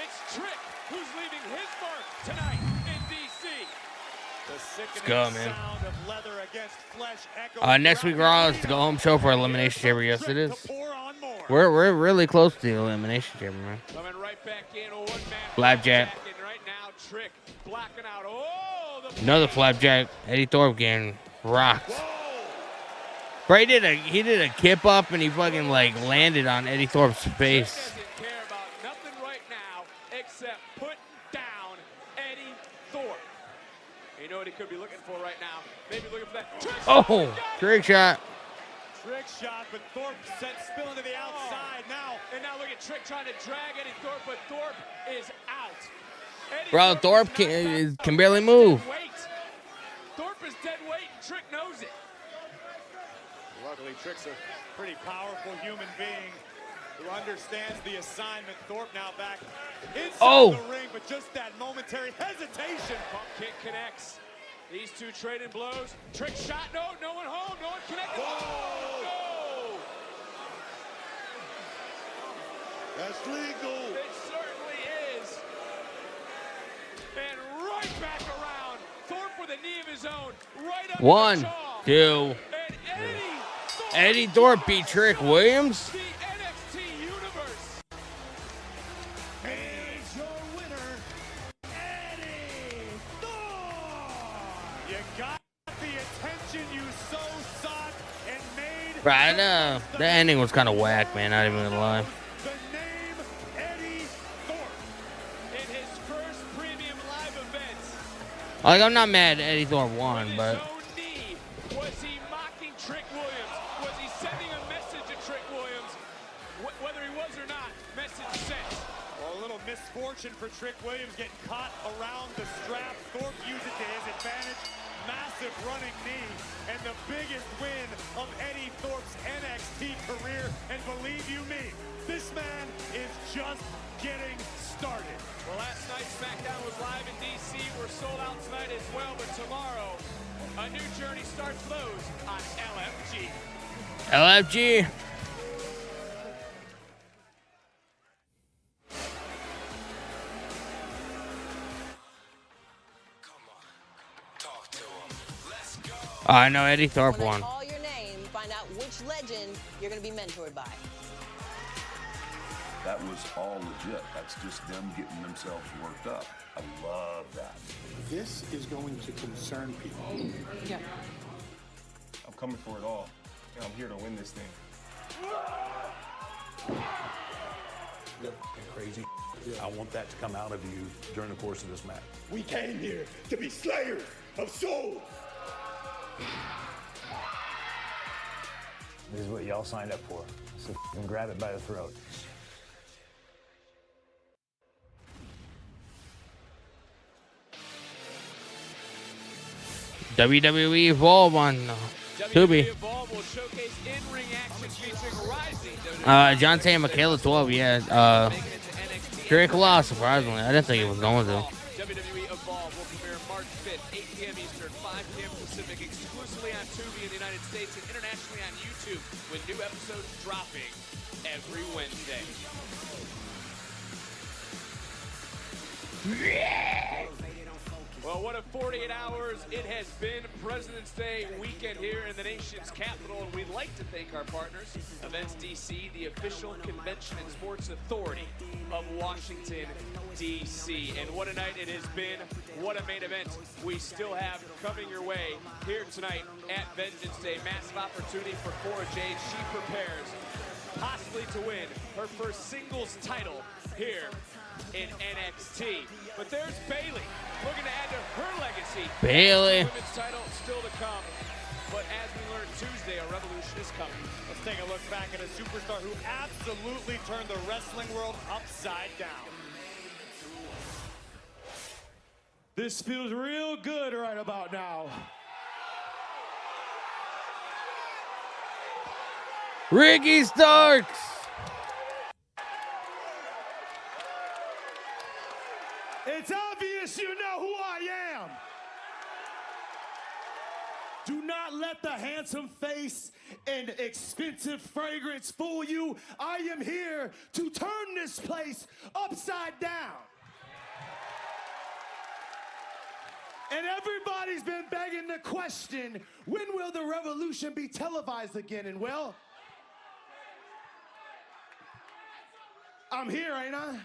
It's Trick who's leaving his mark tonight in DC. Let's go, man. Sound of leather against flesh Next week Raw is the go home show for Elimination Chamber. Yes, it is. We're really close to the Elimination Chamber, man. Coming right back in, one man. Flapjack. And right now, Trick blacking out. Oh, Another flapjack. Eddie Thorpe getting rocked. Bro, he did a kip up and he fucking like landed on Eddie Thorpe's face. doesn't care about nothing right now except putting down Eddie Thorpe. You know what he could be looking for right now? Maybe looking for that. Trick Oh, trick shot. Trick shot, but Thorpe sent spilling to the outside now. And now look at Trick trying to drag Eddie Thorpe, but Thorpe is out. Eddie Bro, Thorpe can barely move. Thorpe is dead weight, and Trick knows it. Luckily, Trick's a pretty powerful human being who understands the assignment. Thorpe now back inside the ring, but just that momentary hesitation. Pump kick connects. These two trading blows. Trick shot. No one home. No one connected. Whoa. No. That's legal. It certainly is. And right back around. Thorpe with a knee of his own. Right up 1, the jaw. 2. And Eddie Thorpe beat Trick Williams. the NXT Universe. Here's your winner, Eddie Thorpe. You got the attention you so sought and made. Bro, I know. The ending was kind of whack, man. Not even gonna lie. The name Eddie Thorpe. In his first premium live event. Like, I'm not mad Eddie Thorpe won, but Was he mocking Trick Williams? Was he sending a message to Trick Williams? Whether he was or not, message sent. Well, a little misfortune for Trick Williams getting caught around the strap. Thorpe used it to his advantage. Massive running knee. And the biggest win of Eddie Thorpe's NXT career. And believe you me, this man is just getting started. Well, last night SmackDown was live in DC. We're sold out tonight as well, but tomorrow a new journey starts for those on LFG. LFG. I know Eddie Thorpe won. Call your name, find out which legend you're going to be mentored by. That was all legit. That's just them getting themselves worked up. I love that. This is going to concern people. Yeah. I'm coming for it all. And I'm here to win this thing. You're crazy. I want that to come out of you during the course of this match. We came here to be slayers of souls. This is what y'all signed up for. So grab it by the throat. WWE Evolve on Tubi. Evolve will showcase in-ring action featuring rising John Tay and Michaela 12, yeah. Drake lost, surprisingly. I didn't think it was going to. WWE Evolve will premiere March 5th, 8 p.m. Eastern, 5 p.m. Pacific, exclusively on Tubi in the United States and internationally. YouTube with new episodes dropping every Wednesday. Well, what a 48 hours it has been. President's Day weekend here in the nation's capital, and we'd like to thank our partners, Events DC, the official convention and sports authority of Washington, D.C. And what a night it has been. What a main event we still have coming your way here tonight at Vengeance Day. Massive opportunity for Cora Jade. She prepares possibly to win her first singles title here in NXT. But there's Bayley looking to add to her legacy. Bayley. Women's title still to come. But as we learned Tuesday, a revolution is coming. Let's take a look back at a superstar who absolutely turned the wrestling world upside down. This feels real good right about now. Ricky Starks. It's obvious you know who I am. Do not let the handsome face and expensive fragrance fool you. I am here to turn this place upside down. And everybody's been begging the question, when will the revolution be televised again? And well, I'm here, ain't I?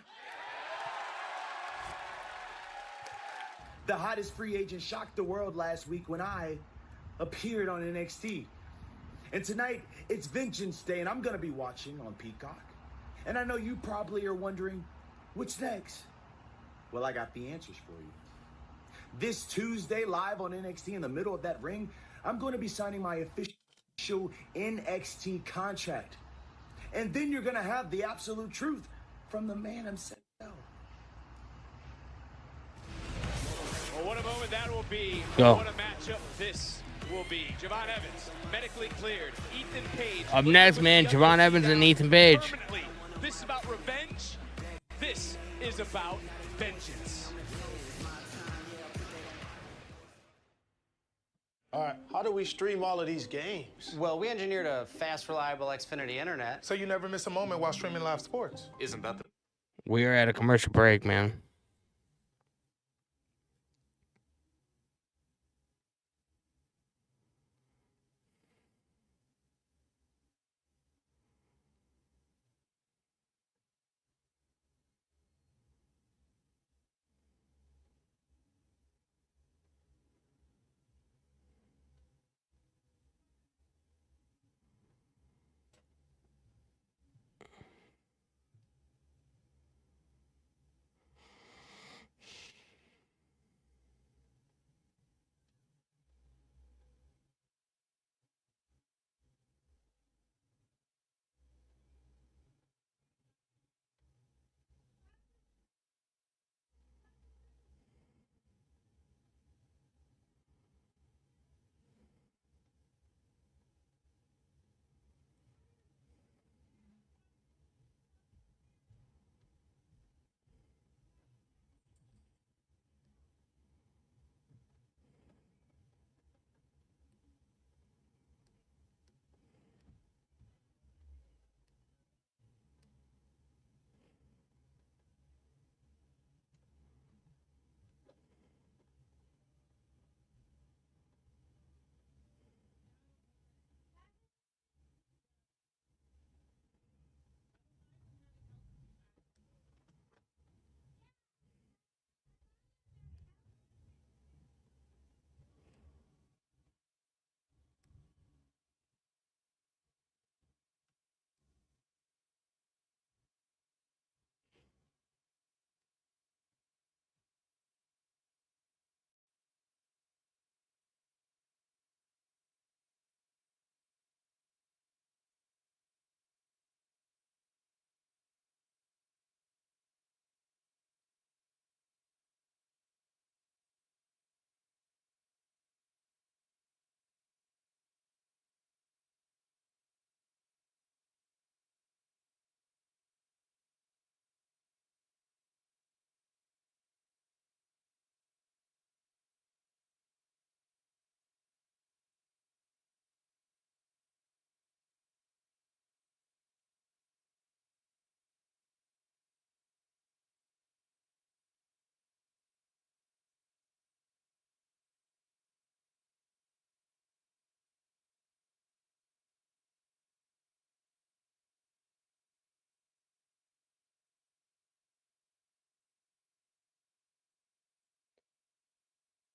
The hottest free agent shocked the world last week when I appeared on NXT. And tonight, it's Vengeance Day, and I'm gonna be watching on Peacock. And I know you probably are wondering, what's next? Well, I got the answers for you. This Tuesday, live on NXT, in the middle of that ring, I'm gonna be signing my official NXT contract. And then you're gonna have the absolute truth from the man himself. Well, what a moment that will be. Go. What a matchup this will be. Javon Evans, medically cleared. Ethan Page. Up next, man, Javon Evans and Ethan Page. Permanently. This is about revenge. This is about vengeance. All right, how do we stream all of these games? Well, we engineered a fast, reliable Xfinity internet. So you never miss a moment while streaming live sports? Isn't that the... We are at a commercial break, man.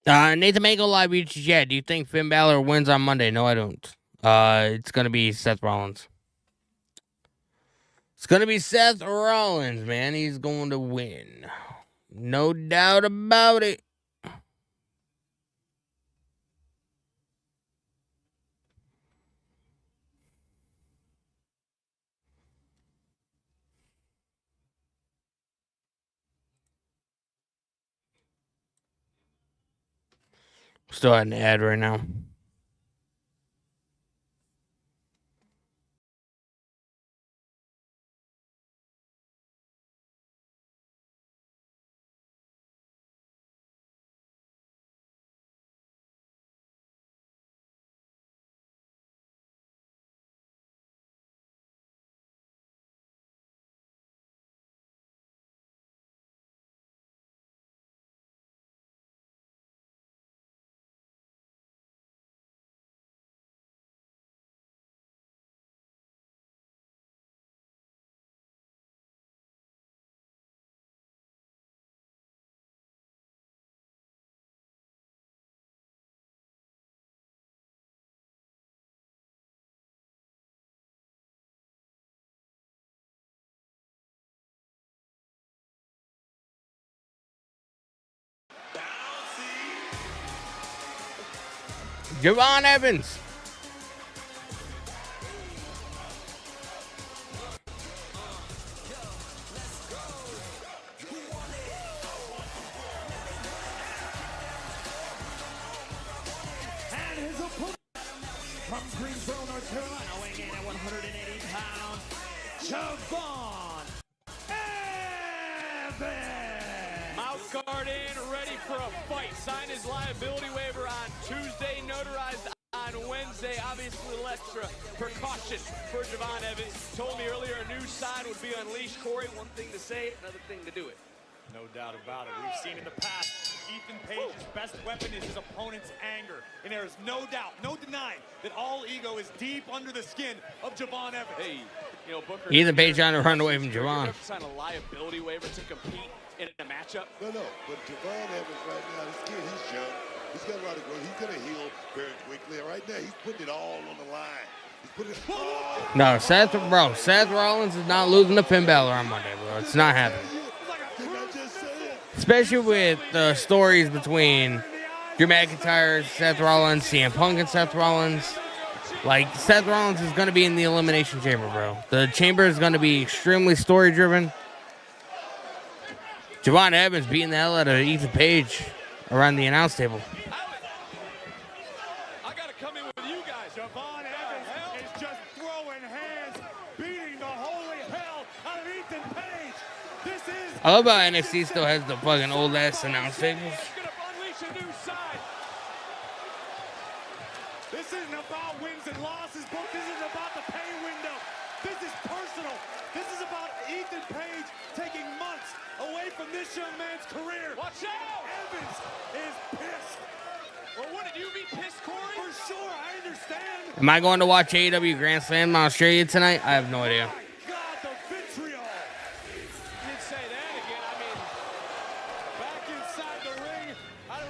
Nathan Mango live reaches. Yeah, do you think Finn Balor wins on Monday? No, I don't. It's gonna be Seth Rollins. It's gonna be Seth Rollins, man. He's going to win. No doubt about it. Still had an ad right now. Javon Evans. And his opponent from Greensboro, North Carolina, weighing in at 180 pounds, Javon Evans. Mouth guard in, ready for a fight. Signed his liability waiver on Tuesday, notarized on Wednesday. Obviously, a little extra precaution for Javon Evans. Told me earlier a new side would be unleashed. Corey, one thing to say, another thing to do it. No doubt about it. We've seen in the past, Ethan Page's best weapon is his opponent's anger. And there is no doubt, no denying that all ego is deep under the skin of Javon Evans. Hey, you know, Booker. Ethan Page trying to run away from Javon. Sign a liability waiver to compete in a matchup. No, but Javon Evans right now, this kid, he's young. He's got a lot of growth. He's going to heal very quickly. And right now, he's putting it all on the line. He's putting it all. No, Seth Rollins is not losing to Finn Balor on Monday, bro. It's not happening. Especially with the stories between Drew McIntyre, Seth Rollins, CM Punk, and Seth Rollins. Like, Seth Rollins is going to be in the Elimination Chamber, bro. The Chamber is going to be extremely story-driven. Javon Evans beating the hell out of Ethan Page around the announce table. I got to come in with you guys. Javon Evans is just throwing hands, beating the holy hell out of Ethan Page. This is... I love how NXT still has the fucking old-ass announce tables. Unleash a new side. This isn't about wins and losses, but this is about the pay window. This is personal. This is about Ethan Page taking months away from this young man's career. Watch out! Evans is pissed. Well, wouldn't you be pissed, Corey? For sure, I understand. Am I going to watch AEW Grand Slam in Australia tonight? I have no idea. God, the vitriol. You'd say that again. I mean, back inside the ring,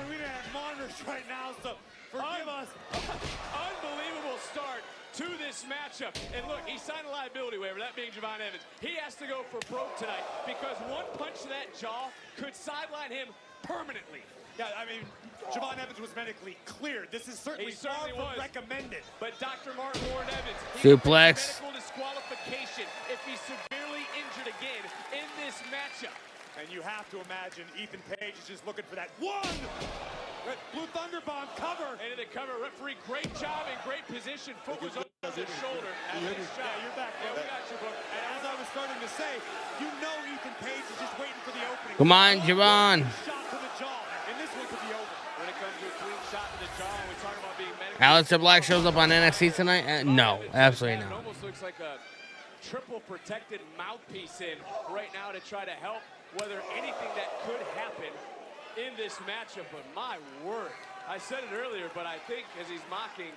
we didn't have monitors right now, so forgive us. Unbelievable start to this matchup. And look, he signed a liability waiver, that being Javon Evans. He has to go for broke tonight because one punch to that jaw could sideline him permanently. Yeah, I mean, Javon Evans was medically cleared. This is certainly far from recommended. But Dr. Martin warned Evans. Suplex. Medical disqualification if he's severely injured again in this matchup. And you have to imagine Ethan Page is just looking for that one. Blue Thunder Bomb cover. And the cover, referee, great job in great position. Foot was over his shoulder. Yeah, you're back. Yeah, we got you, bro. And as I was starting to say, you know Ethan Page is just waiting for the opening. Come on, Javon. Shot to the jaw, and this one could be over. When it comes to a clean shot to the jaw, and we talk about being medically... Aleister Black shows up on NXT tonight? No, absolutely It not. almost looks like a triple protected mouthpiece in right now to try to help whether anything that could happen in this matchup. But my word, I said it earlier, but I think as he's mocking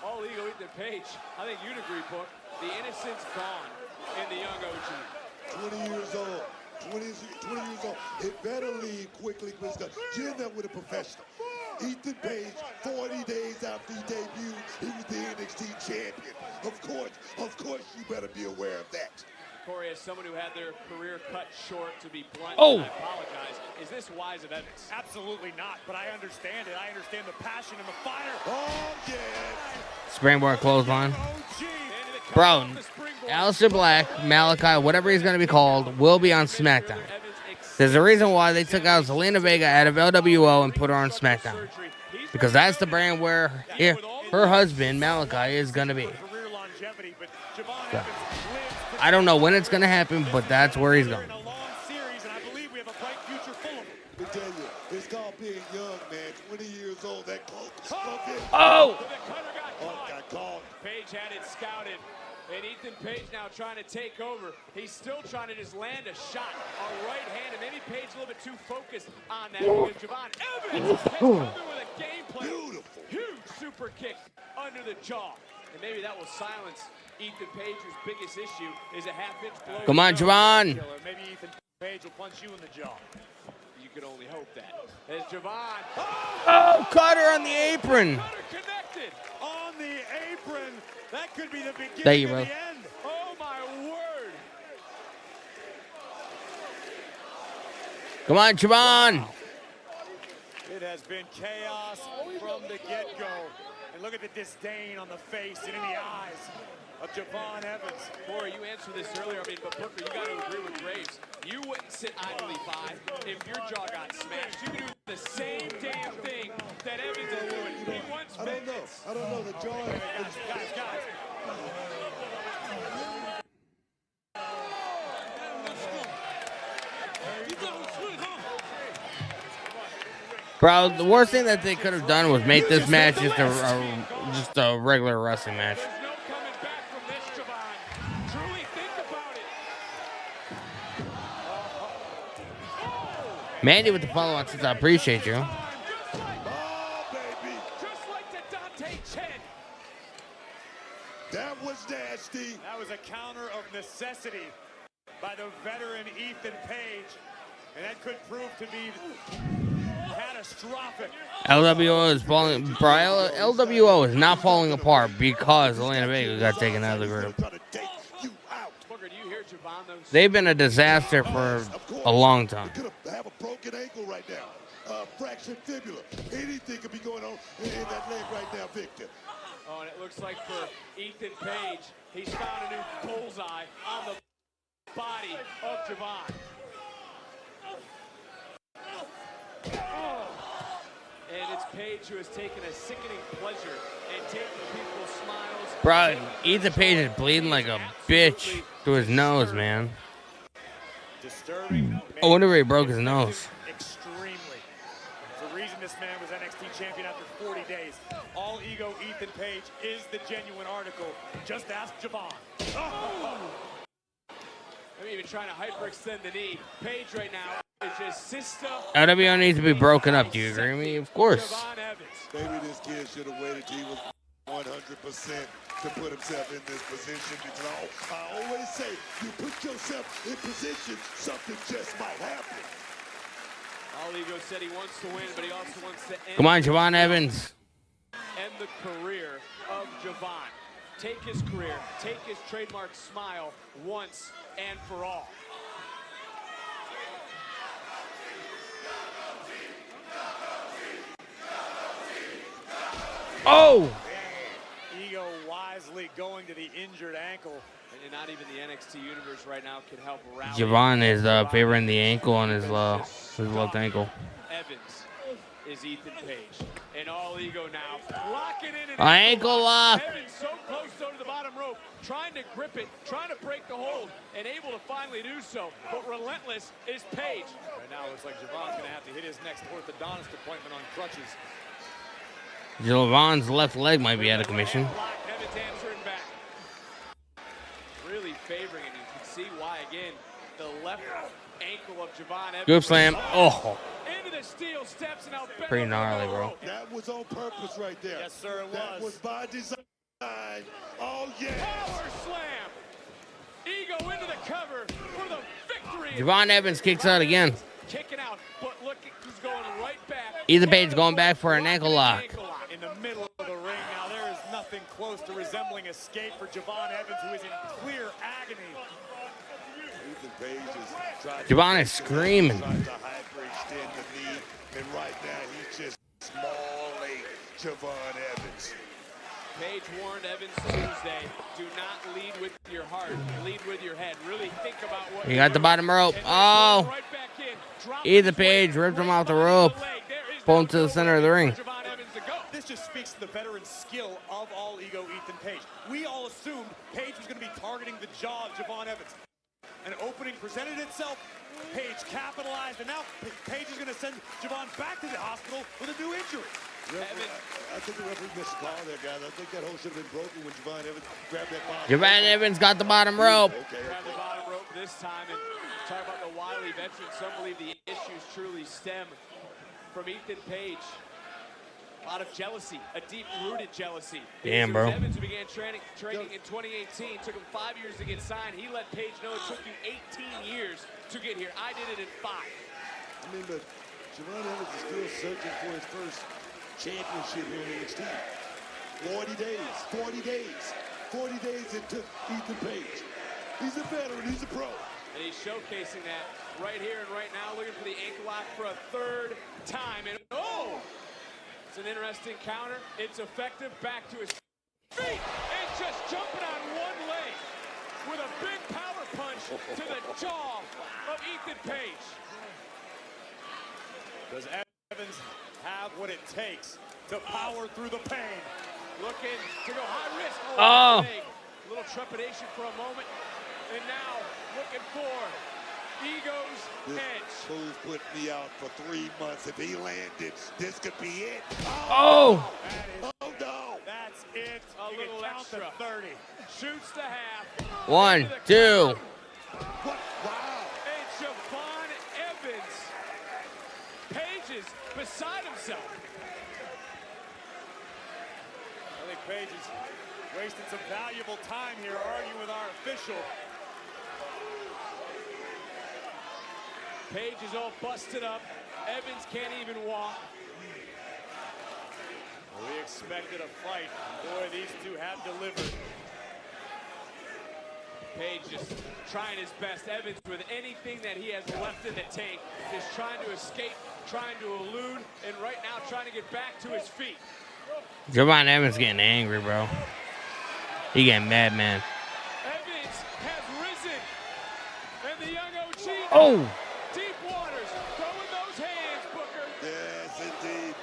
all ego Ethan Page, I think you'd agree, Book, the innocence gone in the young OG. 20 years old. 20 years old. It better leave quickly, because you end up with a professional. Ethan Page, 40 days after he debuted, he was the NXT champion. Of course, you better be aware of that. Corey, as someone who had their career cut short, to be blunt, Oh. I apologize. Is this wise of Evans? Absolutely not, but I understand it. I understand the passion and the fire. Oh, yeah. Springboard clothesline. Bro, Aleister Black, Malachi, whatever he's going to be called, will be on SmackDown. There's a reason why they took out Zelina Vega out of LWO and put her on SmackDown. Because that's the brand where her husband, Malachi, is going to be. So, I don't know when it's going to happen, but that's where he's going. It's called being young, man. 20 years old, that cloak. Oh! Got called. Page had it scouted. And Ethan Page now trying to take over. He's still trying to just land a shot, a right hand, and maybe Page a little bit too focused on that because Javon Evans is coming with a game plan. Beautiful. Huge super kick under the jaw. And maybe that will silence Ethan Page, whose biggest issue is a half-inch blow. Come on, Javon. Maybe Ethan Page will punch you in the jaw. You could only hope that. As Javon. Oh, caught her on the apron. Connected. On the apron. That could be the beginning Thank you, of bro. the end. Oh, my word. Come on, Javon. It has been chaos from the get-go. And look at the disdain on the face and in the eyes of Javon Evans. Corey, you answered this earlier. I mean, but Booker, you got to agree with Graves. You wouldn't sit idly by if your jaw got smashed. You can do the same damn thing that Evans is doing. He wants vengeance. I don't know. The jaw. Guys. Bro, the worst thing that they could have done was make this match just a regular wrestling match. There's no coming back from this, Javon. Truly think about it. Mandy with the follow-on says, I appreciate you. Just like the Dante Chen. That was nasty. That was a counter of necessity by the veteran Ethan Page. And that could prove to be catastrophic. LWO is falling. Bro, LWO is not falling apart because Zelina Vega got taken out of the group. Booker, do you hear Javon, though? They've been a disaster for a long time. Could have a broken ankle right now. Fractured fibula. Anything could be going on in that leg right now, Victor. Oh, and it looks like for Ethan Page, he's found a new bullseye on the body of Javon. And it's Page who has taken a sickening pleasure and taking people's smiles. Bro, Ethan Page is bleeding like a bitch through his nose, man. Disturbing. I wonder where he broke his nose. Extremely. There's a reason this man was NXT champion after 40 days. All ego Ethan Page is the genuine article. Just ask Javon. Oh. I'm even trying to hyperextend the knee. Page right now is just sister. LWO needs to be broken up. Do you agree with me? Of course. Maybe this kid should have waited till he was 100% to put himself in this position. Because I always say, you put yourself in position, something just might happen. All ego said he wants to win, but he also wants to end. Come on, Javon Evans. End the career of Javon. Take his career, take his trademark smile once and for all. Oh! Ego wisely going to the injured ankle. And not even the NXT universe right now can help rally. Javon is favoring the ankle on his left ankle. Evans is Ethan Page. And all ego now. Locking in an Ankle lock. Evans so close though to the bottom rope. Trying to grip it. Trying to break the hold. And able to finally do so. But relentless is Page. Right now it looks like Javon's going to have to hit his next orthodontist appointment on crutches. Javon's left leg might be out of commission. Evans answering back. Really favoring it. You can see why again. The left ankle of Javon Evans. Good slam. Oh. Into the steel steps and now Pretty gnarly, bro. That was on purpose right there. Yes, sir, it That was by design. Oh, yeah. Power slam. Ego into the cover for the victory. Javon Evans kicks out again. Kicking out, but look who's going right back. Ethan Page going back for an ankle lock. In the middle of the ring now, there is nothing close to resembling escape for Javon Evans, who is in clear agony. Ethan Page is trying Javon is screaming. trying to hyperextend the knee, and right now he's just small leg Javon Evans. Page warned Evans Tuesday, do not lead with your heart, lead with your head. Really think about what He got the bottom rope. Oh. Ethan Page ripped him off the rope. Pulled him to the center of the ring. This just speaks to the veteran skill of All Ego Ethan Page. We all assumed Page was going to be targeting the jaw of Javon Evans. An opening presented itself. Page capitalized, and now Page is going to send Javon back to the hospital with a new injury. I think the referee missed the call there, guys. I think that hold should have been broken when Javon Evans grabbed that bottom. Javon Evans got the bottom rope. Grab the bottom rope this time, and talk about the wily veteran. Some believe the issues truly stem from Ethan Page. A lot of jealousy, a deep-rooted jealousy. Damn, bro. Evans, who began training in 2018, took him 5 years to get signed. He let Page know it took you 18 years to get here. I did it in 5. I mean, but Javon Evans is still searching for his first championship here in NXT. 40 days it took Ethan Page. He's a veteran, he's a pro. And he's showcasing that right here and right now, looking for the ankle lock for a third time. And oh, it's an interesting counter. It's effective, back to his feet, and just jumping on one leg with a big power punch to the jaw of Ethan Page. Does Evans have what it takes to power through the pain? Looking to go high risk. Oh. A little trepidation for a moment. And now looking for Ego's edge. Fool's put me out for 3 months. If he landed, this could be it. Oh. Oh no. That's it. A little extra. 30. Shoots to half. 1, 2. What? Wow. And Javon Evans. Page is beside himself. I think Page is wasting some valuable time here arguing with our official. Page is all busted up. Evans can't even walk. Well, we expected a fight. Boy, these two have delivered. Page just trying his best. Evans, with anything that he has left in the tank, is trying to escape, trying to elude, and right now trying to get back to his feet. Javon Evans getting angry, bro. He getting mad, man. Evans has risen, and the young OG. Oh. Deep waters, throwing those hands, Booker. Yes, indeed.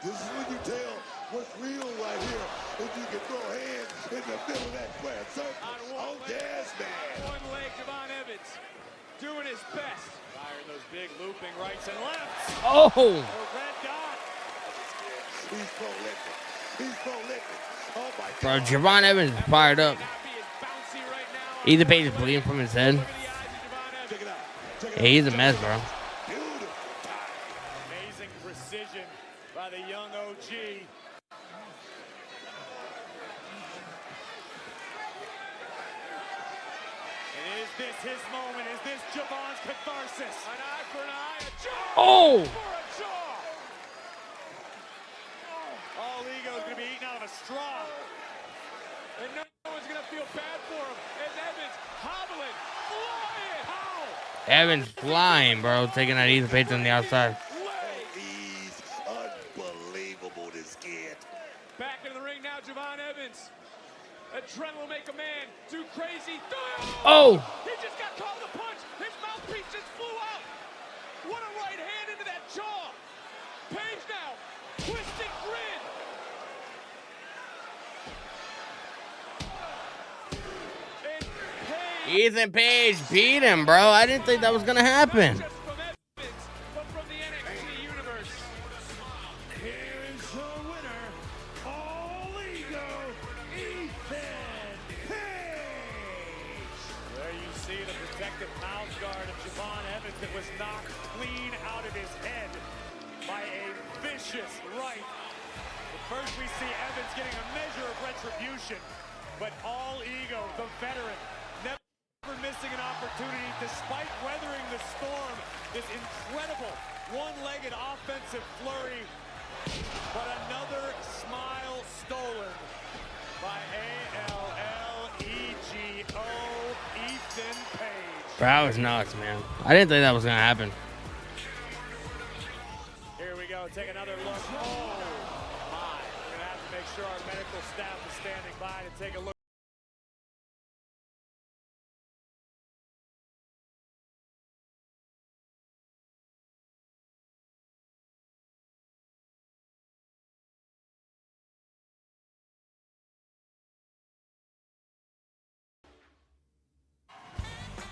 This is when you tell what's real right here. If you can throw hands in the middle of that square circle. Oh, yes, man. One leg, Javon Evans, doing his best. Firing those big looping rights and lefts. Oh. The red dot. He's prolific. He's prolific. Oh, my Bro, God. Javon Evans is fired up. Ethan Page is bleeding from his head. Yeah, he's a mess, bro. Amazing precision by the young OG. And is this his moment? Is this Javon's catharsis? An eye for an eye, a jaw Oh. for a jaw. All Ego is going to be eaten out of a straw. And no one's going to feel bad for him as Evans hobbling, flying. How? Evans flying, bro. Taking out Ethan Page on the outside. He's unbelievable, this kid. Back in the ring now, Javon Evans. Adrenaline will make a man do crazy things. Oh. He just got called a punch. His mouthpiece just flew out. What a right hand into that jaw. Page now, twisted grin. And Page. Ethan Page beat him, bro. I didn't think that was going to happen. Just from Evans, but from the NXT universe. Here is the winner, All Ego, Ethan Page. There you see the protective mouth guard of Javon Evans that was knocked clean out of his head by a vicious right. But first we see Evans getting a measure of retribution, but All Ego, the veteran, never missing an opportunity despite weathering the storm this this incredible one-legged offensive flurry, but another smile stolen by ALLEGO Ethan Page. Bro, that was nuts, man. I didn't think that was gonna happen. Here we go, take another look. Oh my, we're gonna have to make sure our medical staff is standing by to take a look.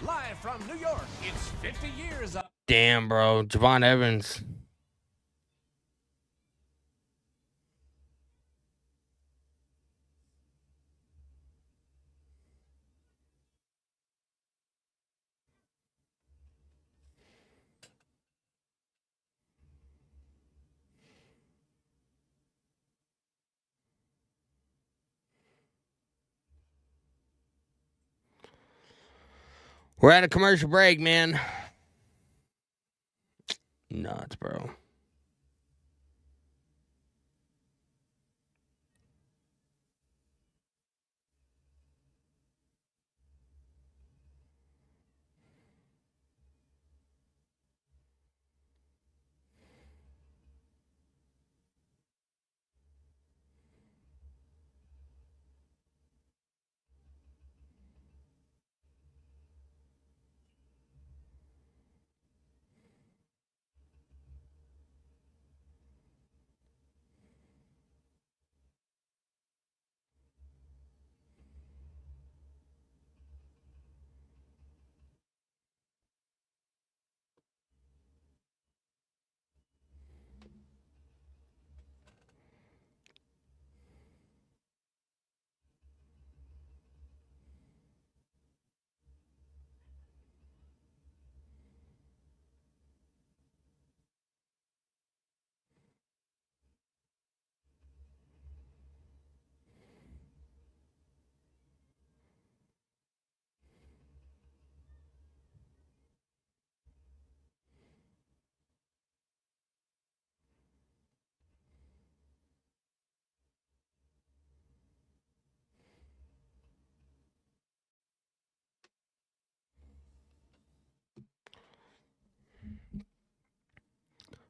Live from New York, it's 50 years of... Damn, bro. Javon Evans. We're at a commercial break, man. Nuts, bro.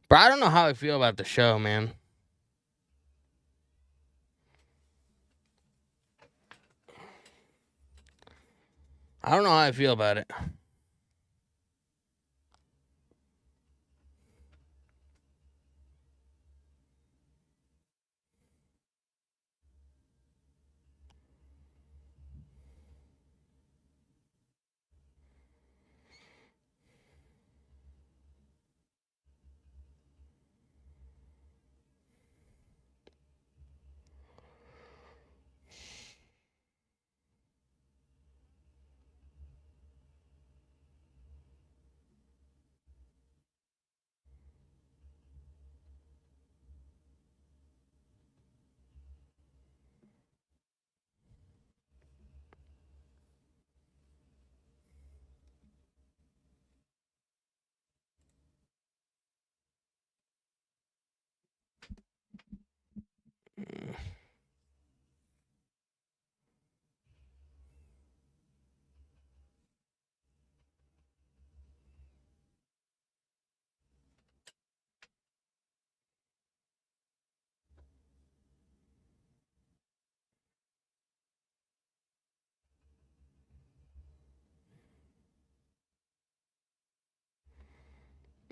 Bro, I don't know how I feel about the show, man. I don't know how I feel about it.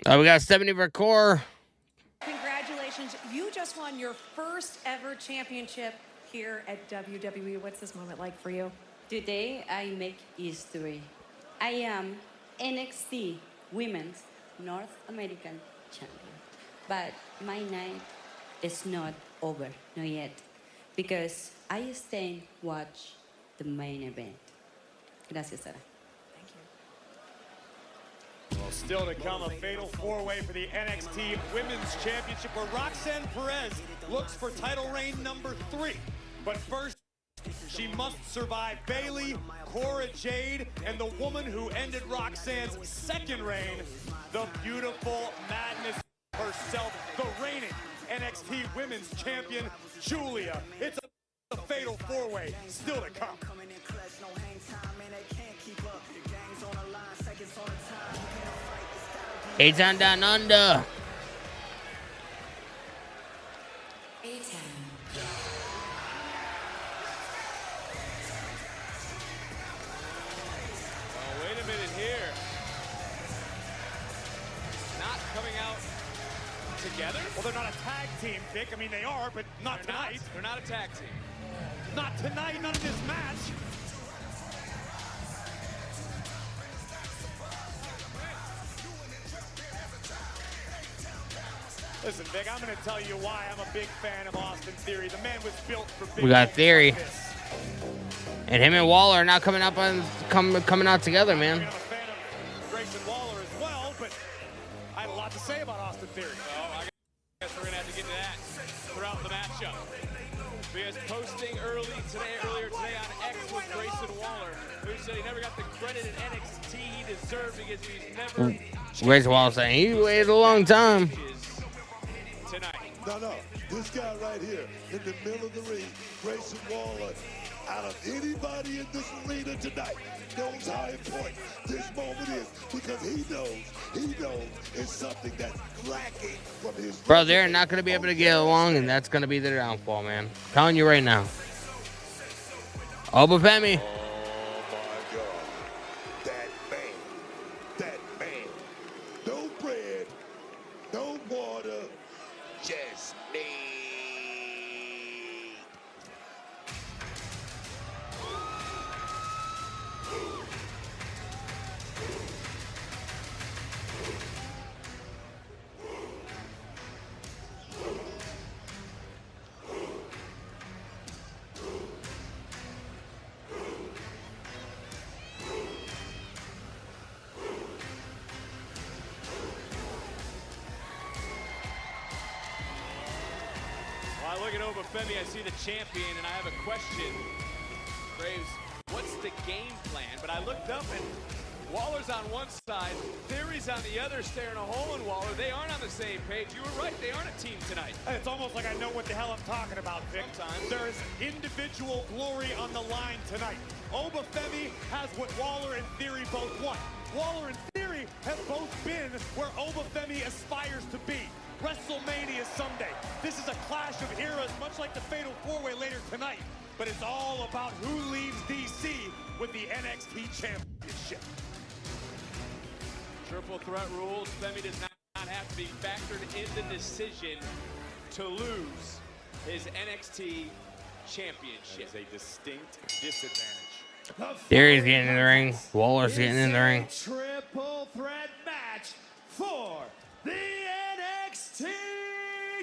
We got 70 for core. Congratulations. You just won your first ever championship here at WWE. What's this moment like for you? Today, I make history. I am NXT Women's North American Champion. But my night is not over, not yet, because I stay and watch the main event. Gracias, Sara. Well, still to come, a fatal four-way for the NXT Women's Championship, where Roxanne Perez looks for title reign number 3. But first, She must survive Bayley, Cora Jade, and the woman who ended Roxanne's second reign, the beautiful madness herself, the reigning NXT Women's Champion, Giulia. It's a fatal four-way still to come. A-Town Down Under. Together? Well, they're not a tag team, Vic. I mean, they are, but not tonight. They're not a tag team. Not tonight, not in this match. Listen, Vic, I'm going to tell you why I'm a big fan of Austin Theory. The man was built for big. We got Theory. And him and Waller are not coming out together, man. I'm a fan of Grayson Waller as well, but I had a lot to say about Austin Theory. Oh, I guess we're going to have to get to that throughout the matchup. Because posting earlier today on X was Grayson Waller, who said he never got the credit in NXT he deserved because he's never... Grayson Waller saying he waited a long time. Tonight. No, this guy right here in the middle of the ring, Grayson Waller, out of anybody in this arena tonight, knows how important this moment is because he knows it's something that's lacking from his... Bro, they're not going to be able to get along, and that's going to be their downfall, man. I'm telling you right now. OBA FEMI. Oh, my God. That man. No bread, no water, just me. Well, I look at OBA FEMI, I see the champion, and I have a question. Graves, what's the game plan? But I looked up and Waller's on one side, Theory's on the other, staring a hole in Waller. They aren't on the same page. You were right, they aren't a team tonight. It's almost like I know what the hell I'm talking about, Vic. Sometimes. There is individual glory on the line tonight. OBA FEMI has what Waller and Theory both want. Waller and Theory have both been where OBA FEMI aspires to be. WrestleMania Sunday. This is a clash of eras, much like the Fatal 4-Way later tonight. But it's all about who leaves DC with the NXT Championship. Triple threat rules. FEMI does not have to be factored in the decision to lose his NXT Championship. That is a distinct disadvantage. Theory's getting in the ring. Waller's getting in the ring. Triple threat match for the NXT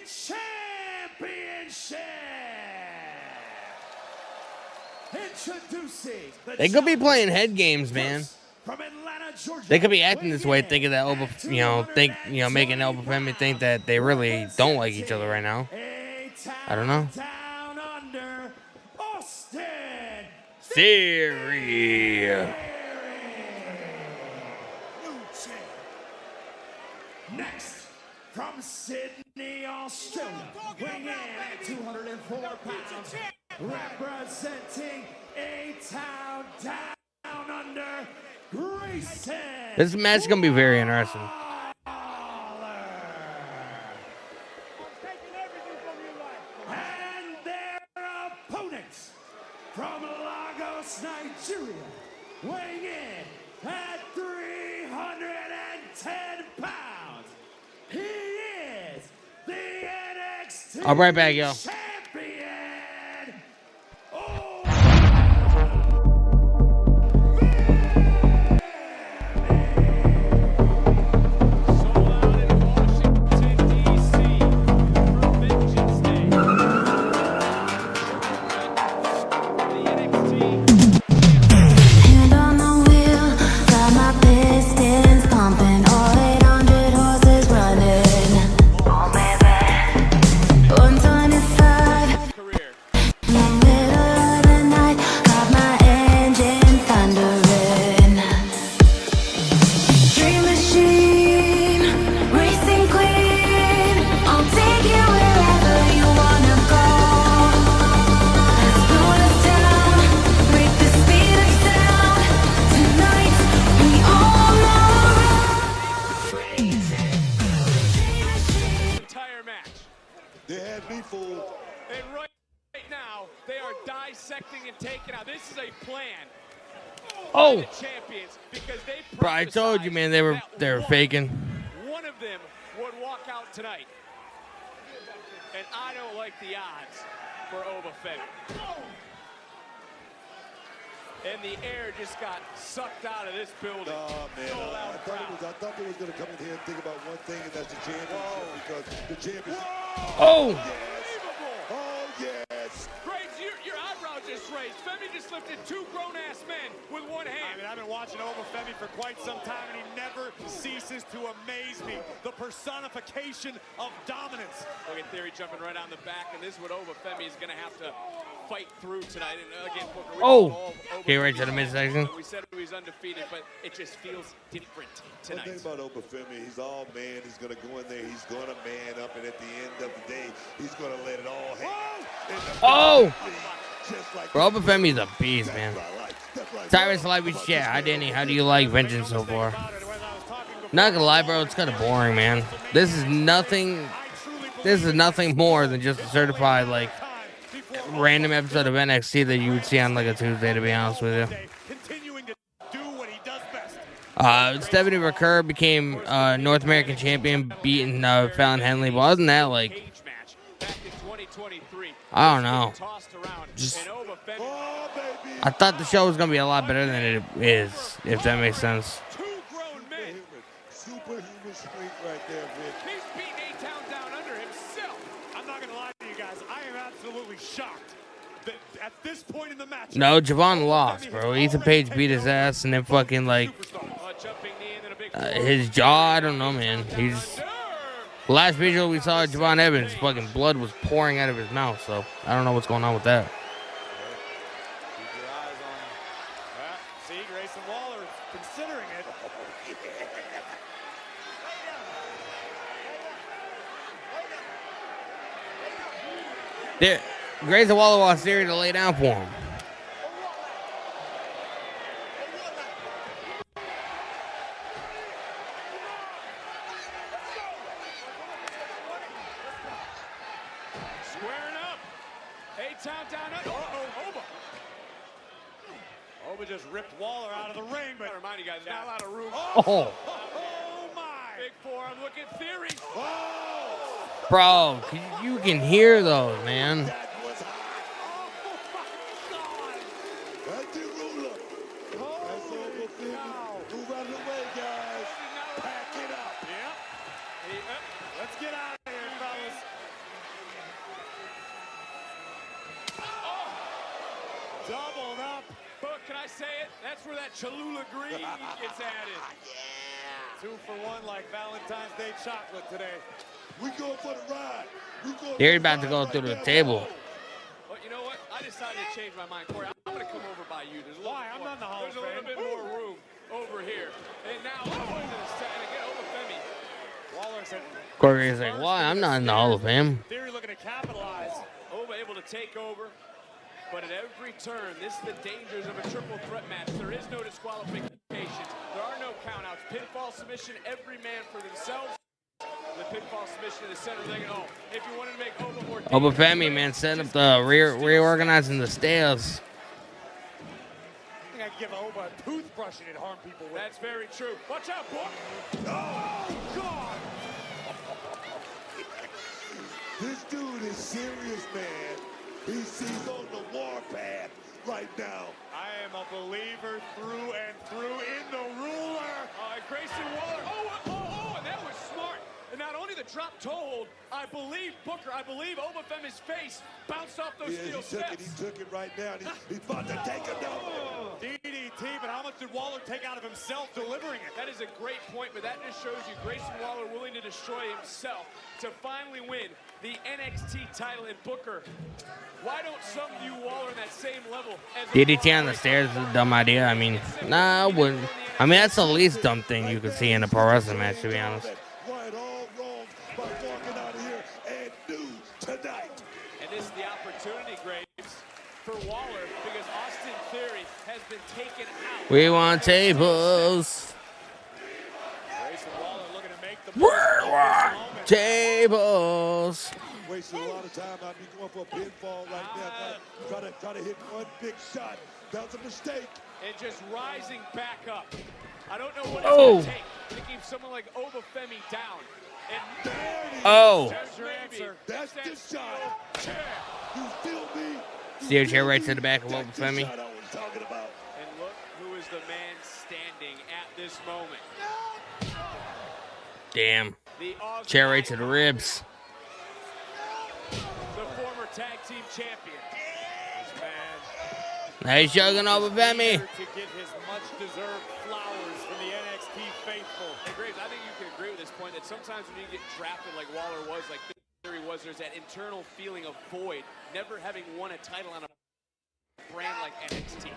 Championship. Introducing the They could be playing head games, man. from Atlanta, Georgia. They could be acting this way, thinking that making OBA FEMI think that they really don't like each other right now. I don't know. Down under Austin Theory. Next, from Sydney, Australia, weighing in at 204 pounds, representing A-Town Down Under, Grayson. This match is going to be very interesting. And their opponents from Lagos, Nigeria, weighing in at 310 pounds. He is the NXT I'll be right back, yo. champion. Hand on the wheel, got my pistons pumping, all 800 horses running. Oh baby, 125. are dissecting and taking out. This is a plan. Oh, The champions, because they bro, I told you, man, they were faking. one of them would walk out tonight. And I don't like the odds for Oba Femi. And the air just got sucked out of this building. Oh, man, I thought they was going to come in here and think about one thing, and that's the championship, because the championship. Oh! Yes. Oh, yes. Graves, your eyebrow just raised. Femi just lifted two grown-ass men with one hand. I mean, I've been watching Oba Femi for quite some time, and he never ceases to amaze me. The personification of dominance. Look at Theory jumping right on the back, and this is what Oba Femi is going to have to fight through tonight. And again, Booker, oh, okay, right to the midsection. We said he was undefeated, but it just feels different tonight. One thing about Oba Femi, he's all man. He's going to go in there. He's going to man up, and at the end of the day, he's going to let it all hang. Oh! Bro, Oba Femi's a beast, man. Cyrus Live, yeah, hi Danny. How do you like Vengeance so far? Not gonna lie, bro, it's kind of boring, man. This is nothing more than just a certified, like, random episode of NXT that you would see on, like, a Tuesday, to be honest with you. Stephanie Recur became North American champion, beating Fallon Henley. But wasn't that, like, I don't know. Just, I thought the show was going to be a lot better than it is, if that makes sense. Superhuman strength right there, Vic. He's beating A-Town down under himself. I'm not going to lie to you guys. I am absolutely shocked that at this point in the match. No, Javon lost, bro. Ethan Page beat his ass, and then fucking, like, his jaw, I don't know, man. He's... Last visual we saw of Javon Evans, fucking blood was pouring out of his mouth, so I don't know what's going on with that. Keep your eyes on. See, Grayson Waller considering it. There, Grayson Waller wants Theory to lay down for him. Squaring up. A-Town down under. Uh-oh, Oba. Oba just ripped Waller out of the ring, but I remind you guys, there's not a lot of room. Oh. Oh my. Big forearm, look at Theory. Bro, you can hear those, man. Move out of the way, guys. Pack it up. Let's get out of here, fellas. Doubled up. But can I say it? That's where that Cholula green gets added. Yeah. 2 for 1 like Valentine's Day chocolate today. We going for the ride. They're about to go through the table. But you know what? I decided to change my mind, Corey. I'm going to come over by you. There's a little, I'm not in the Hall of There's a little bit more room over here. And now, and again, Oba Femi. Waller said, Corey's like, why? I'm not in the Hall of Fame. Theory looking to capitalize. Oba able to take over. But at every turn, this is the dangers of a triple threat match. There is no disqualifications. There are no countouts. Pinfall submission, every man for themselves. The pinfall submission in the center of the ring. Oh, if you wanted to make Oba more Oba Femi, man, setting up the reorganizing the stairs. I think I could give Oba a toothbrush and it'd harm people with. That's very true. Watch out, Book. Oh, God. This dude is serious, man. He's on the warpath right now. I am a believer through and through in the ruler. Grayson Waller. Oh, and that was smart. And not only the drop toe hold, I believe Booker, I believe Oba Femi's face bounced off those steel steps. He took it right down. He's about to take it down. DDT, but how much did Waller take out of himself delivering it? That is a great point, but that just shows you Grayson Waller willing to destroy himself to finally win the NXT title. In Booker, why don't some view Waller in that same level as DDT on the stairs is a dumb idea. I mean, nah, I wouldn't. I mean, that's the least dumb thing you could see in a pro wrestling match, to be honest. Right all wrong by walking out of here and do tonight. And this is the opportunity, Graves, for Waller, because Austin Theory has been taken out. We want tables. Grayson Waller looking to make the We want tables. Wasting a lot of time. I'd be going for a pinfall right now. Try to hit one big shot. That was a mistake. And just rising back up. I don't know what it's going to take to keep someone like OBA FEMI down. And That's your answer. That's the shot. You feel me? Steel chair right to the back of OBA FEMI. And look who is the man standing at this moment. Damn. Chair right to the ribs. The former tag team champion. This man. Nice juggling OBA FEMI. To get his much-deserved flowers from the NXT faithful. Hey, Graves, I think you can agree with this point that sometimes when you get drafted like Waller was, like Theory was, there's that internal feeling of void, never having won a title on a brand like NXT.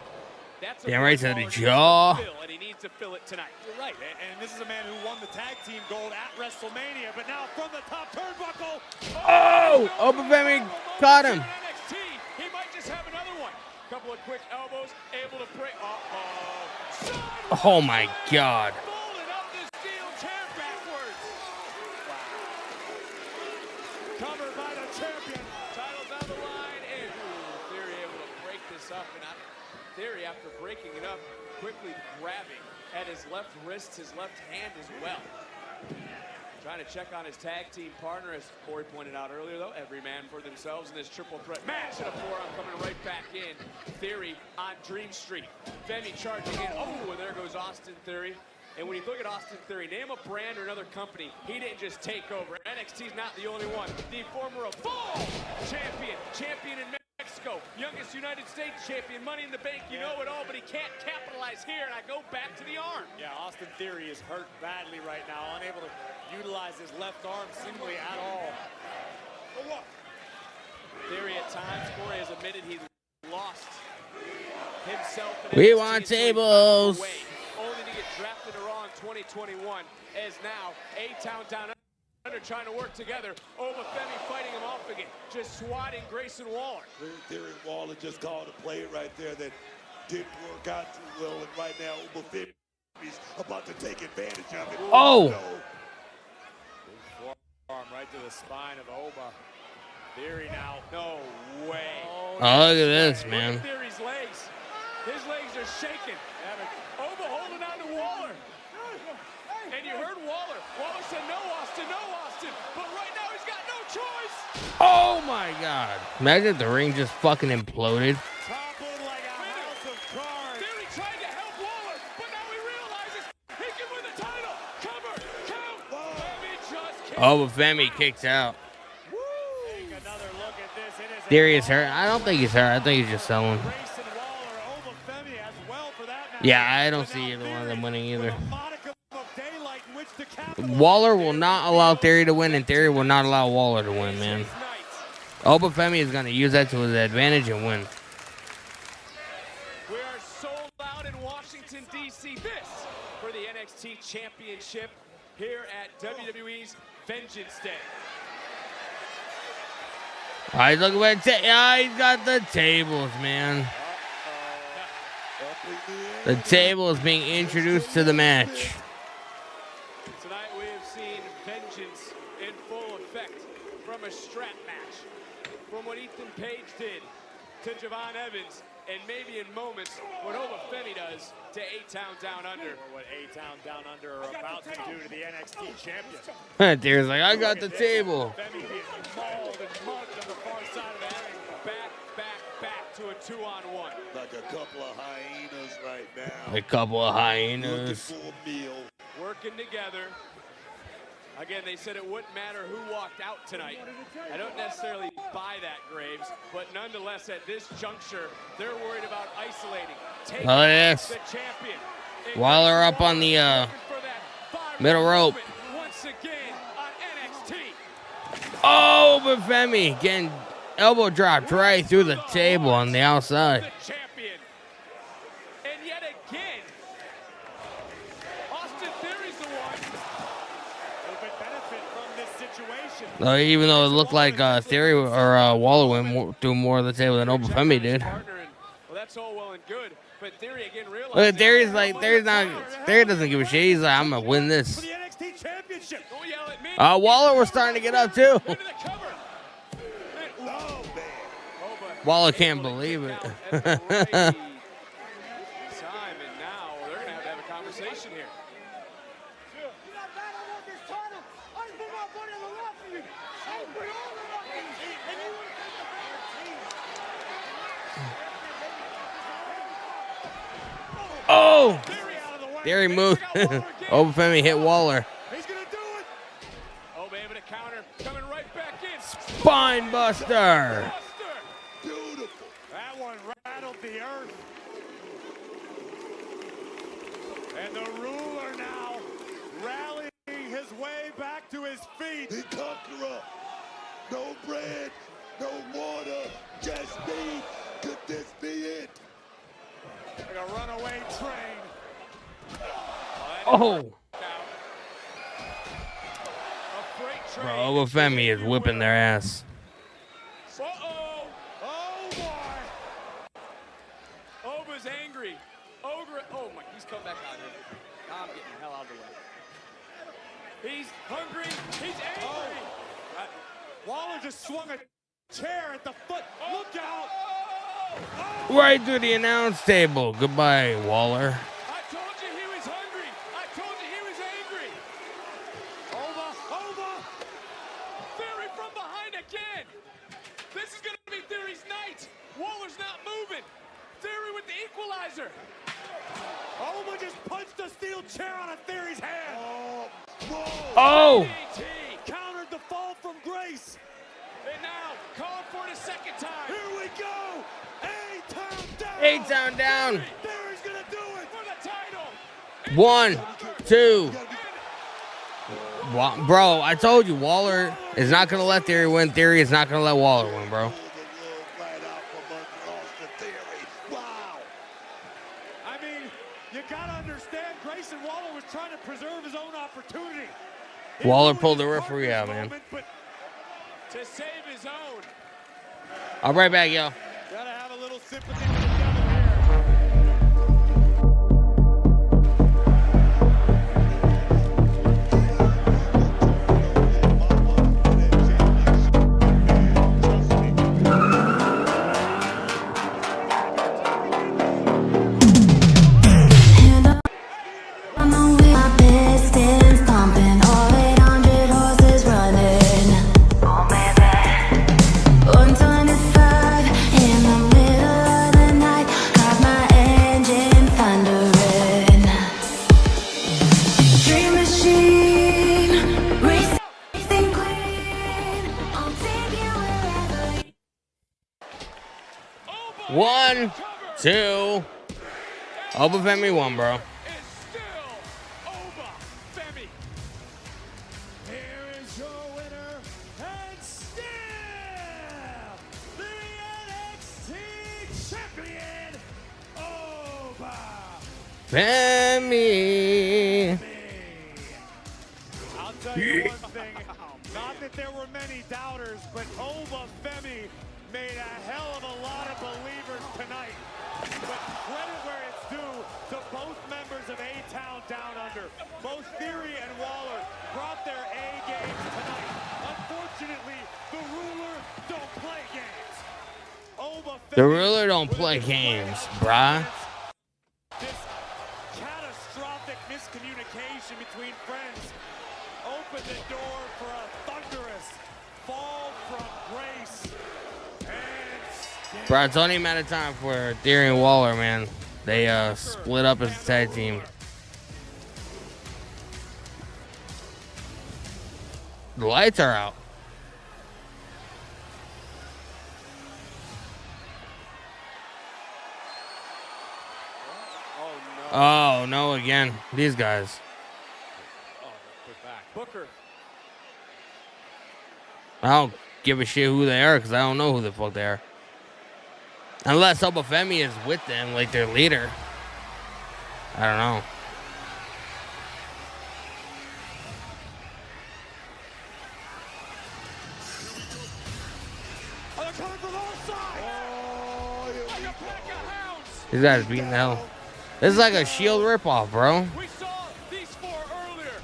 That's Damn right to the jaw. And he needs to fill it tonight. You're right, and this is a man who won the tag team gold at WrestleMania, but now from the top turnbuckle. Oh! OBA FEMI caught him. NXT, he might just have another one. Couple of quick elbows, able to break. Oh my God. Folded up the steel chair backwards. Wow. Covered by the champion. Title's on the line, and Theory able to break this up. And Theory, after breaking it up, quickly grabbing at his left wrist, his left hand as well. Trying to check on his tag team partner, as Corey pointed out earlier, though. Every man for themselves in this triple threat match. And a forearm coming right back in. Theory on Dream Street. FEMI charging in. Oh, and there goes Austin Theory. And when you look at Austin Theory, name a brand or another company, he didn't just take over. NXT's not the only one. The former champion in Mexico, youngest United States champion, Money in the Bank, you know it all, but he can't capitalize here, and I go back to the arm. Yeah, Austin Theory is hurt badly right now, unable to utilize his left arm seemingly at all. Theory at times, Corey has admitted he lost himself. We want tables. Only to get drafted to Raw in 2021, as now A-Town down under trying to work together. OBA FEMI fighting him off again, just swatting Grayson Waller. Theory and Waller just called a play right there that didn't work out too well, and right now OBA FEMI's about to take advantage of it. Oh! Forearm right to the spine of OBA. Theory now. No way. Oh, look at this, man. Look at Theory's legs. His legs are shaking. OBA holding on to Waller. And you heard Waller. Waller said, no, Austin, no, Austin. But right now he's got no choice. Oh my God. Imagine if the ring just fucking imploded. Toppled like a house of cards. Theory tried to help Waller, but now he realizes he can win the title. Cover, count. FEMI just kicked. OBA FEMI kicks out. Take another look at this. It is Theory is hurt. I don't think he's hurt. I think he's just selling. Grayson Waller, OBA FEMI as well for that matter. Yeah, I don't see either one of them winning either. Waller will not allow Theory to win, and Theory will not allow Waller to win, man. OBA FEMI is going to use that to his advantage and win. We are sold out in Washington, D.C. This for the NXT Championship here at WWE's Vengeance Day. All right, look at that. He's got the tables, man. The table is being introduced to the match. Tonight we have seen vengeance in full effect from a strap match. From what Ethan Page did to Javon Evans, and maybe in moments what OBA FEMI does to A-Town Down Under. Or what A-Town Down Under are about to do to the NXT champion. There's like, I got the table. FEMI being mauled and mugged on the far side of the ring. Back to a 2-on-1. Like a couple of hyenas right now. A couple of hyenas. Looking for a meal. Working together. Again, they said it wouldn't matter who walked out tonight. I don't necessarily buy that, Graves, but nonetheless, at this juncture, they're worried about isolating. Oh, yes. The champion. Waller up on the middle rope. Once again on NXT. Oh, but FEMI getting elbow dropped right through the table on the outside. The champion. And yet again, Austin Theory's the one. Who could benefit from this situation. Even though it looked like Theory or Waller went through more of the table than OBA FEMI did. Well, that's all well and good, but Theory again realized. Look, Theory's like, Theory doesn't give a shit. He's like, I'm gonna win this. For the NXT championship. Don't yell at me. Waller was starting to get up too. Into the cover. Waller can't believe it. Time, and now they're going to have a conversation here. Oh! There he moved. Oba Femi hit Waller. He's going to do it. Oba able to counter, coming right back in. Spine buster. Beautiful. That one rattled the earth. And the ruler now rallying his way back to his feet. The conqueror. No bread, no water, just me. Could this be it? Like a runaway train. Oh! Bro, Oba Femi is whipping their ass. Uh-oh. Oh, boy. Oba's angry. Oh, my. He's come back out here. I'm getting the hell out of the way. He's hungry. He's angry. Oh. Waller just swung a chair at the foot. Look out. Oh. Right through the announce table. Goodbye, Waller. I told you he was hungry. I told you he was angry. Over. Theory from behind again. This is going to be Theory's night. Waller's not moving. Theory with the equalizer. Over just punched a steel chair on a Theory's hand. Oh! Countered the fall from Grace. And now, calling for it a second time. Here we go. A-Town down. A-Town down. Theory's going to do it. For the title. 1, 2. Bro, I told you, Waller is not going to let Theory win. Theory is not going to let Waller win, bro. I mean, you got to understand, Grayson Waller was trying to preserve his own opportunity. Waller pulled the referee out, man. To save his own. I'll be right back, yo. Gotta have a little sympathy for the devil here. I'm on with my pistons pumping, all 800 horses running. Oh, baby. 125 in the middle of the night, got my engine thundering. Dream machine, racing queen, I'll take you wherever. 1, 2. Oba Femi won, bro. Here is your winner, and still the NXT champion, Oba Femi. I'll tell you one thing, not that there were many doubters, but Oba Femi made a hell of a lot of believers tonight. But credit where it's due to both members of A-Town Down Under. Both Theory and Waller brought their A games tonight. Unfortunately, the ruler don't play games. Oba The Femi ruler don't play games, bruh. This catastrophic miscommunication between friends opened the door for a thunderous fall from grace. Bro, it's only a matter of time for Theory and Waller, man. They split up as a tag team. The lights are out. Oh, no, again. These guys. Booker. I don't give a shit who they are because I don't know who the fuck they are. Unless Oba Femi is with them, like their leader. I don't know. These guys beating the hell. This is like a Shield ripoff, bro. We saw these four earlier.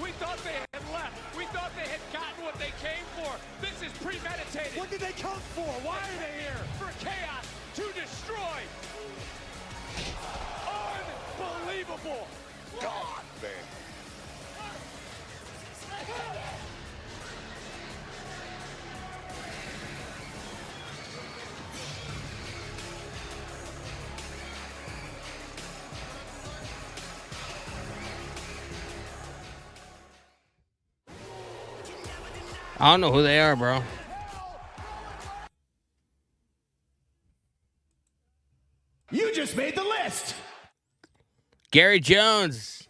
We thought they had left. We thought they had gotten what they came for. This is premeditated. What did they come for? Why are they here? For chaos to destroy. Unbelievable. God, man. I don't know who they are, bro. You just made the list. Gary Jones,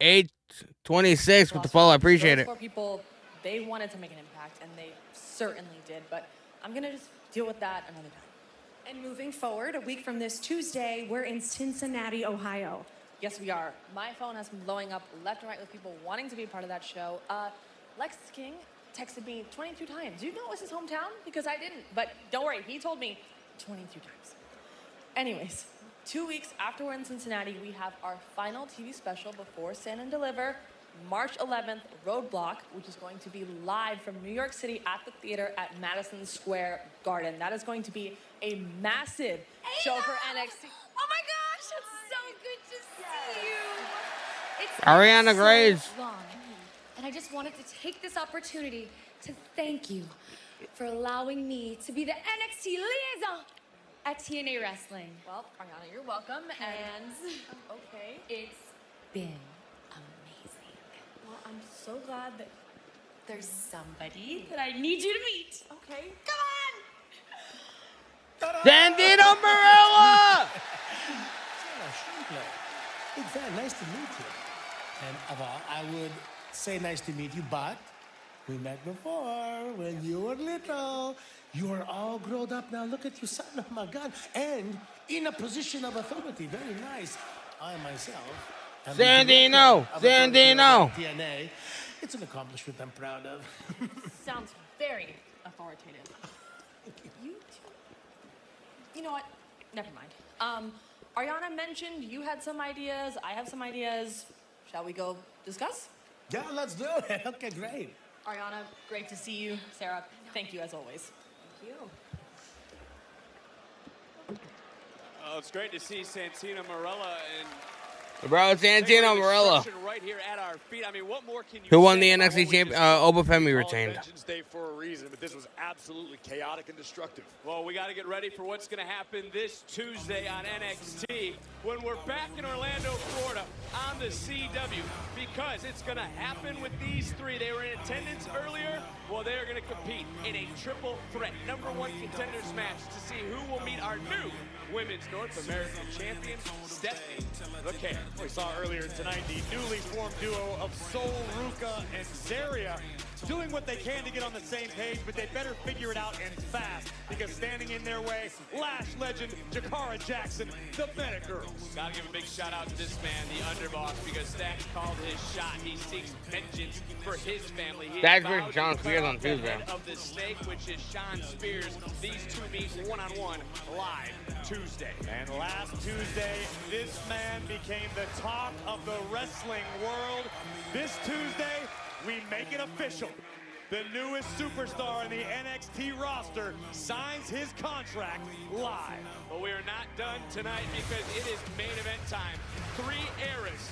826 with the follow. I appreciate Those it. four people, they wanted to make an impact, and they certainly did. But I'm going to just deal with that another time. And moving forward, a week from this Tuesday, we're in Cincinnati, Ohio. Yes, we are. My phone has been blowing up left and right with people wanting to be a part of that show. Lex King texted me 22 times. You know it was his hometown? Because I didn't. But don't worry, he told me 22 times. Anyways, 2 weeks after we're in Cincinnati, we have our final TV special before Stand and Deliver, March 11th, Roadblock, which is going to be live from New York City at the theater at Madison Square Garden. That is going to be a massive show for NXT. Oh my gosh, it's so good to see you. It's Ariana been Grace. So long, and I just wanted to take this opportunity to thank you for allowing me to be the NXT liaison at TNA Wrestling. Well, Ariana, you're welcome. And okay, It's been amazing. well, I'm so glad that There's somebody that I need you to meet. Okay. Come on! Santino Marella! Big fan, nice to meet you. And I would say nice to meet you, but we met before when you were little. You are all grown up now. Look at you, son. Oh my God. And in a position of authority. Very nice. I myself. am the Santino! director of authority Santino! at TNA. It's an accomplishment I'm proud of. Sounds very authoritative. You too. You know what? Never mind. Ariana mentioned you had some ideas. I have some ideas. Shall we go discuss? Yeah, let's do it. Okay, great. Ariana, great to see you. Sarah, thank you as always. Thank you. Oh, it's great to see Santino Marella and Bro, it's Santino Marella. right here at our feet. I mean, what more can you Who won the say about NXT what we champion? just OBA FEMI retained. Vengeance Day for a reason, but this was absolutely chaotic and destructive. Well, we got to get ready for what's going to happen this Tuesday on NXT when we're back in Orlando, Florida on the CW, because it's going to happen with these three. They were in attendance earlier. Well, they are going to compete in a triple threat #1 contenders match to see who will meet our new Women's North American Champion, Stephanie Vaquer. We saw earlier tonight the newly formed duo of Sol Ruca and Zaria doing what they can to get on the same page, but they better figure it out and fast, because standing in their way, Lash legend Jakara Jackson, the Bennett girls. Gotta give a big shout out to this man, the underboss, because Stacks called his shot. He seeks vengeance for his family. He Stacks vowed versus to Sean cut Spears off on the Tuesday. head of the snake, which is Sean Spears. These two meet one-on-one live Tuesday. And last Tuesday, this man became the talk of the wrestling world. This Tuesday, we make it official. The newest superstar in the NXT roster signs his contract live. But we are not done tonight, because it is main event time. 3 eras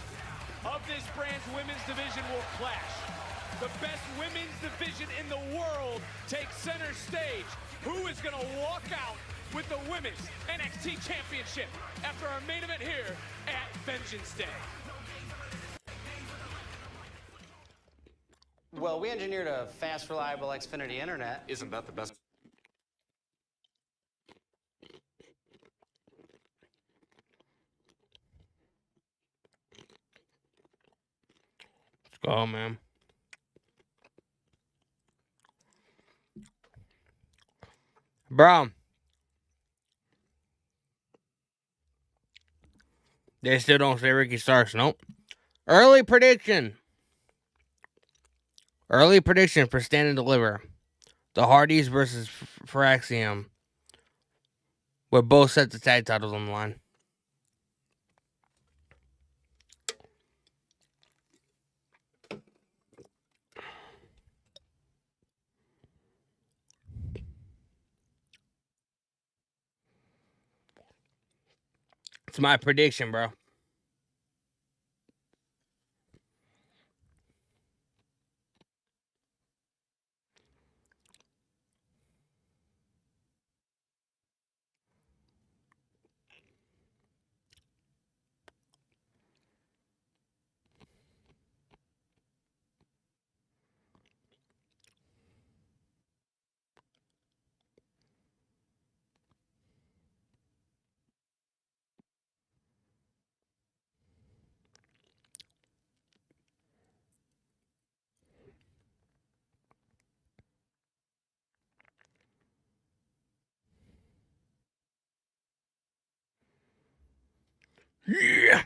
of this brand's women's division will clash. The best women's division in the world takes center stage. Who is going to walk out with the women's NXT championship after our main event here at Vengeance Day? Well, we engineered a fast, reliable Xfinity internet. Isn't that the best? Let's go, man. Bro. They still don't say Ricky Starks. Nope. Early prediction. Early prediction for Stand and Deliver. The Hardys versus Firaxium. With both sets of tag titles on the line. That's my prediction, bro. Yeah.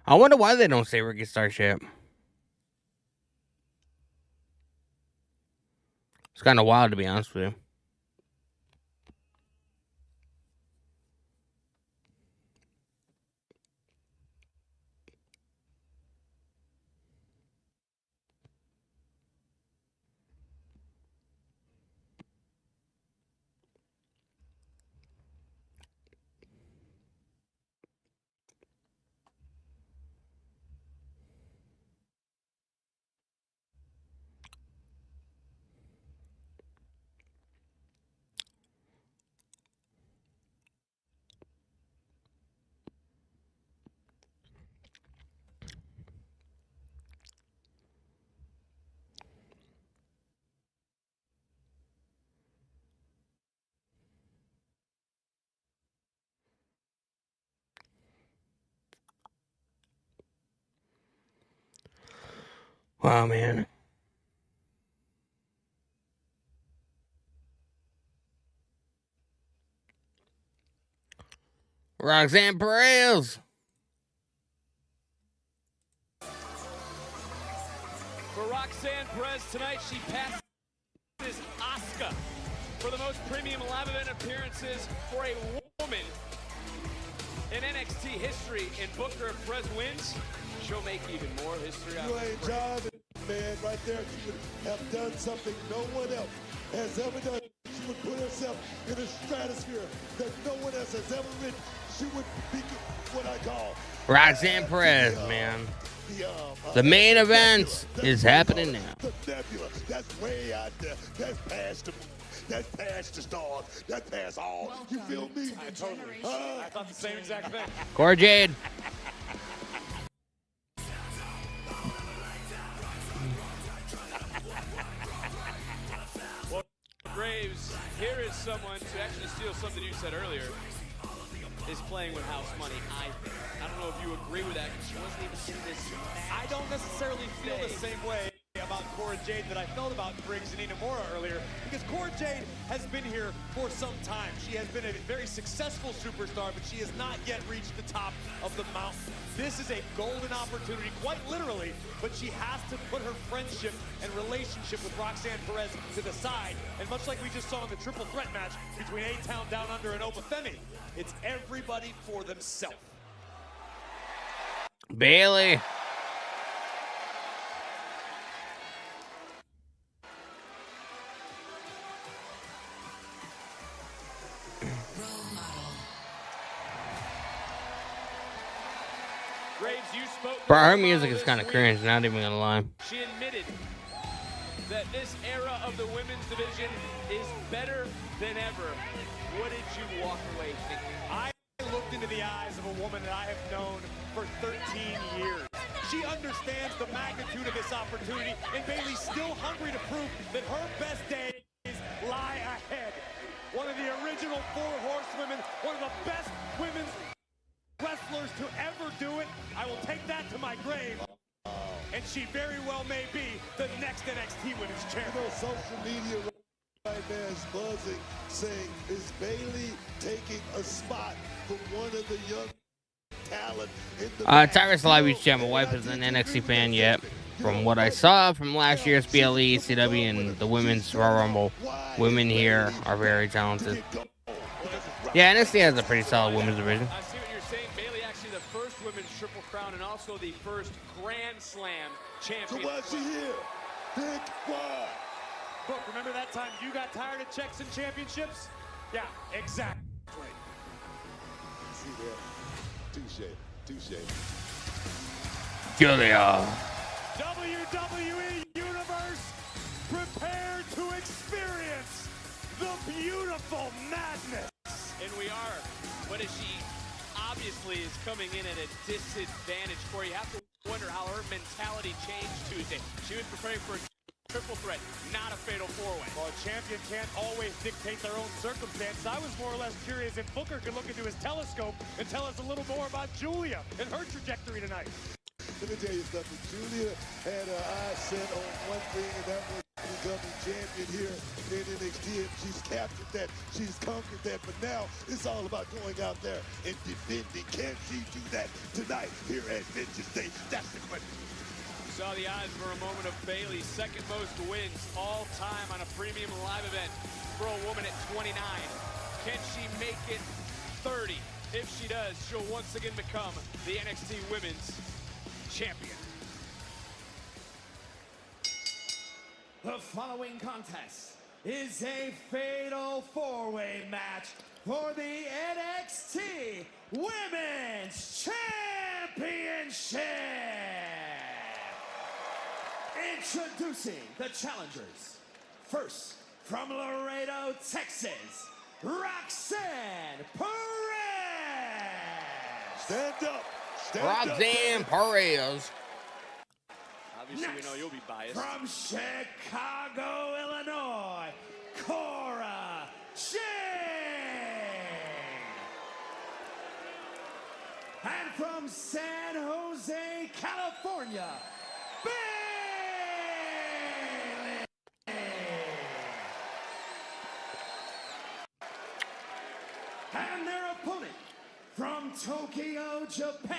I wonder why they don't say Ricky Starship. It's kind of wild, to be honest with you. Wow, man. Roxanne Perez. For Roxanne Perez tonight, she passes Asuka for the most premium live event appearances for a woman in NXT history. And Booker, if Perez wins, she'll make even more history out You of ain't jiving, man. Right there, she would have done something no one else has ever done. She would put herself in a stratosphere that no one else has ever been. She would be what I call Roxanne Perez, man. The main event is happening now. The nebula. That's way out there. That's past the moon. That's past the stars. That's past all. You feel me? I totally. I thought the same exact thing. Cora Jade. Well, Graves, here is someone to actually steal something you said earlier, is playing with house money, I think. I don't know if you agree with that, because she wasn't even in this match. I don't necessarily feel the same way about Cora Jade that I felt about Briggs and Inamura earlier, because Cora Jade has been here for some time. She has been a very successful superstar, but she has not yet reached the top of the mountain. This is a golden opportunity, quite literally, but she has to put her friendship and relationship with Roxanne Perez to the side. And much like we just saw in the triple threat match between A-Town Down Under and OBA FEMI, it's everybody for themselves. Bayley. Graves, you spoke. Bro, her music is kind of cringe, not even gonna lie. She admitted that this era of the women's division is better than ever. What did you walk away thinking? I looked into the eyes of a woman that I have known for 13 years. She understands the magnitude of this opportunity, and Bayley's still hungry to prove that her best days lie ahead. One of the original 4 horsewomen, one of the best women's wrestlers to ever do it. I will take that to my grave. and she very well may be the next NXT Women's Champion. You know, social media right now is buzzing, saying, is Bayley taking a spot from one of the young talent in the Tyrus Livy's chat. My wife is an NXT fan yet. From what I saw from last year's BLE, CW, and the Women's Royal Rumble, women here are very talented. Yeah, NXT has a pretty solid women's division. I see what you're saying. Bayley actually the first women's Triple Crown and also the first Grand Slam champion. So what's she here? Big one. Brooke, remember that time you got tired of checks and championships? Yeah, exactly. See there. Touche. Giulia. WWE Universe, prepare to experience the beautiful madness. And we are. What is she? Obviously is coming in at a disadvantage. Corey, you have to wonder how her mentality changed Tuesday. She was preparing for a triple threat, not a fatal four-way. Well, a champion can't always dictate their own circumstances. I was more or less curious if Booker could look into his telescope and tell us a little more about Giulia and her trajectory tonight. Let me tell you something. Giulia had her eyes set on one thing, and that was becoming champion here in NXT. And she's captured that. She's conquered that. But now it's all about going out there and defending. Can she do that tonight here at Vengeance Day? That's the question. We saw the odds for a moment of Bayley's second most wins all time on a premium live event for a woman at 29. Can she make it 30? If she does, she'll once again become the NXT Women's Champion. The following contest is a fatal four-way match for the NXT Women's Championship. Introducing the challengers. First, from Laredo, Texas, Roxanne Perez. Stand up. Roxanne Perez. Obviously, we know you'll be biased. From Chicago, Illinois, Cora Jade. And from San Jose, California, BAYLEY. And their opponent from Tokyo, Japan,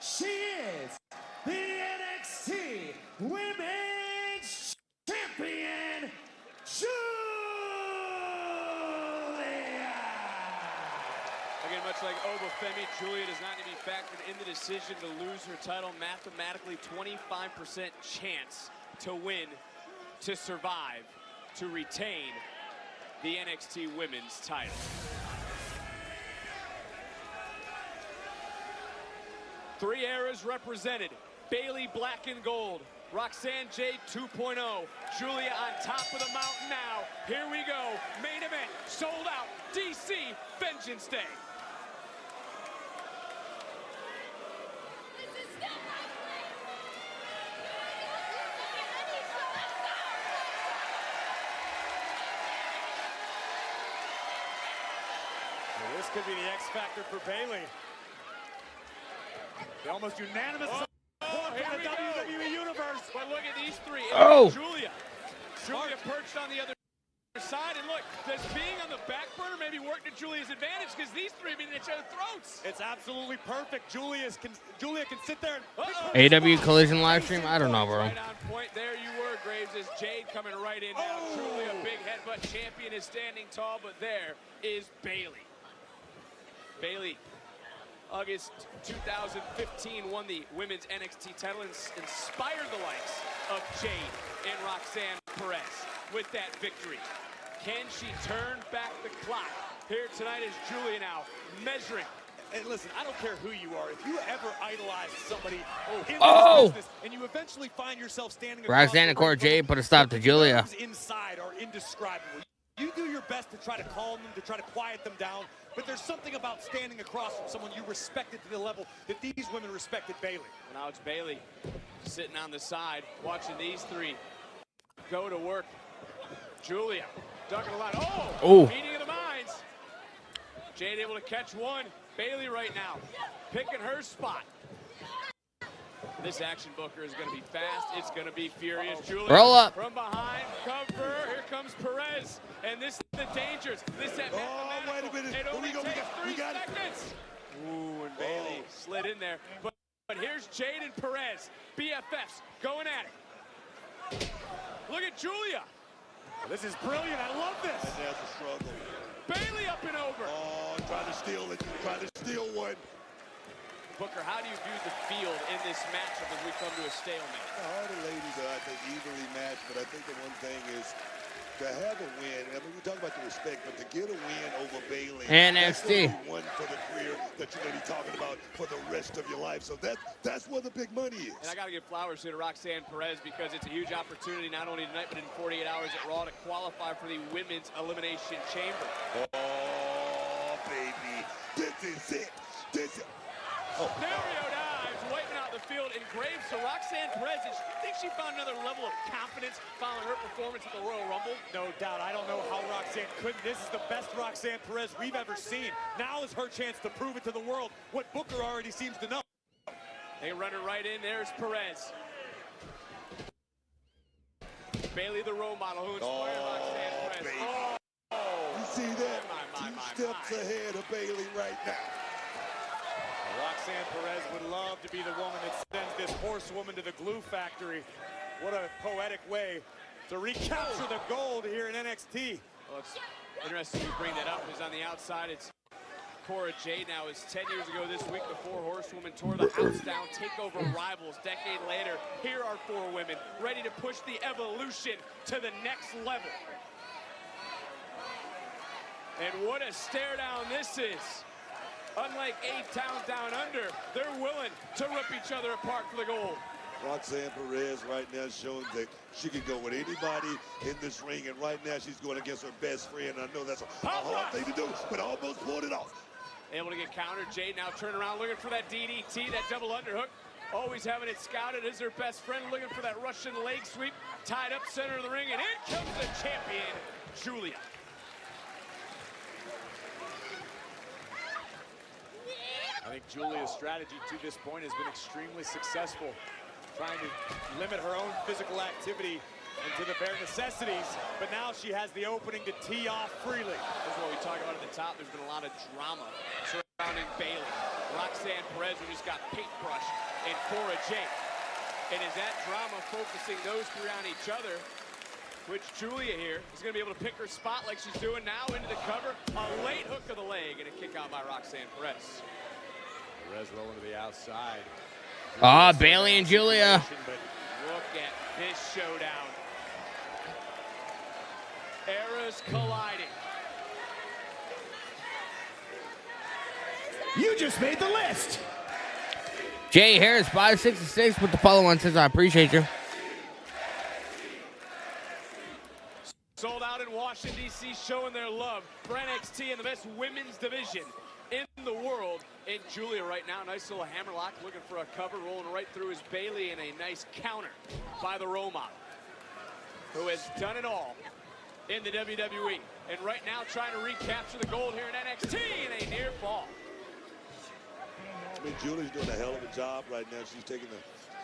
she is the NXT Women's Champion, Giulia. Again, much like OBA FEMI, Giulia does not need to be factored in the decision to lose her title. Mathematically, 25% chance to win, to survive, to retain the NXT Women's title. Three eras represented. Bayley black and gold. Roxanne Jade 2.0. Giulia on top of the mountain now. Here we go. Main event. Sold out. DC Vengeance Day. Well, this could be the X factor for Bayley. The almost unanimous support from the WWE Universe. But look at these three. Oh. Giulia perched on the other side. And look, does being on the back burner maybe work to Giulia's advantage? Because these three have been in each other's throats. It's absolutely perfect. Giulia can sit there and... AW Collision live stream? I don't know, bro. Right on point. There you were, Graves. As Jade coming right in now. Truly a big headbutt. Champion is standing tall, but there is Bayley. Bayley, August 2015, won the women's NXT title and inspired the likes of Jade and Roxanne Perez with that victory. Can she turn back the clock? Here tonight is Giulia now measuring. And listen, I don't care who you are. If you ever idolize somebody in Oh. this business and you eventually find yourself standing Roxanne and Cora Jade put a stop to Giulia. inside are indescribable. You do your best to try to calm them, to try to quiet them down, but there's something about standing across from someone you respected to the level that these women respected Bayley. Well, now it's Bayley sitting on the side, watching these three go to work. Giulia ducking a lot. Oh. Meeting of the minds. Jade able to catch one. Bayley right now picking her spot. This action, Booker, is going to be fast. It's going to be furious. Julia Roll up. from behind, cover. Here comes Perez, and this is the dangers. This at wait a minute. It only Here we go. takes We 3 got it. seconds. Ooh, and Bayley slid in there. But here's Jade and Perez, BFFs, going at it. Look at Julia. This is brilliant. I love this. And there's a struggle. Bayley up and over. Oh, trying to steal it. Trying to steal one. Booker, how do you view the field in this matchup as we come to a stalemate? All the ladies are, I think, evenly matched, but I think the one thing is to have a win. I mean, we talk about the respect, but to get a win over Bayley, NXT. that's one for the career that you're going to be talking about for the rest of your life. So that's where the big money is. And I got to give flowers here to Roxanne Perez because it's a huge opportunity not only tonight but in 48 hours at Raw to qualify for the Women's Elimination Chamber. Oh, baby. This is it. Scenario dives, wiping out the field in Graves to Roxanne Perez. And you think she found another level of confidence following her performance at the Royal Rumble? No doubt. I don't know how Roxanne couldn't. This is the best Roxanne Perez we've ever seen. Now is her chance to prove it to the world what Booker already seems to know. They run her right in. There's Perez. Bayley, the role model, who inspired Roxanne Perez. Baby. You see that? Two steps ahead of Bayley right now. Roxanne Perez would love to be the woman that sends this horsewoman to the glue factory. What a poetic way to recapture the gold here in NXT. Well, it's interesting you bring that up, because on the outside it's Cora Jade. Now, is 10 years ago this week, the 4 horsewomen tore the house down, takeover rivals. Decade later, here are 4 women ready to push the evolution to the next level. And what a stare down this is. Unlike 8 towns down under, they're willing to rip each other apart for the gold. Roxanne Perez right now showing that she can go with anybody in this ring, and right now she's going against her best friend. I know that's a hard thing to do, but almost pulled it off. Able to get countered. Jade now turning around, looking for that DDT, that double underhook. Always having it scouted as her best friend, looking for that Russian leg sweep. Tied up center of the ring, and in comes the champion, Julia. I think Julia's strategy to this point has been extremely successful, trying to limit her own physical activity and to the bare necessities, but now she has the opening to tee off freely. This is what we talked about at the top. There's been a lot of drama surrounding Bayley. Roxanne Perez, who just got paintbrush, and Cora Jade. And is that drama focusing those 3 on each other, which Julia here is going to be able to pick her spot like she's doing now into the cover. A late hook of the leg and a kick out by Roxanne Perez. Perez rolling to the outside. Bayley and Julia. But look at this showdown. Eras colliding. You just made the list. Jay Harris, 566 with the follow-on says, I appreciate you. Sold out in Washington, D.C., showing their love for NXT and the best women's division in the world. And Julia right now, nice little hammerlock, looking for a cover, rolling right through his Bayley, and a nice counter by the role model, who has done it all in the WWE. And right now trying to recapture the gold here in NXT in a near fall. I mean, Julia's doing a hell of a job right now. She's taking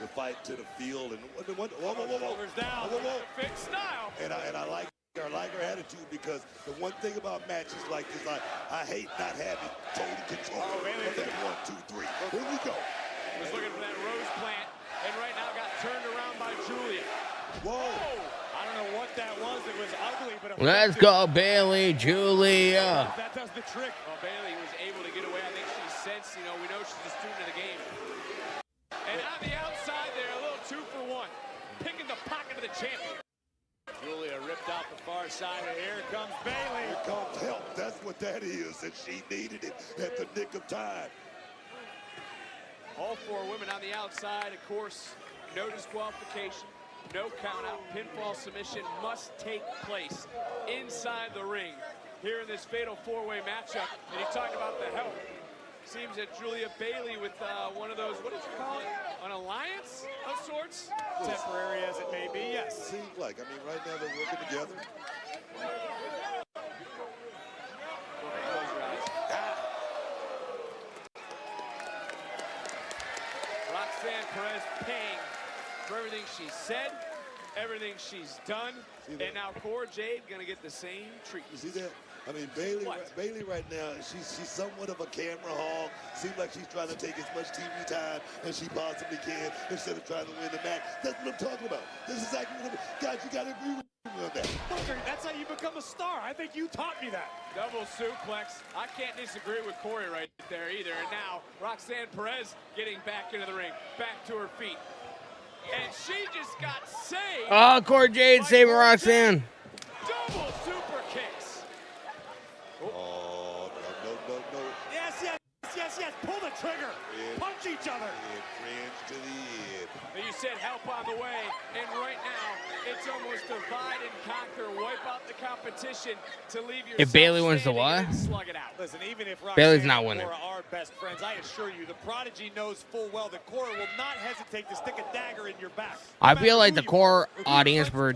the fight to the field. And Shoulders down. Fit style. And I like her attitude, because the one thing about matches like this, I hate not having total control of that 1, 2, 3. Here we go. Was looking for that rose plant, and right now got turned around by Julia. Whoa. I don't know what that was. It was ugly, but Let's go, Bayley, Julia. That does the trick. Well, Bayley was able to get away. I think she sensed, we know she's a student of the game. And on the outside there, a little 2 for 1. Picking the pocket of the champion. Julia ripped out the far side, and here comes Bayley. Here comes help. That's what that is, and she needed it at the nick of time. All 4 women on the outside, of course, no disqualification, no countout. Pinfall submission must take place inside the ring here in this fatal 4-way matchup. And he talked about the help. Seems that Julia Bayley with one of those, what did you call it? An alliance of sorts? Temporary as it may be, yes. Seems like, I mean, right now they're working together. Roxanne Perez paying for everything she said, everything she's done, and now Cora Jade gonna get the same treatment. You see that? I mean, Bayley right now, she's somewhat of a camera hog. Seems like she's trying to take as much TV time as she possibly can instead of trying to win the match. That's what I'm talking about. This is exactly what guys, you got to agree with me on that. Booker, that's how you become a star. I think you taught me that. Double suplex. I can't disagree with Corey right there either. And now Roxanne Perez getting back into the ring, back to her feet. And she just got saved. Oh, Cora Jade saving Roxanne. Double super kicks. Oh, no. Yes. Pull the trigger. Punch each other. Cringe to the head. You said help on the way, and right now it's almost divide and conquer, wipe out the competition to leave yourself If Bayley wins the what? Slug it out. Listen, even if Bayley's Roxanne not and winning. Cora are best friends, I assure you, the Prodigy knows full well that Cora will not hesitate to stick a dagger in your back. I feel like the core audience for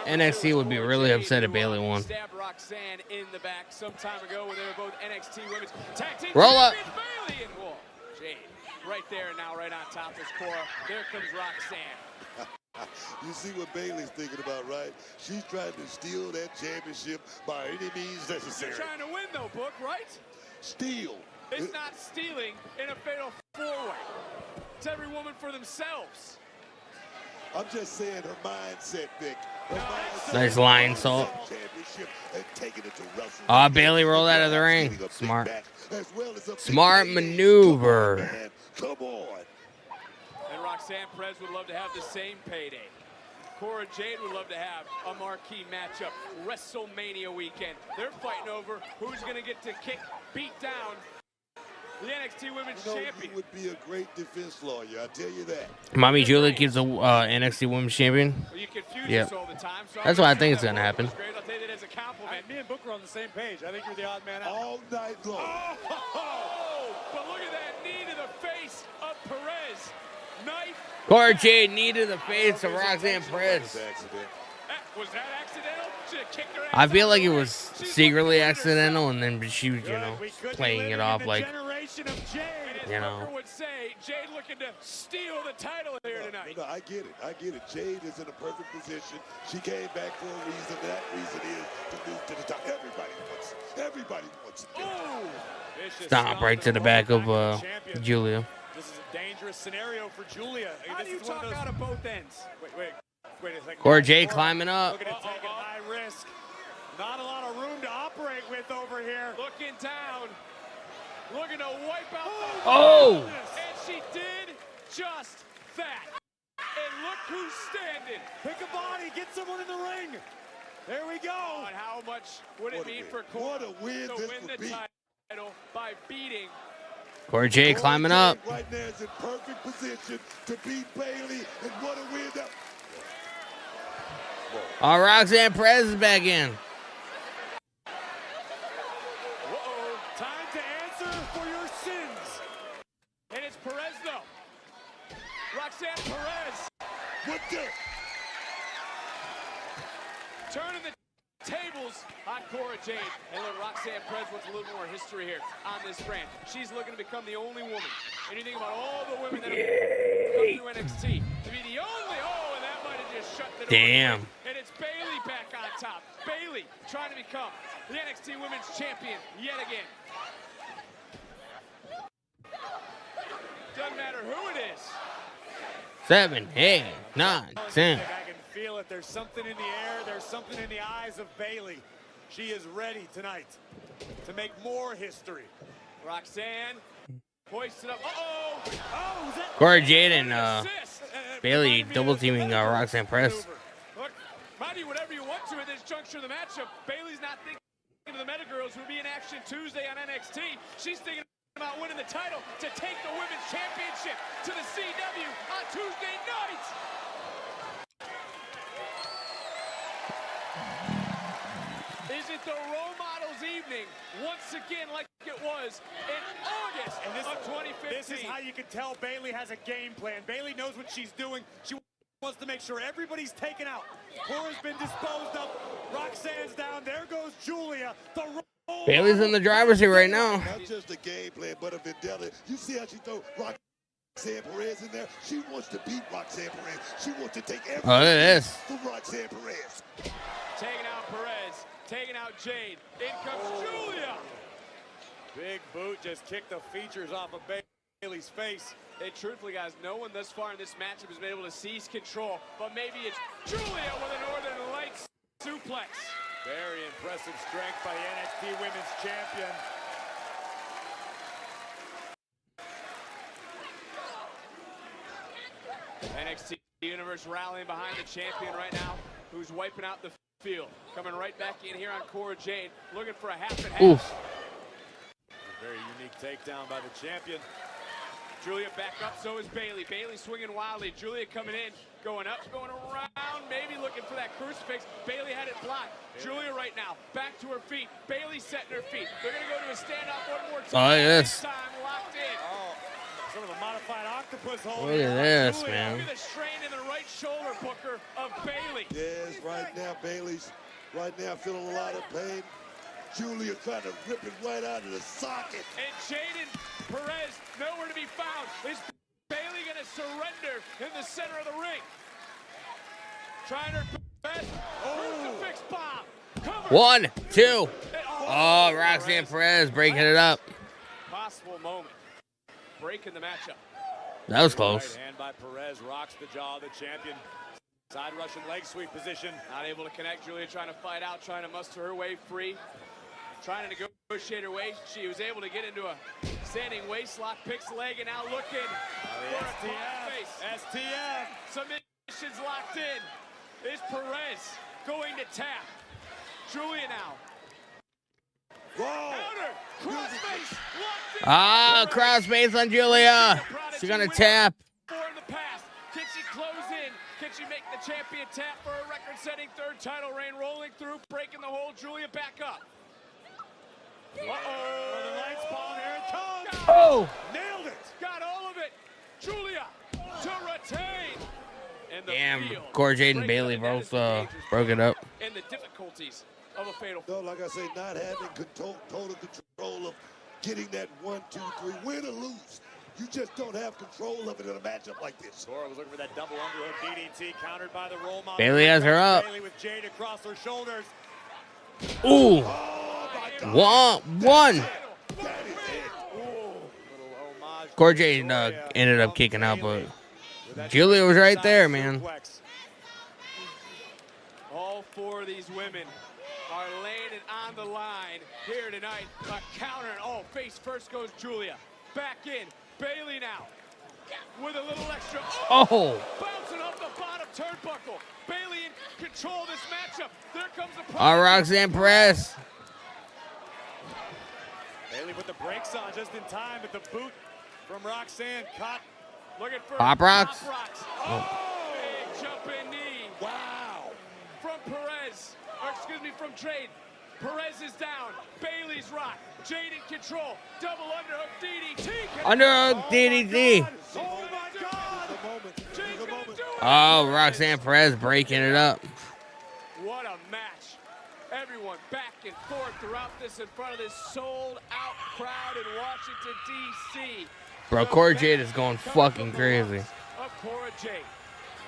NXT would be really upset if Bayley won. Stabbed Roxanne in the back some time ago when they were both NXT Women's Tag Team Roll up. Champions, Bayley and Wolf. Jade right there now, right on top is Cora. There comes Roxanne. You see what Bayley's thinking about, right? She's trying to steal that championship by any means necessary. You're trying to win, though, Book, right? Steal. It's not stealing in a fatal four-way. It's every woman for themselves. I'm just saying her mindset, Vic. Nice line, Salt. Bayley rolled out of the ring. Smart. Smart maneuver. Come on. And Roxanne Perez would love to have the same payday. Cora Jade would love to have a marquee matchup. WrestleMania weekend. They're fighting over who's going to get to beat down the NXT Women's Champion. You would be a great defense lawyer, I tell you that. Mommy Julia keeps the NXT Women's Champion. Well, you confuse Yep. us all the time, so That's what I think is going to happen. great. I'll take it as a compliment. Me and Booker are on the same page. I think you're the odd man out. All night long. Oh, but look at that knee to the face of Perez. Knife. Cora Jade knee to the face of Roxanne Perez. Was that accidental? Should have kicked her ass I feel out like the it way. was secretly accidental, and then she was, playing it off like, you know. Booker would say, Jade looking to steal the title here tonight. No, I get it. Jade is in a perfect position. She came back for a reason. That reason is to move to the top. Everybody wants it. Oh, Stomp right to the back of Julia. This is a dangerous scenario for Julia. How do you talk out of both ends? Wait a second. Cora Jade climbing up. Looking at taking high risk. Not a lot of room to operate with over here. Looking down. Looking to wipe out the... Oh! And she did just that. And look who's standing. Pick a body. Get someone in the ring. There we go. And how much would it mean for Cora What a win to this win would the be. title by beating... Cora Jade climbing up. Right now is in perfect position to beat Bayley, and what a win that. Oh, Roxanne Perez is back in. Time to answer for your sins. And it's Perez, though. Roxanne Perez. What the? Turning the tables on Cora Jade. And look, Roxanne Perez wants a little more history here on this brand. She's looking to become the only woman. And you think about all the women that have come through NXT to be the only. Oh, and that might have just shut the door. Damn. And it's Bayley back on top. Bayley trying to become the NXT Women's Champion yet again. Doesn't matter who it is. 7, 8, 9, 10. I can feel it. There's something in the air. There's something in the eyes of Bayley. She is ready tonight to make more history. Roxanne hoisted up. Uh-oh. Oh, is that Cora Jade and Bayley double teaming Roxanne Perez. Look, mind you, whatever you want to at this juncture of the matchup, Bayley's not thinking of the Meta Girls who will be in action Tuesday on NXT. She's thinking about winning the title to take the Women's Championship to the CW on Tuesday night. Is it the role models evening once again like it was in August of 2015? This is how you can tell Bayley has a game plan. Bayley knows what she's doing. She wants to make sure everybody's taken out. Cora's been disposed of. Roxanne's down. There goes Julia. The Bayley's in the driver's seat right now. Not just a game plan, but a vendetta. You see how she throw Roxanne Roxanne Perez in there. She wants to beat Roxanne Perez. She wants to take everything Oh, look at this. from Roxanne Perez. Taking out Perez, taking out Jade. In comes Giulia. Big boot just kicked the features off of Bayley's face. And truthfully, guys, no one thus far in this matchup has been able to seize control. But maybe it's Giulia with a Northern Lights suplex. Very impressive strength by the NXT Women's Champion. NXT Universe rallying behind the champion right now, who's wiping out the field. Coming right back in here on Cora Jade, looking for a half and half. Oof. A very unique takedown by the champion. Giulia back up, so is Bayley. Bayley swinging wildly. Giulia coming in, going up, going around, maybe looking for that crucifix. Bayley had it blocked. Giulia right now, back to her feet. Bayley setting her feet. They're going to go to a standoff one more time. Oh, yes. Time locked in. Oh, some of the modified octopus hold. Look at this, Giulia, man. look at the strain in the right shoulder, Booker, of Bayley. Yes, right now, Bayley's right now feeling a lot of pain. Giulia trying to rip it right out of the socket. And Jade and Perez nowhere to be found. Is Bayley going to surrender in the center of the ring? Trying her best. Crucifix bomb. Cover. 1, 2. Oh, Roxanne Perez breaking it up. Possible moment. Breaking the matchup. That was close. Right hand by Perez rocks the jaw of the champion. Side Russian leg sweep position. Not able to connect. Giulia trying to fight out, trying to muster her way free. Trying to negotiate her way. She was able to get into a standing waist lock, picks leg, and now looking for a face. STF. Submissions locked in. Is Perez going to tap? Giulia now. Whoa. Counter. Crossface. Locked in. Ah, crossface on Giulia. She's going to tap. Four in the past. Can she close in? Can she make the champion tap for a record-setting third title reign? Rolling through, breaking the hold. Giulia back up. The lights ball, here it comes. Oh. Nailed it. Got all of it. Giulia to retain. And the Damn, field Cora Jade and breaks Bayley up both the broke it up. and the difficulties of a fatal. No, like I say, not having total control of getting that 1, 2, 3, win or lose. You just don't have control of it in a matchup like this. Cora was looking for that double underhook DDT, countered by the role model. Bayley has her up. Bayley with Jade across her shoulders. Ooh. Oh, 1. Little homage. Cora Jade ended up kicking out, but Giulia was right there, man. All four of these women are laying it on the line here tonight. A counter, and oh, face first goes Giulia. Back in, Bayley now with a little extra. Oh. Bouncing off the bottom turnbuckle. Bayley in control of this matchup. There comes the Roxanne Perez. Bayley put the brakes on just in time, but the boot from Roxanne caught. Looking for Pop rocks. Oh, big jumping knee. Wow. From Perez, or excuse me, from Jade. Perez is down. Bayley's rock. Jade in control. Double underhook DDT. Underhook DDT. Oh my God. Jade's gonna do it. Oh, Roxanne Perez breaking it up. What a match. Everyone back and forth throughout this in front of this sold-out crowd in Washington, D.C. Bro, Cora Jade is going fucking crazy. Of Cora Jade.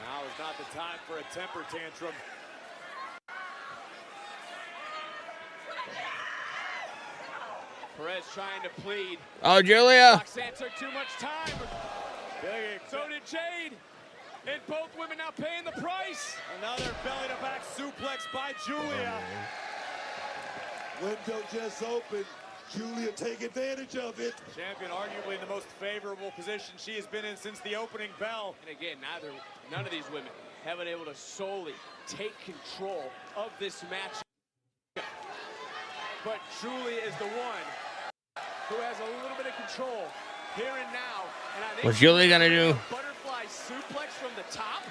Now is not the time for a temper tantrum. Perez trying to plead. Oh, Giulia. Roxanne took too much time. So did Jade. And both women now paying the price. Another belly-to-back suplex by Giulia. Window just opened. Giulia take advantage of it. Champion arguably in the most favorable position she has been in since the opening bell. And again, none of these women have been able to solely take control of this match. But Giulia is the one who has a little bit of control here and now. And I think What's Giulia gonna do? Butterfly suplex from the top.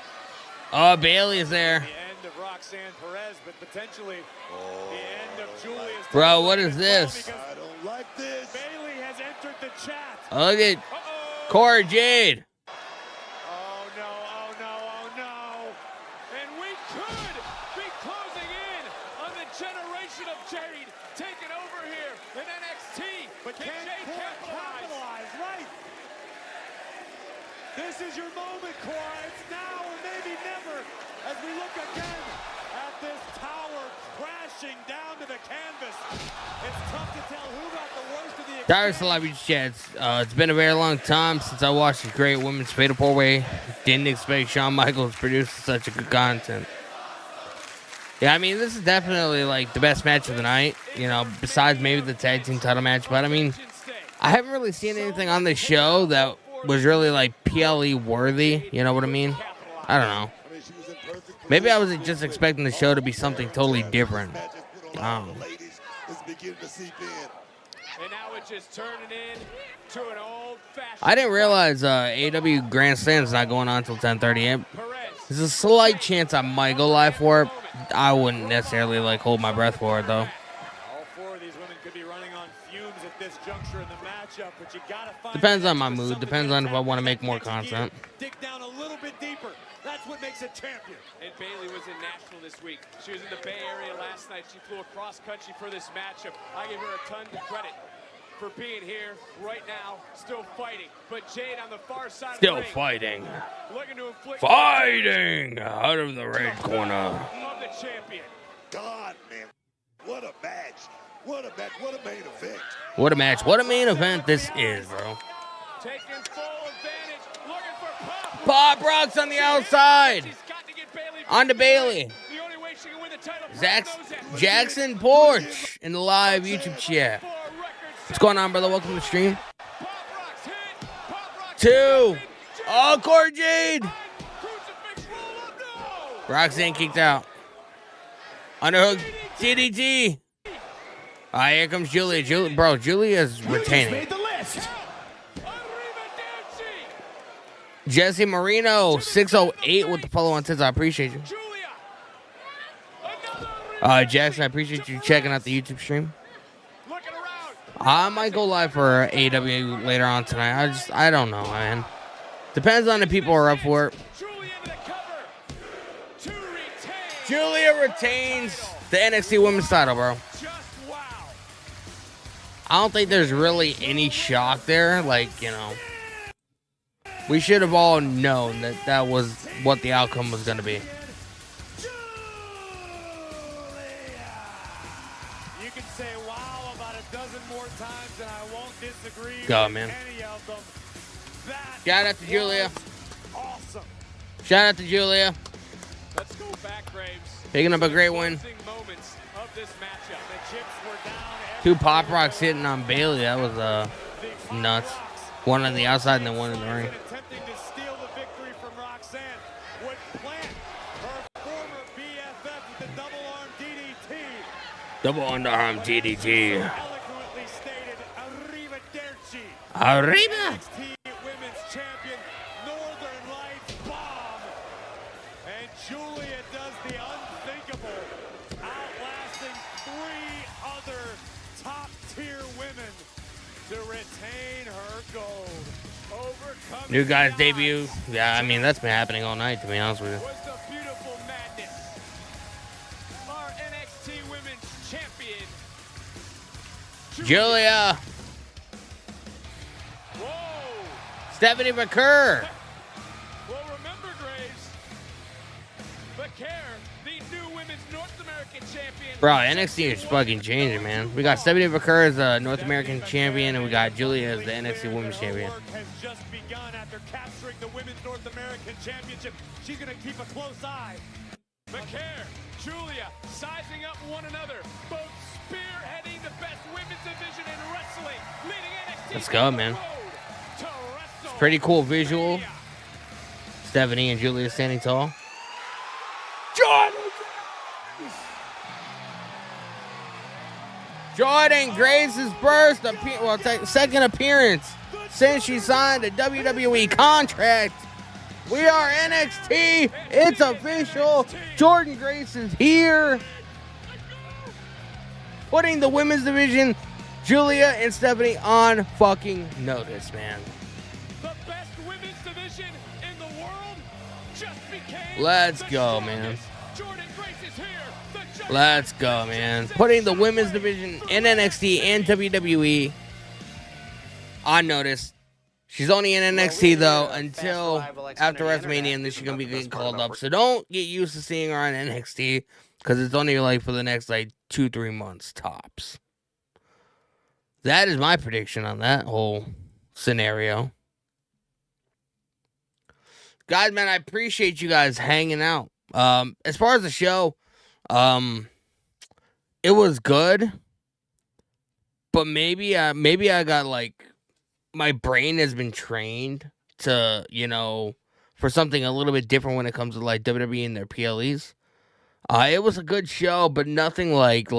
Oh, Bayley's there. The end of Roxanne Perez, but potentially the end of Giulia's. Bro, what is this? I don't like this. Bayley has entered the chat. Look at Cora Jade. Oh no, oh no, oh no. And we could be closing in on the generation of Jade taking over here in NXT. But can Jade capitalize? Right. This is your moment, Cora. It's now or maybe never as we look again at this tower crashing down to the canvas. It's tough to tell who got the worst of the Dire Celebrity Chats. It's been a very long time since I watched the great women's fatal four-way. Didn't expect Shawn Michaels to produce such a good content. Yeah, I mean, this is definitely like the best match of the night, you know, besides maybe the tag team title match. But I mean, I haven't really seen anything on this show that was really like PLE worthy. You know what I mean? I don't know. Maybe I was just expecting the show to be something totally different. And now it's just turning in to an old-fashioned. I didn't realize AW Grand Slam's not going on until 10:30. There's a slight chance I might go live for it. I wouldn't necessarily like hold my breath for it though. All four of these women could be running on fumes at this juncture in the matchup, but you gotta find. Depends on my mood. Depends on if I want to make more content. Dig down a little bit deeper. That's what makes a champion. And Bayley was in Nashville this week. She was in the Bay Area last night. She flew across country for this matchup. I give her a ton of credit for being here right now, still fighting. But Jade on the far side Still of the ring, fighting. looking to inflict Fighting out of the red corner. of the champion. God, man, what a match. What a match. What a main event. What a match. What a main event this is, bro. Taking full advantage, looking for Pop. Pop Rocks on the outside. On to Bayley. The only way she can win the title. Jackson Porch in the live YouTube chat. What's going on, brother? Welcome to the stream. 2. Oh, Cora Jade. Roxanne kicked out. Underhook DDT. All right, here comes Julia. Julia's retaining. Made the list. Jesse Marino, 608 with the follow on tits. I appreciate you. Jackson, I appreciate you checking out the YouTube stream. I might go live for AEW later on tonight. I don't know, man. Depends on the people who are up for it. Julia retains the NXT Women's title, bro. I don't think there's really any shock there. Like, you know, we should have all known that that was what the outcome was going to be. You can say wow about a dozen more times, and I won't disagree. Go, with man. any of them. Shout out to Julia. Awesome. Shout out to Julia. Let's go back, Graves. Picking up a great win. Moments of this matchup. The chips were down. 2 Pop Rocks hitting on Bayley. That was nuts. One on the outside and then one in the ring. Attempting to steal the victory from Roxanne would plant her former BFF with the double arm DDT. Double underarm DDT. Eloquently stated, arrivederci. Arriba. NXT Women's Champion, Northern Lights bomb. And Julia does the unthinkable, outlasting 3 other top-tier women to retain her gold. Overcoming New guys debut. Yeah, I mean, that's been happening all night, to be honest with you. was the beautiful madness. Our NXT Women's Champion. Julia. Whoa. Stephanie McCurr. Well, remember, Graves, Becker, the new Women's North American Champion. Bro, NXT is fucking changing, man. We got Stephanie McCurr as the North American Champion, and we got Julia as the NXT Women's Champion. Has just begun after capturing the Women's North American Championship. She's going to keep a close eye. Becker, Julia, sizing up one another, both spearheading the best women's division in wrestling, leading NXT. Let's go, man. Pretty cool visual. Stephanie and Julia standing tall. Jordan Grace's first second appearance since she signed a WWE contract. We are NXT. It's official. Jordan Grace is here. Putting the women's division, Julia and Stephanie, on fucking notice, man. The best women's division in the world just became. Let's go, man. Jordan Grace is here. Let's go, man. Putting the women's division in NXT and WWE on notice. She's only in NXT, though, until after WrestleMania, and then she's going to be getting called up. So don't get used to seeing her on NXT, because it's only, like, for the next, like, 2-3 months, tops. That is my prediction on that whole scenario. Guys, man, I appreciate you guys hanging out. As far as the show, it was good, but maybe I got, like, my brain has been trained to, for something a little bit different when it comes to, like, WWE and their PLEs. It was a good show, but nothing like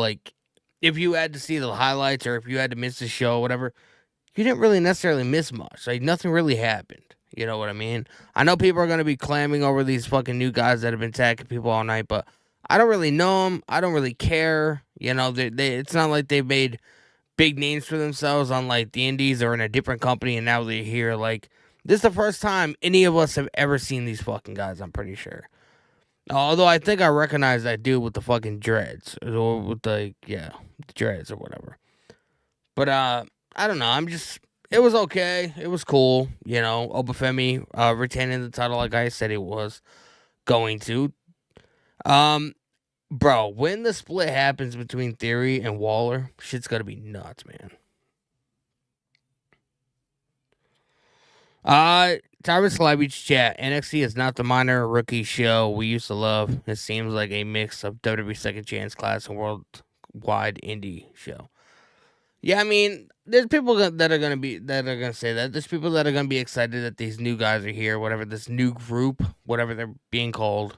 if you had to see the highlights or if you had to miss the show or whatever, you didn't really necessarily miss much. Like, nothing really happened. You know what I mean? I know people are going to be clamming over these fucking new guys that have been attacking people all night, but I don't really know them. I don't really care. It's not like they've made big names for themselves on, like, the indies or in a different company, and now they're here. Like, this is the first time any of us have ever seen these fucking guys, I'm pretty sure. Although I think I recognize that dude with the fucking dreads, or with the dreads or whatever. But I don't know. It was okay. It was cool. OBA FEMI retaining the title like I said it was going to. Bro, when the split happens between Theory and Waller, shit's gonna be nuts, man. Tyrus Beach chat. NXT is not the minor rookie show we used to love. It seems like a mix of WWE Second Chance class and worldwide indie show. Yeah, I mean, there's people that are gonna say that. There's people that are gonna be excited that these new guys are here, whatever, this new group, whatever they're being called.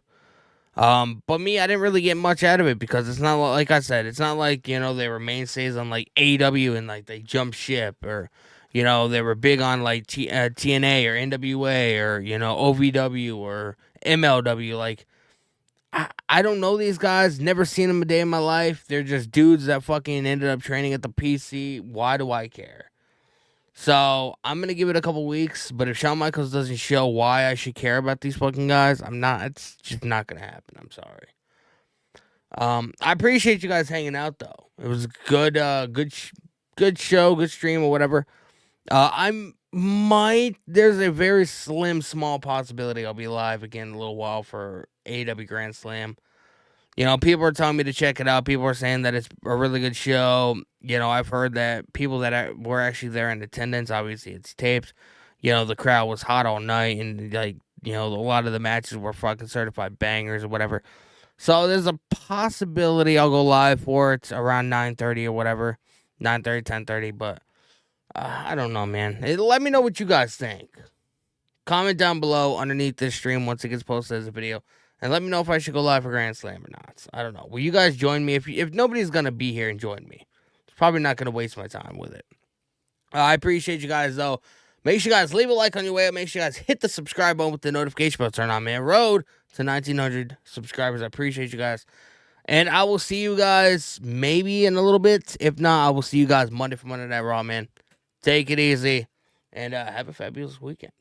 But me, I didn't really get much out of it because it's not like I said, it's not like, they were mainstays on, like, AEW and, like, they jumped ship, or, they were big on, like, TNA or NWA or, OVW or MLW. Like, I don't know these guys, never seen them a day in my life. They're just dudes that fucking ended up training at the PC. Why do I care? So, I'm going to give it a couple weeks, but if Shawn Michaels doesn't show why I should care about these fucking guys, it's just not going to happen. I'm sorry. I appreciate you guys hanging out, though. It was good show, good stream, or whatever. There's a very small possibility I'll be live again in a little while for AEW Grand Slam. People are telling me to check it out. People are saying that it's a really good show. I've heard that people that were actually there in attendance, obviously it's taped. The crowd was hot all night, and, like, a lot of the matches were fucking certified bangers or whatever. So there's a possibility I'll go live for it around 9:30 or whatever. 9:30, 10:30, but I don't know, man. Let me know what you guys think. Comment down below underneath this stream once it gets posted as a video. And let me know if I should go live for Grand Slam or not. I don't know. Will you guys join me? If nobody's going to be here and join me, it's probably not going to waste my time with it. I appreciate you guys, though. Make sure you guys leave a like on your way up. Make sure you guys hit the subscribe button with the notification bell turned on, man. Road to 1,900 subscribers. I appreciate you guys. And I will see you guys maybe in a little bit. If not, I will see you guys Monday for Monday Night Raw, man. Take it easy. And have a fabulous weekend.